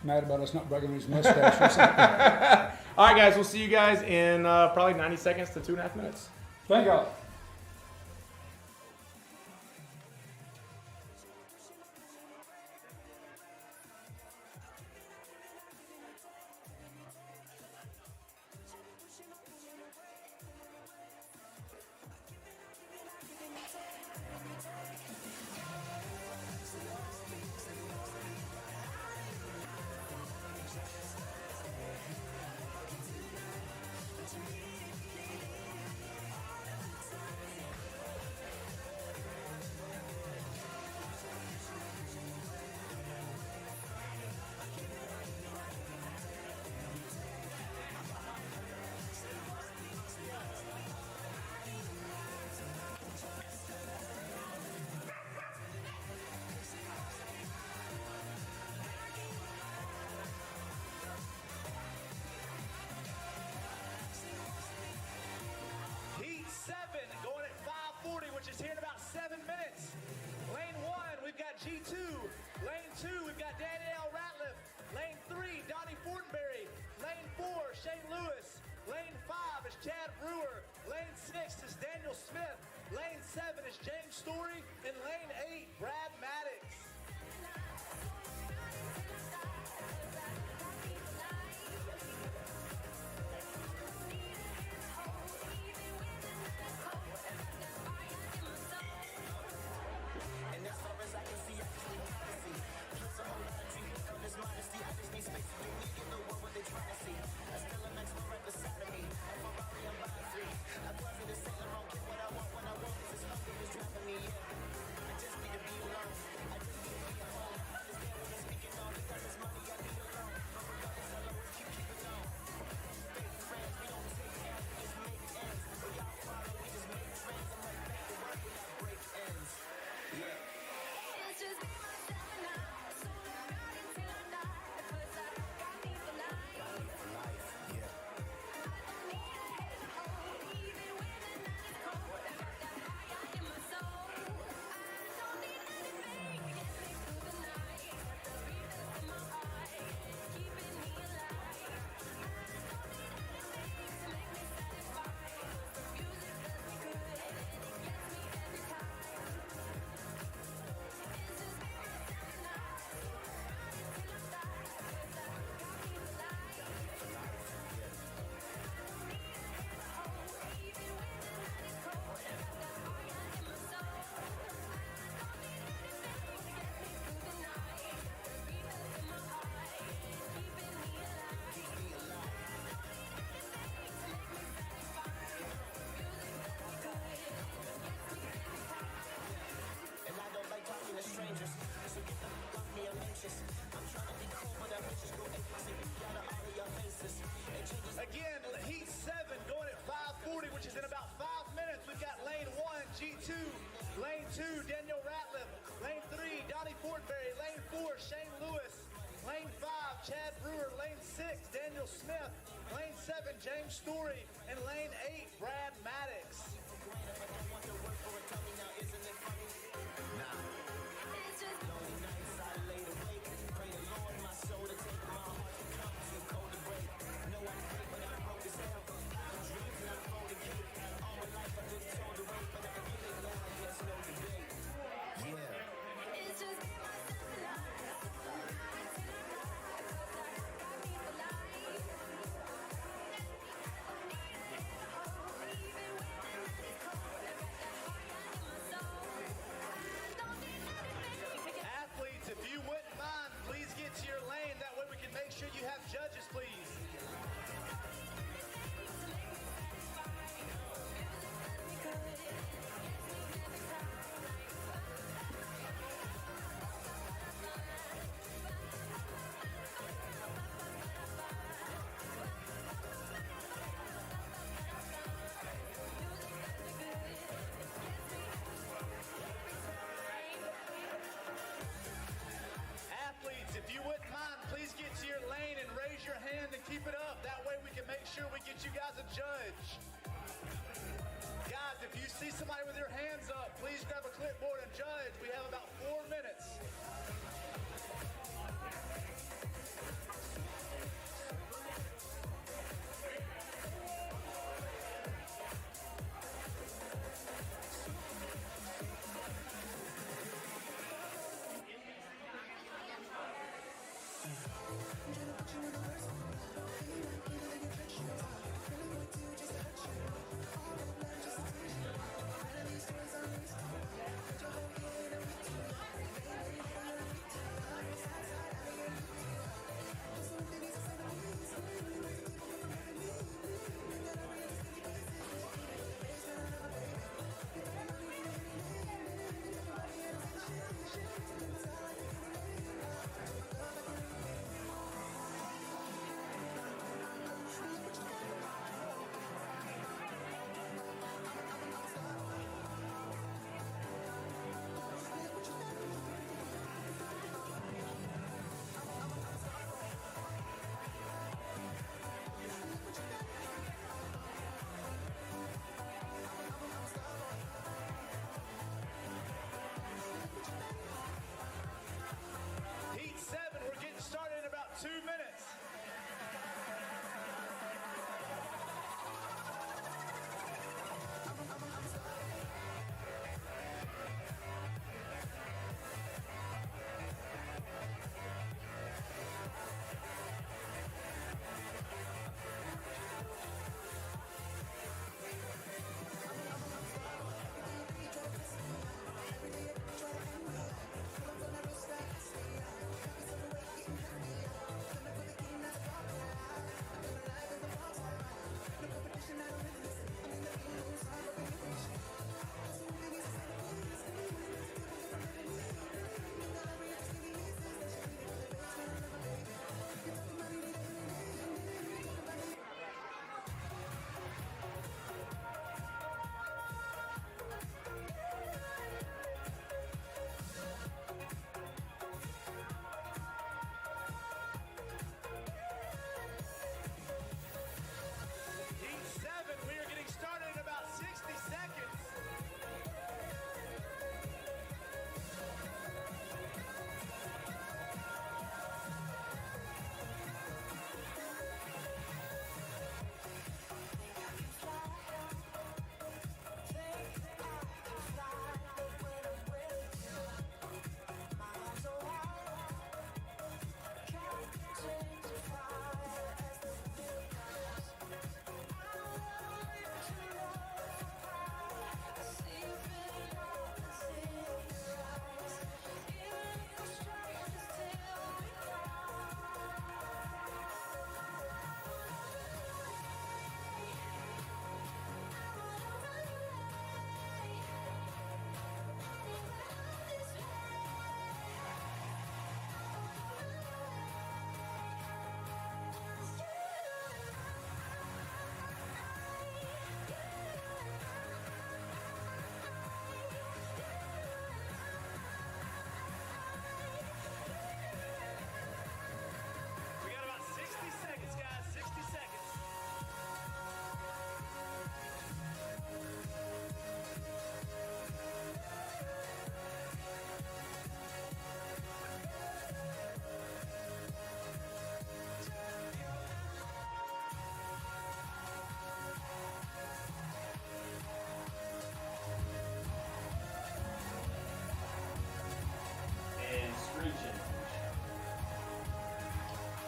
mad about us not bragging his mustache or something. All right, guys, we'll see you guys in probably 90 seconds to 2.5 minutes. Thank you. 5 minutes. We've got lane 1, G2, lane 2, Daniel Ratliff, lane 3, Donnie Fortberry, lane 4, Shane Lewis, lane 5, Chad Brewer, lane 6, Daniel Smith, lane 7, James Story, and lane 8, Brad Maddox. Athletes, if you wouldn't mind, please get to your lane. That way we can make sure you have judges, please. Athletes, if you wouldn't mind, please get to your lane and raise your hand and keep it up. That way we can make sure we get you guys a judge. Guys, if you see somebody with their hands up, please grab a clipboard and judge. We have about 4 minutes.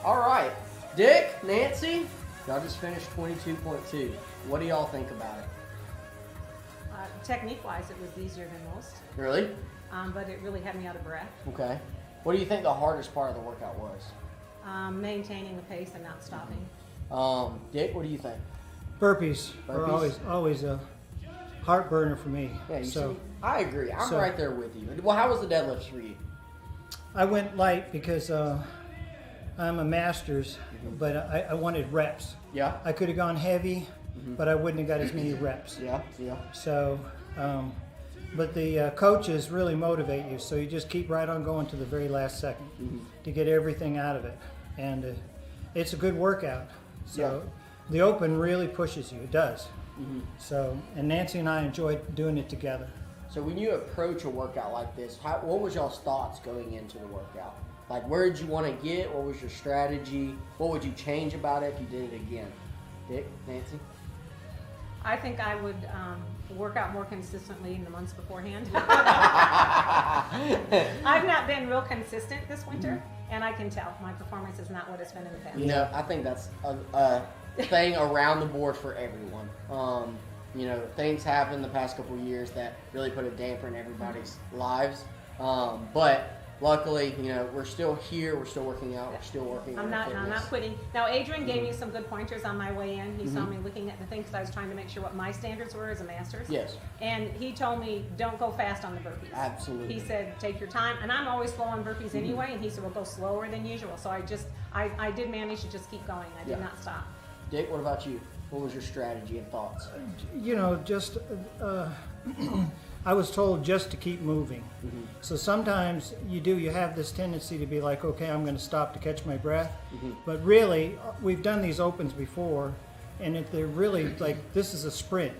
All right. Dick, Nancy, y'all just finished 22.2. What do y'all think about it? Technique-wise, it was easier than most. Really? But it really had me out of breath. Okay. What do you think the hardest part of the workout was? Maintaining the pace and not stopping. Dick, what do you think? Burpees are always a heart burner for me. Yeah, so see, I agree. I'm right there with you. Well, how was the deadlifts for you? I went light because I'm a master's, but I wanted reps. Yeah. I could have gone heavy, but I wouldn't have got as many reps. Yeah. So, but the coaches really motivate you, so you just keep right on going to the very last second to get everything out of it. And it's a good workout. So the open really pushes you. It does. So, and Nancy and I enjoyed doing it together. So when you approach a workout like this, what was y'all's thoughts going into the workout? Like, where did you want to get? What was your strategy? What would you change about it if you did it again? Dick, Nancy? I think I would work out more consistently in the months beforehand. I've not been real consistent this winter, and I can tell my performance is not what it's been in the past. You know, I think that's a thing around the board for everyone. You know, things happened the past couple of years that really put a damper in everybody's lives. But luckily, you know, we're still here. We're still working out. We're still working. I'm not quitting. Now, Adrian gave me some good pointers on my way in. He saw me looking at the thing because I was trying to make sure what my standards were as a master's. Yes. And he told me, don't go fast on the burpees. Absolutely. He said, take your time. And I'm always slow on burpees anyway. And he said, well, go slower than usual. So I did manage to just keep going. I did not stop. Dick, what about you? What was your strategy and thoughts? You know, just I was told just to keep moving. So sometimes you have this tendency to be like, okay, I'm going to stop to catch my breath. But really, we've done these opens before, and if they're really like, this is a sprint.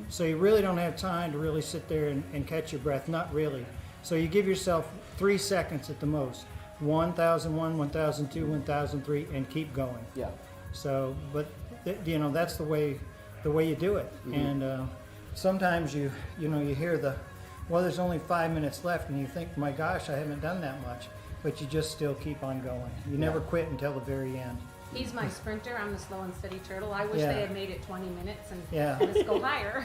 So you really don't have time to really sit there and catch your breath. Not really. So you give yourself 3 seconds at the most. 1,001, 1,002, 1,003, and keep going. Yeah. So, but you know, that's the way you do it. And sometimes you hear there's only 5 minutes left, and you think, my gosh, I haven't done that much, but you just still keep on going. You never quit until the very end. He's my sprinter. I'm the slow and steady turtle. I wish they had made it 20 minutes and let's go higher.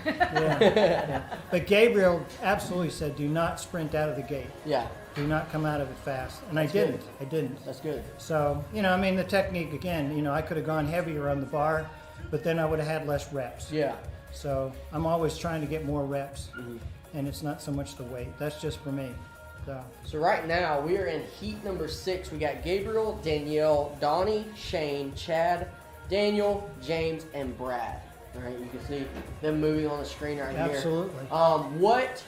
But Gabriel absolutely said, do not sprint out of the gate. Yeah. Do not come out of it fast. And That's I didn't. good. I didn't. That's good. So, you know, I mean, the technique, again, you know, I could have gone heavier on the bar, but then I would have had less reps. Yeah. So I'm always trying to get more reps, and it's not so much the weight. That's just for me. So right now, we are in heat number 6. We got Gabriel, Danielle, Donnie, Shane, Chad, Daniel, James, and Brad. All right, you can see them moving on the screen right here. Absolutely. What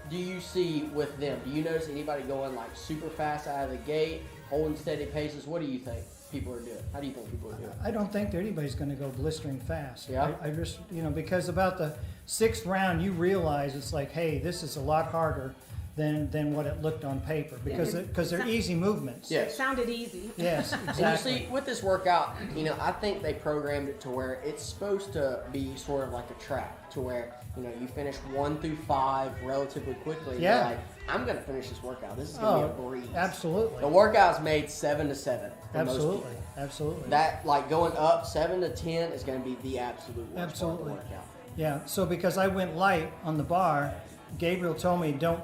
do you see with them? Do you notice anybody going like super fast out of the gate, holding steady paces? What do you think people are doing? How do you think people are doing? I don't think that anybody's going to go blistering fast. Yeah. I just, you know, because about the 6th round, you realize it's like, hey, this is a lot harder than what it looked on paper because they're easy movements. Yes. It sounded easy. Yes, exactly. And you see, with this workout, you know, I think they programmed it to where it's supposed to be sort of like a track, to where, you know, you finish 1 through 5 relatively quickly. And Yeah. you're like, I'm going to finish this workout. This is going to be a breeze. Absolutely. The workout's made 7 to 7 for most people. Absolutely. That, like, going up 7 to 10 is going to be the absolute worst part of the workout. Yeah. So because I went light on the bar, Gabriel told me don't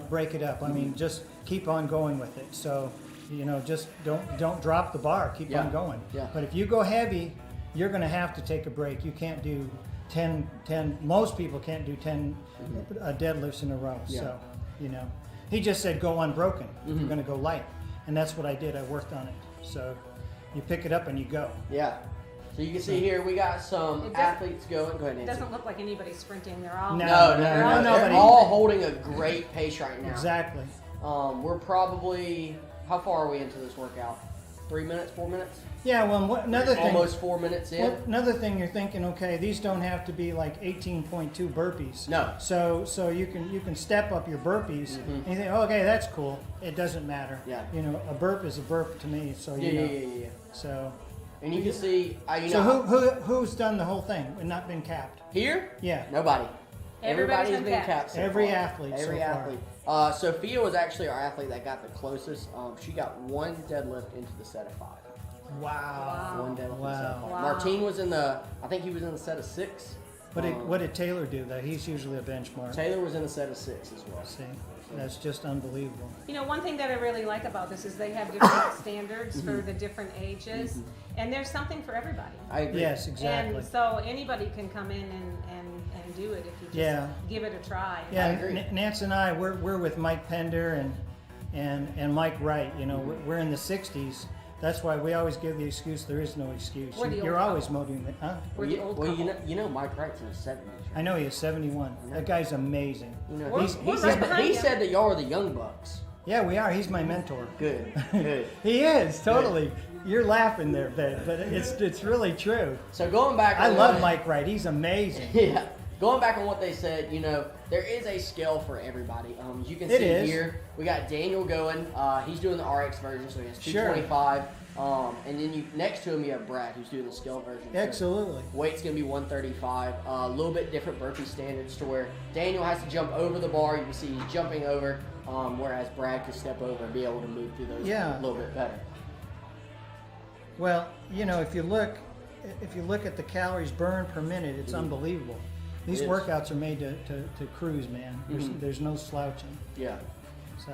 break it up. I mean, just keep on going with it. So, you know, just don't drop the bar. Keep on going. Yeah. But if you go heavy, you're going to have to take a break. You can't do 10. Most people can't do 10 deadlifts in a row. Yeah. So, you know, he just said go unbroken. If you're going to go light, and that's what I did. I worked on it. So, you pick it up and you go. Yeah. So you can see here we got some athletes going. Go ahead, It Nancy. doesn't look like anybody's sprinting. They're all No. They're all holding a great pace right now. Exactly. We're probably, how far are we into this workout? 3 minutes, 4 minutes? Yeah, well, another thing. Almost 4 minutes in. Well, another thing, you're thinking, okay, these don't have to be like 18.2 burpees. No. So you can step up your burpees, and you think, okay, that's cool. It doesn't matter. Yeah. You know, a burp is a burp to me. So you know. Yeah. So. And you can see, who's done the whole thing and not been capped? Here? Yeah. Nobody. Everybody's been capped. So Every far. athlete Every so far. athlete. Sophia was actually our athlete that got the closest. She got one deadlift into the set of 5. Wow. One deadlift into the set of 5. Wow. Martine was in the, I think he was in the set of 6. What did Taylor do though? He's usually a benchmark. Taylor was in a set of 6 as well. See, that's just unbelievable. You know, one thing that I really like about this is they have different standards for the different ages, and there's something for everybody. I agree. Yes, exactly. And so anybody can come in and do it if you just give it a try. Yeah, Nance and I, we're with Mike Pemder and Mike Wright. You know, we're in the 60s. That's why we always give the excuse. There is no excuse. We're the You're old always couple. motivating, huh? We're the old couple. you know Mike Wright's in his 70s. Right? I know he is 71. That guy's amazing. You know, We're he right said that y'all are the young bucks. Yeah, we are. He's my mentor. Good, good. He is totally. You're laughing there, Ben, but it's really true. So going back, I love Mike Wright. He's amazing. Yeah. Going back on what they said, you know, there is a scale for everybody. As you can see here, we got Daniel going. He's doing the RX version, so he has 225. And then next to him you have Brad, who's doing the scale version. Absolutely. So weight's gonna be 135. A little bit different burpee standards to where Daniel has to jump over the bar. You can see he's jumping over, whereas Brad can step over and be able to move through those a little bit better. Well, you know, if you look at the calories burned per minute, it's unbelievable. These workouts are made to cruise, man. There's no slouching. Yeah. So,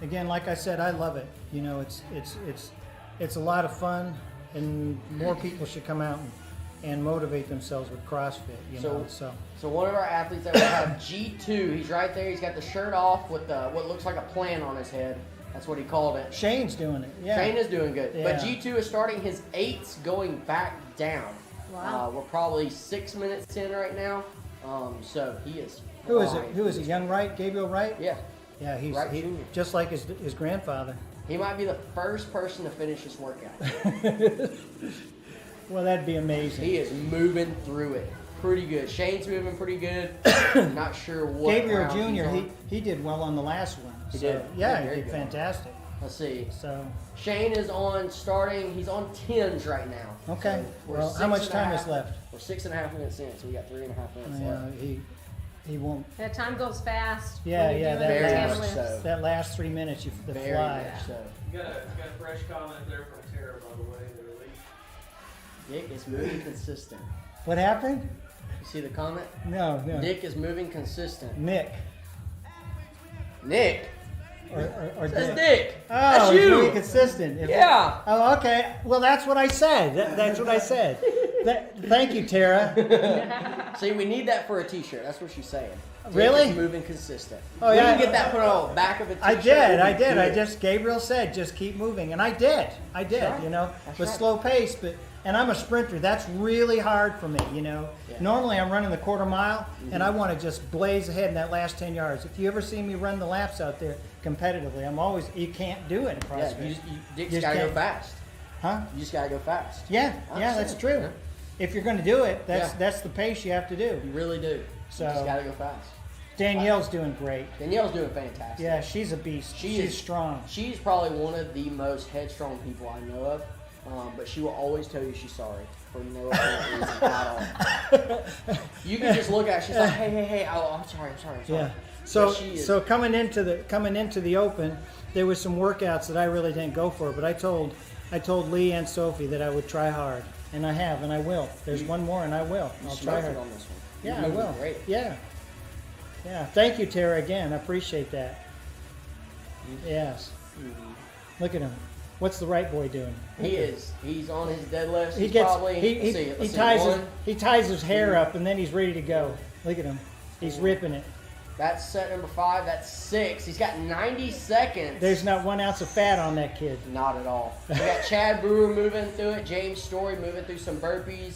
again, like I said, I love it. You know, it's a lot of fun, and more people should come out and motivate themselves with CrossFit. You know, so one of our athletes that we have, G2, he's right there. He's got the shirt off with what looks like a plant on his head. That's what he called it. Shane's doing it. Yeah. Shane is doing good. Yeah. But G2 is starting his 8s going back down. Wow. We're probably 6 minutes in right now. So he is. Who is it? Who is it? Young Wright? Gabriel Wright? Yeah. Yeah, he's Wright Jr. just like his grandfather. He might be the first person to finish this workout. Well, that'd be amazing. He is moving through it pretty good. Shane's moving pretty good. Not sure what. Gabriel round he's Jr. on. He did well on the last one. He So, did. Yeah, Very he did good. fantastic. Let's see. So Shane is on starting. He's on 10s right now. okay. So we're Well, how much 6.5 time is left? We're 6.5 minutes in, so we got 3.5 minutes Yeah, left. he won't. That time goes fast. Yeah, when you're yeah. doing Very the much deadlifts. so. That last 3 minutes, the Very fly. much so. You got a fresh comment there from Tara, by the way, there, Leigh. Dick is moving consistent. What happened? You see the comment? No. Dick is moving consistent. Nick. Nick? Or That's Dick. Oh, That's he's you. really consistent. Yeah. Oh, okay. Well, that's what I said. That's what I said. Thank you, Tara. See, we need that for a T-shirt. That's what she's saying. Dick Really? is moving consistent. Oh, we yeah. can get that put on the back of a T-shirt. I did. We'll be I good. just Gabriel said just keep moving, and I did. right. You know, That's with right. slow pace, and I'm a sprinter. That's really hard for me. You know, Yeah. normally I'm running the quarter mile, and I want to just blaze ahead in that last 10 yards. If you ever see me run the laps out there competitively, you can't do it in Yeah, CrossFit. Dick's Just gotta go can't. fast. Huh? You just gotta go fast. Yeah, I that's understand. true. Yeah. If you're going to do it, Yeah. that's the pace you have to do. You really do. So- You just gotta go fast. Danielle's doing great. Danielle's doing fantastic. Yeah, she's a beast. She's strong. She's probably one of the most headstrong people I know of, but she will always tell you she's sorry for no apparent reason at all. You can just look at her, she's like, hey, I'm sorry. Yeah. But she is- So coming into the open, there was some workouts that I really didn't go for, but I told Leigh and Sophie that I would try hard, and I have, and I will. There's one more, and I will. You I'll try smoked hard. it on this one. Yeah, You're I moving will. Great. Yeah. Yeah. Thank you, Tara, again. I appreciate that. Yes. Look at him. What's the right boy doing? He is. He's on his deadlifts. He He's gets. probably. He ties his hair up, and then he's ready to go. Look at him. He's ripping it. That's set number 5. That's 6. He's got 90 seconds. There's not 1 ounce of fat on that kid. Not at all. We got Chad Brewer moving through it. James Story moving through some burpees.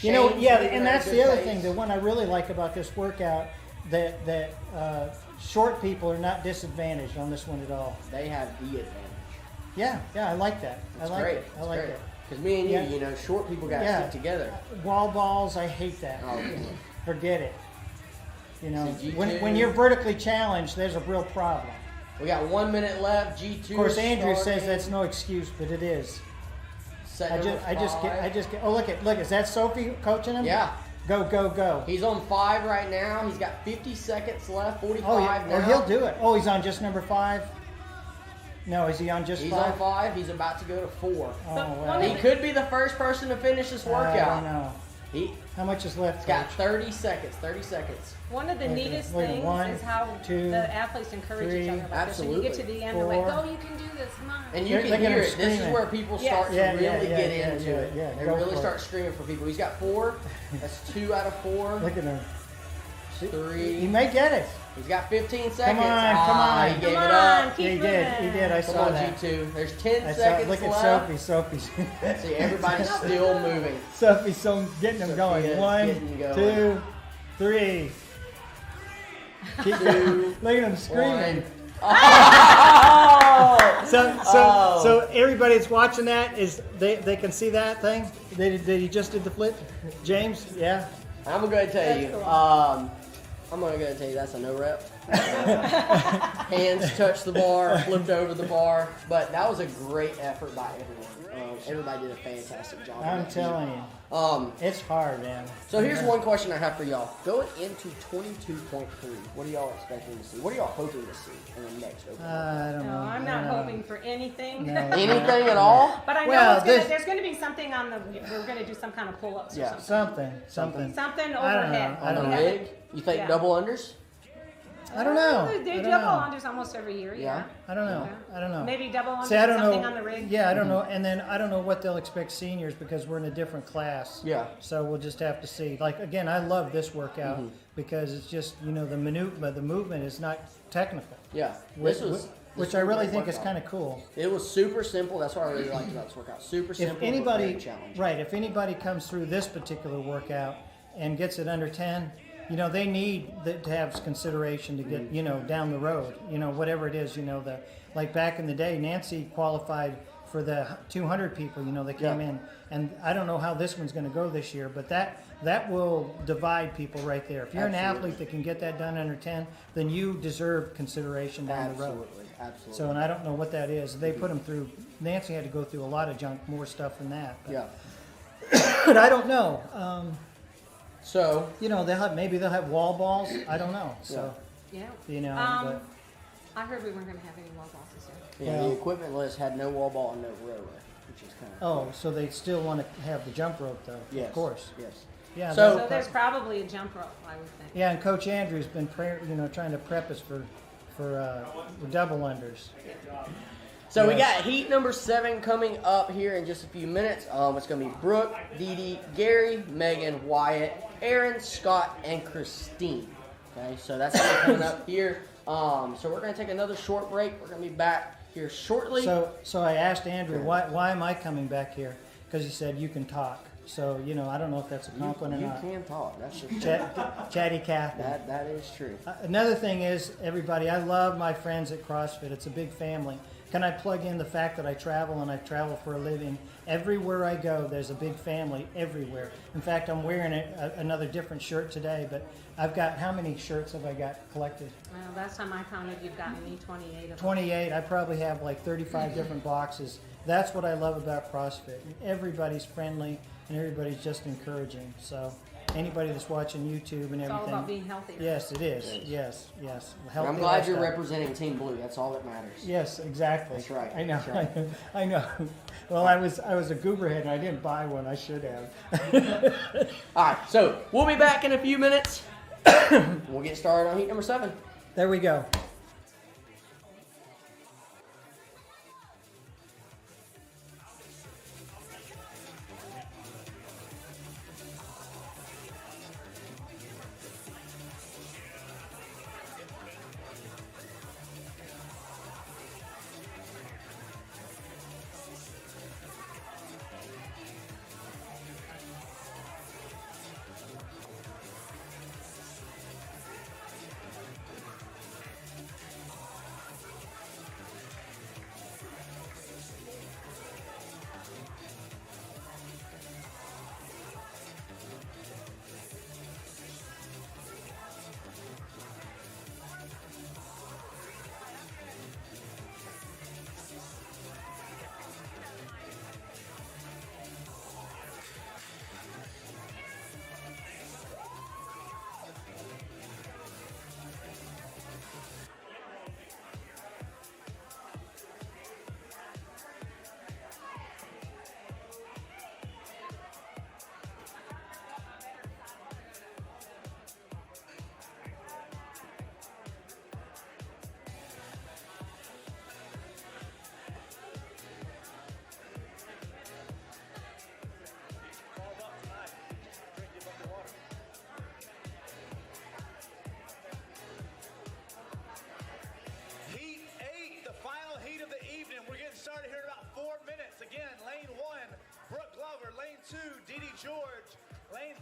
You know, Shane's yeah, moving and at a that's good the other pace. thing. The one I really like about this workout, that short people are not disadvantaged on this one at all. They have the advantage. Yeah, I like that. That's I like great. it. I like it. Because me and you, Yeah. short people got to Yeah. stick together. Wall balls, I hate that. Oh, yeah. Forget it. You know, So G2 when you're vertically challenged, there's a real problem. We got 1 minute left. G2. Of course, Andrew says starting. that's no excuse, but it is. Set I number just get. 5. Oh, look, is that Sophie coaching him? Yeah. Go, go, go. He's on 5 right now. He's got 50 seconds left, 45 Oh, yeah. now. Oh, he'll do it. Oh, he's on just number 5? No, is he on just He's 5? on 5. He's about to go to 4. Oh, well. He could be the first person to finish this workout. I don't know. He, How much is left, he's got Coach? 30 seconds. 30 seconds. One of the Okay, neatest wait, things 1, is how 2, the athletes encourage each 3, other. Like this. When you get to the end, they're 4. like, "Go, you can do this, come on." And you They're can hear gonna it. This is scream where it. people Yes. start to Yeah, really yeah, get yeah, into yeah, it. yeah. They Go really for start it. screaming for people. He's got 4. That's 2 out of 4. Look at him. 3. He may get it. He's got 15 seconds. Come on. He gave Come it on, up. keep He moving. did. He did. I Come saw on, that. G2. There's 10 I saw, seconds look at left. Sophie's. See, everybody's still moving. Sophie's so getting him going. Sophia's 1, getting going. 2, 3. Keep 2, Look at him screaming. 1. Oh! So everybody that's watching that is they can see that thing. They just did the flip. James, yeah. I'm gonna go ahead and tell you. That's I'm gonna go ahead and tell you that's a no rep. Hands touched the bar, flipped over the bar, but that was a great effort by everyone. Everybody did a fantastic job. I'm telling you. It's hard, man. So here's one question I have for y'all. Going into 22.3, what are y'all expecting to see? What are y'all hoping to see in the next open? I don't No, know. I'm I not don't know. hoping for anything. No. Anything at all? But I know Well, there's going to be something on the. We're going to do some kind of pull-ups or Yeah. something. Something. Something I don't know. overhead. I don't On the know. rig? You think Yeah. double unders? I don't know. They I don't double know. unders almost every year. Yeah. Yeah. I don't know. Yeah. I don't know. Maybe double unders. See, I don't something know. on the rig. Yeah, I don't know. And then I don't know what they'll expect seniors because we're in a different class. Yeah. So we'll just have to see. Like again, I love this workout because it's just the the movement is not technical. Yeah. Which I really think is kind of cool. It was super simple. That's what I really liked about this workout. Super simple. If anybody, but very challenging. right? If anybody comes through this particular workout and gets it under 10, they need to have consideration to get down the road. Whatever it is. Like back in the day, Nancy qualified for the 200 people. They came in, and I don't know how this one's going to go this year, but that will divide people right there. If you're an athlete that can get that done under 10, then you deserve consideration down the road. Absolutely. So, and I don't know what that is. They put them through. Nancy had to go through a lot of junk, more stuff than that. But, Yeah. but I don't know. So they'll have wall balls. I don't know. So Yeah. but I heard we weren't going to have any wall balls this year. yeah, Well- the equipment list had no wall ball and no rower, which is kind of so they still want to have the jump rope though. Yes. Of course. Yes. Yeah. So- So there's probably a jump rope, I would think. Yeah, and Coach Andrew's been trying to prep us for double unders. So we Yes. got heat number 7 coming up here in just a few minutes. It's going to be Brooke, Dee Dee, Gary, Megan, Wyatt, Aaron, Scott, and Christine. Okay, so that's gonna be coming up here. So we're going to take another short break. We're going to be back here shortly. So I asked Andrew, why am I coming back here? Because he said you can talk. So I don't know if that's a compliment you or not. can talk. That's just Chatty Cathy. that is true. Another thing is, everybody, I love my friends at CrossFit. It's a big family. Can I plug in the fact that I travel and I travel for a living? Everywhere I go, there's a big family everywhere. In fact, I'm wearing another different shirt today, but I've got, how many shirts have I got collected? Last time I counted, you've gotten me 28 of them. 28. I probably have like 35 different boxes. That's what I love about CrossFit. Everybody's friendly and everybody's just encouraging. So anybody that's watching YouTube and everything. It's all about being healthy. Yes, it is. Yes. And Healthy I'm glad you're lifestyle. representing Team Blue. That's all that matters. Yes, exactly. That's right. I know. That's right. I know. Well, I was a gooberhead and I didn't buy one. I should have. All right, so we'll be back in a few minutes. We'll get started on heat number 7. There we go.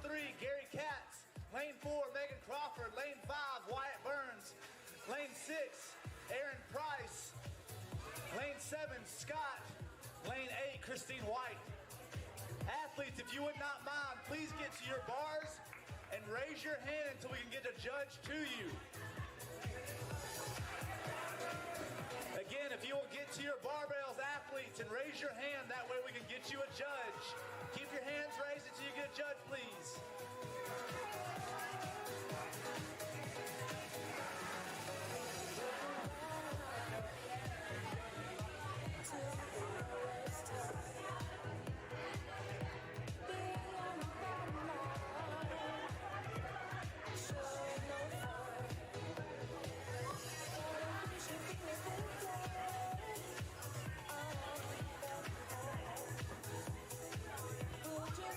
3, Gary Katz. Lane 4, Megan Crawford. Lane 5, Wyatt Burns. Lane 6, Aaron Price. Lane 7, Scott. Lane 8, Christine White. Athletes, if you would not mind, please get to your bars and raise your hand until we can get a judge to you. Again, if you will get to your barbells, athletes, and raise your hand, that way we can get you a judge. Keep your hands raised until you get a judge, please.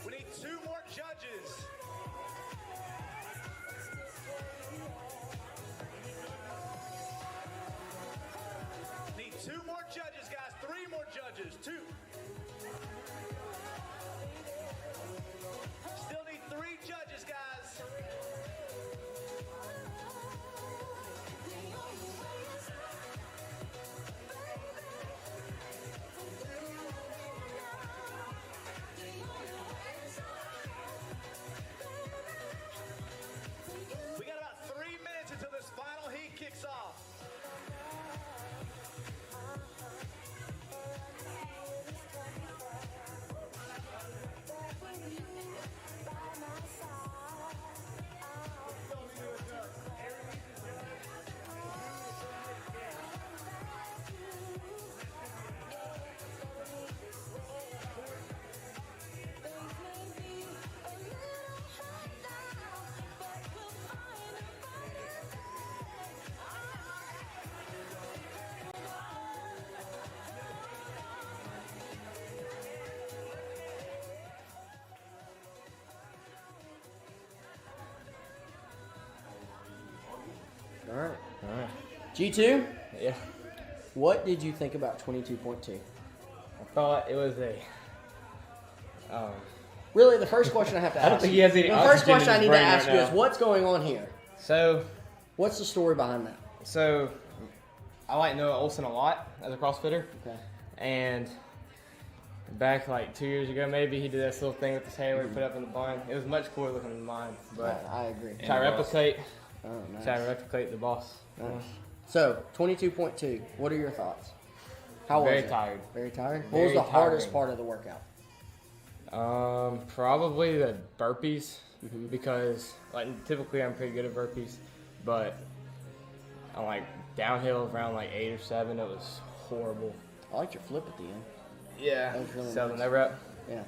We need 2 more judges. Need 2 more judges, guys. 3 more judges. 2. Still need 3 judges, guys. We got about 3 minutes until this final heat kicks off. All right. All right. G2? Yeah. What did you think about 22.2? I thought it was a. Really, the first question I have to ask I don't think he has any the first oxygen in question I his need to brain ask right you is now. what's going on here? So, what's the story behind that? So, I like Noah Olson a lot as a CrossFitter. Okay. And back like 2 years ago, maybe he did this little thing with his hair where he put up in the bun. It was much cooler looking than mine. But I agree. Try to replicate. Oh, nice. Try to replicate the boss. Nice. So, 22.2. What are your thoughts? How was Very it? tired. Very tired. What Very was the hardest tiring. part of the workout? Probably the burpees because like typically I'm pretty good at burpees, but on like downhill around like 8 or 7, it was horrible. I liked your flip at the end. Yeah. That was really So nice. that rep. Yeah.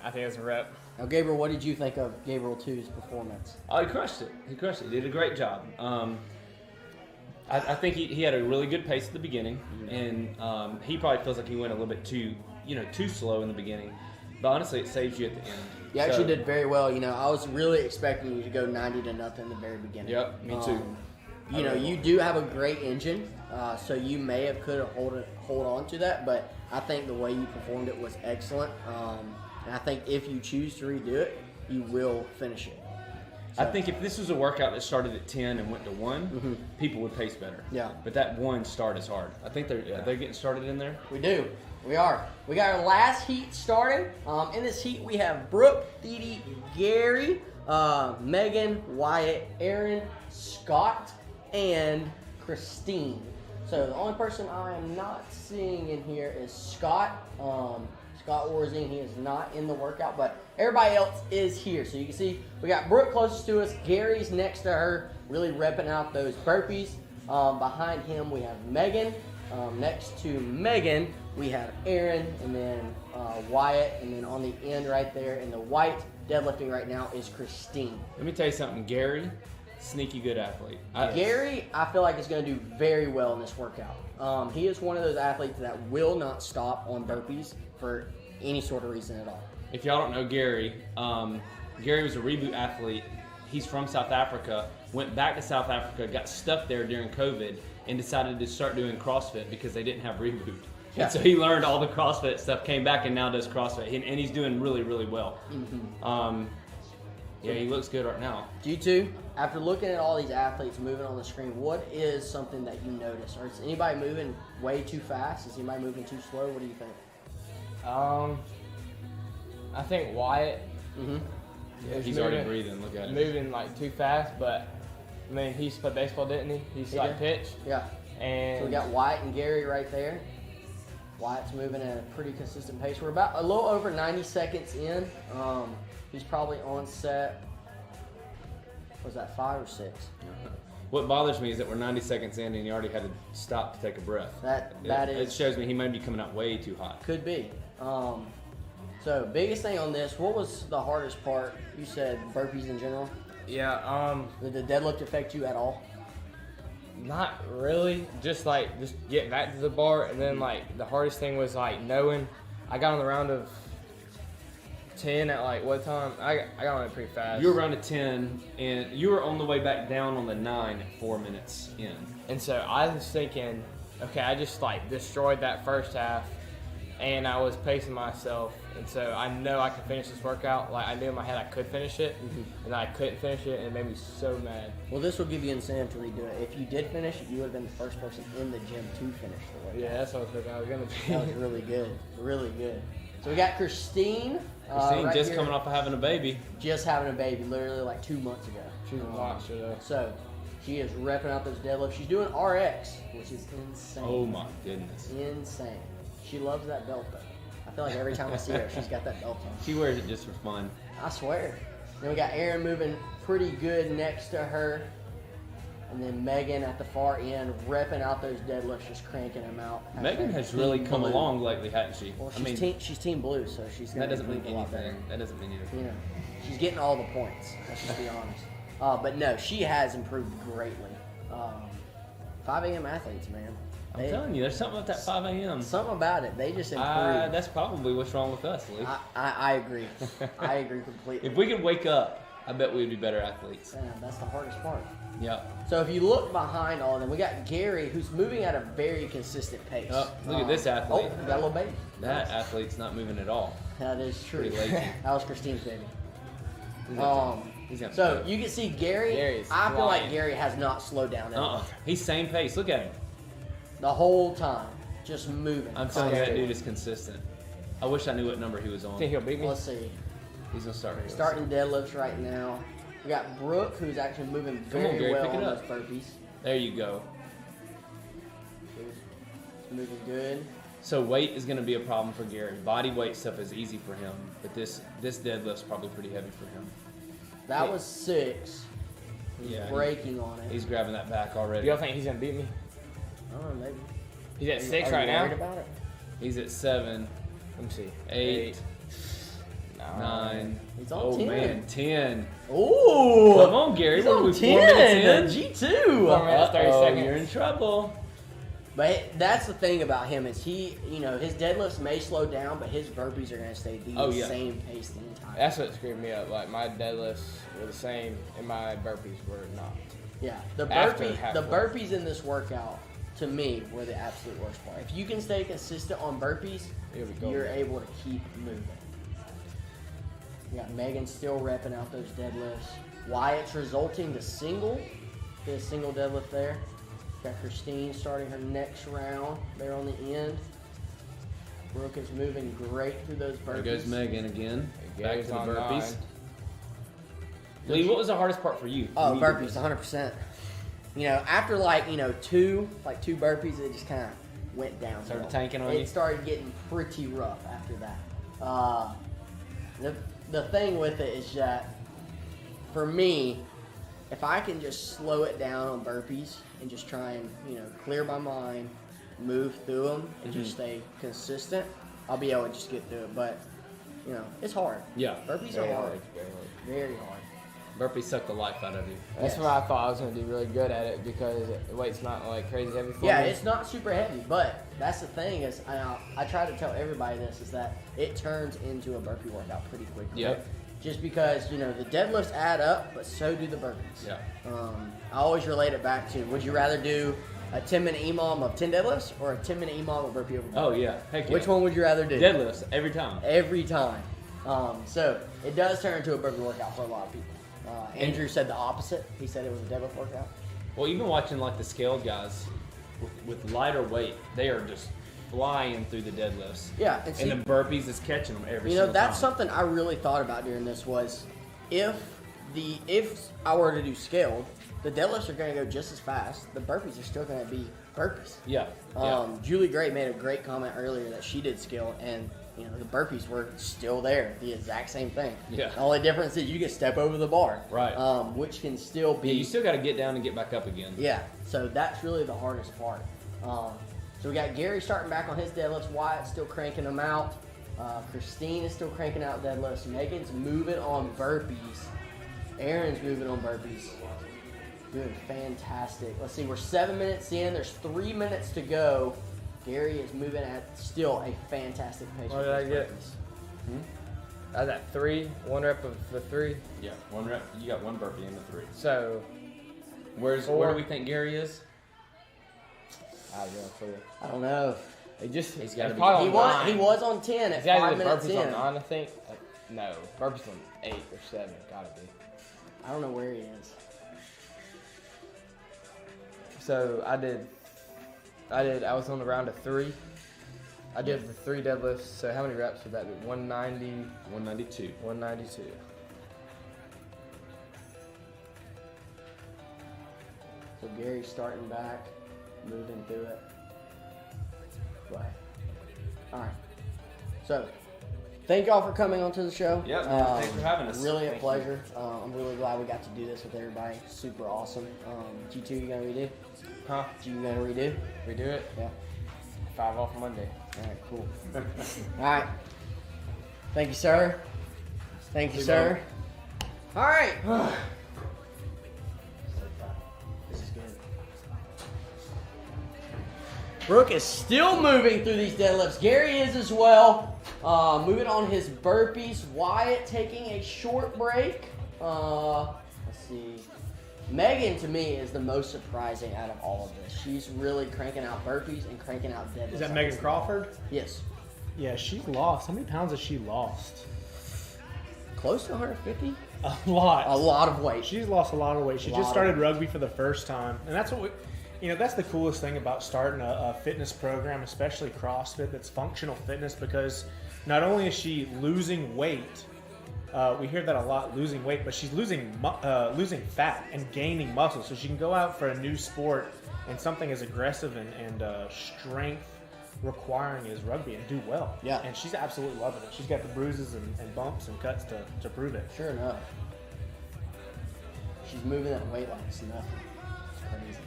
I think it's a rep. Now, Gabriel, what did you think of Gabriel 2's performance? Oh, he crushed it. He crushed it. He did a great job. I think he had a really good pace at the beginning, and he probably feels like he went a little bit too slow in the beginning. But honestly, it saves you at the end. You actually did very well. You know, I was really expecting you to go 90-0 in the very beginning. Yep, me too. You know, you do have a great engine, so you may have could hold on to that, but I think the way you performed it was excellent. And I think if you choose to redo it, you will finish it. I think if this was a workout that started at 10 and went to 1, people would pace better. Yeah. But that 1 start is hard. I think they're getting started in there. We do. We are. We got our last heat starting. In this heat, we have Brooke, Dee, Gary, Megan, Wyatt, Aaron, Scott, and Christine. So the only person I am not seeing in here is Scott. Scott Warzine, he is not in the workout, but everybody else is here. So you can see we got Brooke closest to us. Gary's next to her, really repping out those burpees. Behind him, we have Megan. Next to Megan, we have Aaron, and then Wyatt, and then on the end right there in the white deadlifting right now is Christine. Let me tell you something. Gary, sneaky good athlete. Gary, I feel like is going to do very well in this workout. He is one of those athletes that will not stop on burpees for any sort of reason at all. If y'all don't know Gary, Gary was a reboot athlete. He's from South Africa, went back to South Africa, got stuck there during COVID, and decided to start doing CrossFit because they didn't have reboot. Yeah. And so he learned all the CrossFit stuff, came back and now does CrossFit, and he's doing really, really well. Yeah, he looks good right now. Do you too? After looking at all these athletes moving on the screen, what is something that you notice? Or is anybody moving way too fast? Is anybody moving too slow? What do you think? I think Wyatt. He's already breathing. Look at him. Moving like too fast, but I mean, he used to play baseball, didn't he? He used to like pitch. Yeah. And So we got Wyatt and Gary right there. Wyatt's moving at a pretty consistent pace. We're about a little over 90 seconds in. He's probably on set. Was that 5 or 6? What bothers me is that we're 90 seconds in and he already had to stop to take a breath. It shows me he might be coming out way too hot. Could be. So biggest thing on this, what was the hardest part? You said burpees in general. Yeah. Did the deadlift affect you at all? Not really. Just getting back to the bar, and then like the hardest thing was like knowing. I got on the round of 10 at like what time? I got on it pretty fast. You were around a 10, and you were on the way back down on the 9 at 4 minutes in. And so I was thinking, okay, I just like destroyed that first half, and I was pacing myself, and so I know I can finish this workout. Like I knew in my head I could finish it, and I couldn't finish it, and it made me so mad. Well, this will give you incentive to redo it. If you did finish it, you would have been the first person in the gym to finish the workout. Yeah, that's what I was thinking I was gonna be. That was really good, really good. So we got Christine. Christine just here. coming off of having a baby. Just having a baby, literally like 2 months ago. She's a monster though. So she is repping out those deadlifts. She's doing RX, which is insane. Oh my goodness. Insane. She loves that belt though. I feel like every time I see her, she's got that belt on. She wears it just for fun. I swear. Then we got Aaron moving pretty good next to her. And then Megan at the far end, repping out those deadlifts, just cranking them out. Megan has really come along lately, hasn't she? Well, she's team blue, so she's going that to doesn't mean a lot better. anything. That doesn't mean anything. You know, she's getting all the points. Let's just be honest. But no, she has improved greatly. 5 a.m. athletes, man. I'm telling you, there's something about that 5 a.m. Something about it. They just improved. That's probably what's wrong with us, Leigh. I agree. I agree completely. If we could wake up, I bet we would be better athletes. Yeah, that's the hardest part. Yeah. So if you look behind all of them, we got Gary, who's moving at a very consistent pace. Oh, look at this athlete. Oh, we got a little baby. That athlete's not moving at all. That is true. Pretty lazy. That was Christine's baby. He's So you can see Gary. I feel like Gary has not slowed down at all. He's same pace. Look at him. The whole time, just moving. I'm telling you, that dude is consistent. I wish I knew what number he was on. Think he'll beat me? Let's see. He's gonna start. Starting deadlifts right now. We got Brooke, who's actually moving very Gary, well pick on it those up. burpees. There you go. She's moving good. So weight is going to be a problem for Gary. Body weight stuff is easy for him, but this deadlift's probably pretty heavy for him. That was 6. He's breaking on it. He's grabbing that back already. Y'all think he's gonna beat me? I don't know, maybe. He's at 6 Are right you now. worried about it? He's at 7. Let me see. 8. 9. He's on oh 10. man, 10. Ooh! Come on, Gary. He's What are on we, 10. 4 minutes in? G2. 4 minutes, 30 seconds. You're in trouble. But that's the thing about him is he, his deadlifts may slow down, but his burpees are going to stay the same pace the entire time. That's what screwed me up. Like my deadlifts were the same, and my burpees were not. Yeah, the After burpees in this workout, to me, were the absolute worst part. If you can stay consistent on burpees, you're able to keep moving. You got Megan still repping out those deadlifts. Wyatt's resulting to single. Get a single deadlift there. Got Christine starting her next round there on the end. Brooke is moving great through those burpees. There goes Megan again. Back to the on burpees. 9. Leigh, what was the hardest part for you? Oh, burpees, 100%. After two burpees, it just kind of went down. Started tanking on you? It started getting pretty rough after that. The thing with it is that, for me, if I can just slow it down on burpees and just try and, clear my mind, move through them, and just stay consistent, I'll be able to just get through it. But, it's hard. Yeah. Burpees are hard. Very hard. Burpees suck the life out of you. That's why I thought I was going to do really good at it because the weight's not like crazy heavy for me. Yeah, it's not super heavy, but that's the thing is I try to tell everybody this is that it turns into a burpee workout pretty quickly. Yep. Just because, the deadlifts add up, but so do the burpees. Yeah. I always relate it back to, would you rather do a 10-minute EMOM of 10 deadlifts or a 10-minute EMOM of burpee over burpee? Oh, yeah. Heck yeah. Which one would you rather do? Deadlifts, every time. Every time. So it does turn into a burpee workout for a lot of people. Andrew said the opposite. He said it was a deadlift workout. Well, even watching like the scaled guys with lighter weight, they are just flying through the deadlifts. Yeah, and the burpees is catching them every You single know, that's time. something I really thought about during this was if I were to do scaled, the deadlifts are going to go just as fast. The burpees are still going to be burpees. Yeah. Julie Gray made a great comment earlier that she did scale, and you know the burpees were still there, the exact same thing. Yeah. The only difference is you can step over the bar, Right. Which can still be. Yeah, you still got to get down and get back up again. Yeah. So that's really the hardest part. So we got Gary starting back on his deadlifts. Wyatt's still cranking them out. Christine is still cranking out deadlifts. Megan's moving on burpees. Aaron's moving on burpees. Doing fantastic. Let's see, we're 7 minutes in. There's 3 minutes to go. Gary is moving at still a fantastic pace. What did I get? I was at 3, 1 rep of the 3. Yeah, 1 rep. You got 1 burpee in the 3. So, where do we think Gary is? I don't know. He's got to be. He was on 10 at 5 minutes burpees in. on 9, I think. No, burpees on 8 or 7. Gotta be. I don't know where he is. So I was on the round of 3. I did the 3 deadlifts. So how many reps would that be? 190. 192. 192. So Gary's starting back, moving through it. Right. All right. So, thank y'all for coming onto the show. Yeah, thanks for having us. Really a Thank pleasure. I'm really glad we got to do this with everybody. Super awesome. G2, you gonna redo? Huh? You gonna redo? Redo it? Yeah. 5 off Monday. All right, cool. All right. Thank you, sir. Thank you, sir. All right. This is good. Brooke is still moving through these deadlifts. Gary is as well. Moving on his burpees. Wyatt taking a short break. Let's see. Megan, to me, is the most surprising out of all of this. She's really cranking out burpees and cranking out deadlifts. Is that Megan Crawford? Yes. Yeah, she's lost. How many pounds has she lost? Close to 150? A lot. A lot of weight. She's lost a lot of weight. She just started rugby for the first time. And that's what that's the coolest thing about starting a fitness program, especially CrossFit, that's functional fitness, because not only is she losing weight, we hear that a lot, losing weight, but she's losing fat and gaining muscle. So she can go out for a new sport and something as aggressive and strength requiring as rugby and do well. Yeah. And she's absolutely loving it. She's got the bruises and bumps and cuts to prove it. Sure enough. She's moving that weight like it's nothing. It's crazy.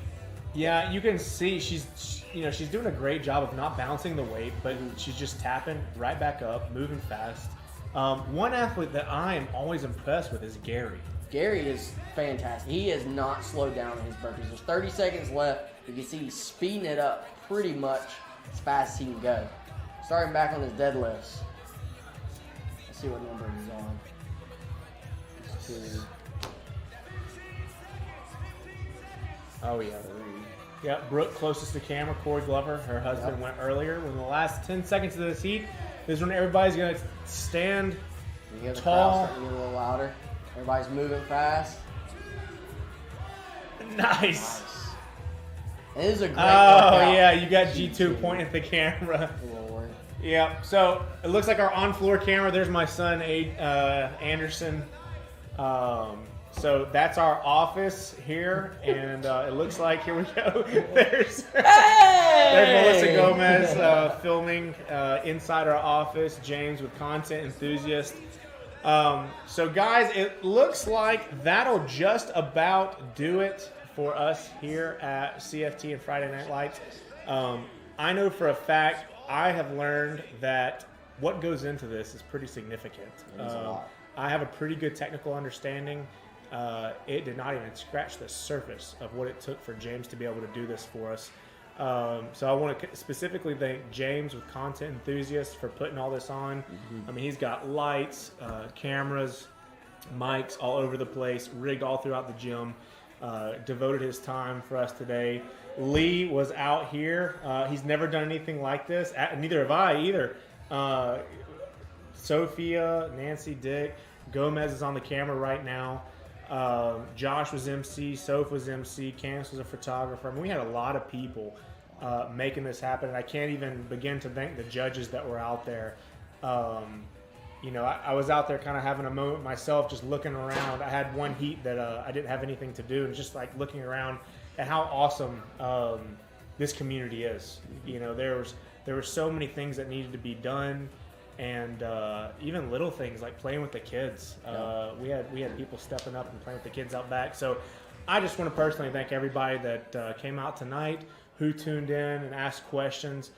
Yeah, you can see she's doing a great job of not bouncing the weight, but she's just tapping right back up, moving fast. One athlete that I am always impressed with is Gary. Gary is fantastic. He has not slowed down in his burpees. There's 30 seconds left. You can see he's speeding it up pretty much as fast as he can go. Starting back on his deadlifts. Let's see what number he's on. It's 2. Oh, yeah. Yeah, Brooke, closest to camera, Corey Glover, her husband, went earlier. In the last 10 seconds of this heat, this is when everybody's going to stand You hear the tall. crowd starting to get a little louder. Everybody's moving fast. Nice. It is a great Oh, workout. yeah, you got G2 pointing at the camera. Lord. Yeah, so it looks like our on-floor camera. There's my son, Anderson. So that's our office here, and it looks like, here we go. There's Melissa Gomez filming inside our office. James with content enthusiast. So guys, it looks like that'll just about do it for us here at CFT and Friday Night Lights. I know for a fact I have learned that what goes into this is pretty significant. I have a pretty good technical understanding. It did not even scratch the surface of what it took for James to be able to do this for us. So I want to specifically thank James with Content Enthusiast for putting all this on. I mean, he's got lights, cameras, mics all over the place, rigged all throughout the gym, devoted his time for us today. Leigh was out here. He's never done anything like this. Neither have I either. Sophia, Nancy, Dick, Gomez is on the camera right now. Josh was MC, Soph was MC, Candace was a photographer. I mean, we had a lot of people making this happen, and I can't even begin to thank the judges that were out there. You know, I was out there kind of having a moment myself, just looking around. I had one heat that I didn't have anything to do, and just like looking around at how awesome this community is. You know, there were so many things that needed to be done, and even little things like playing with the kids. We had people stepping up and playing with the kids out back. So I just want to personally thank everybody that came out tonight, who tuned in and asked questions.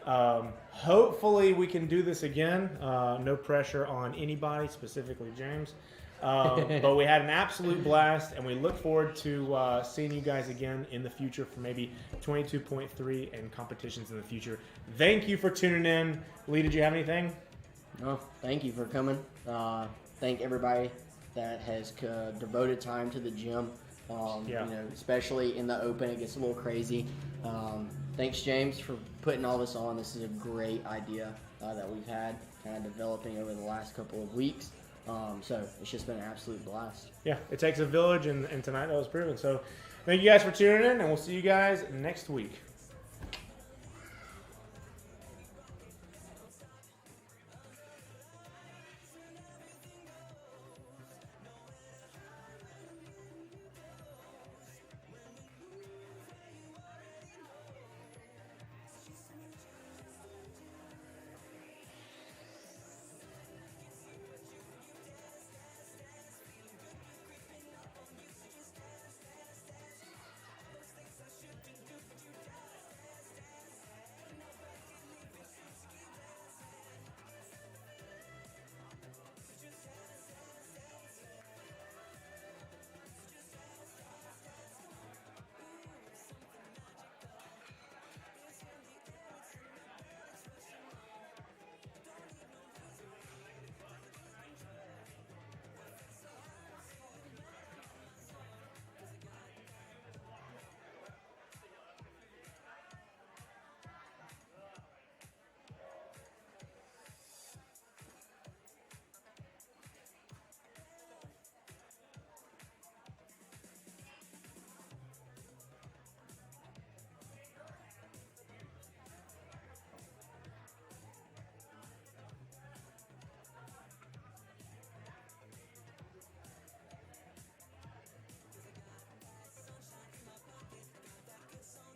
Hopefully we can do this again. No pressure on anybody, specifically James. But we had an absolute blast, and we look forward to seeing you guys again in the future for maybe 22.3 and competitions in the future. Thank you for tuning in. Leigh, did you have anything? No, thank you for coming. Thank everybody that has devoted time to the gym. You know, especially in the open, it gets a little crazy. Thanks, James, for putting all this on. This is a great idea that we've had kind of developing over the last couple of weeks. So it's just been an absolute blast. Yeah, it takes a village, and tonight that was proven. So thank you guys for tuning in, and we'll see you guys next week.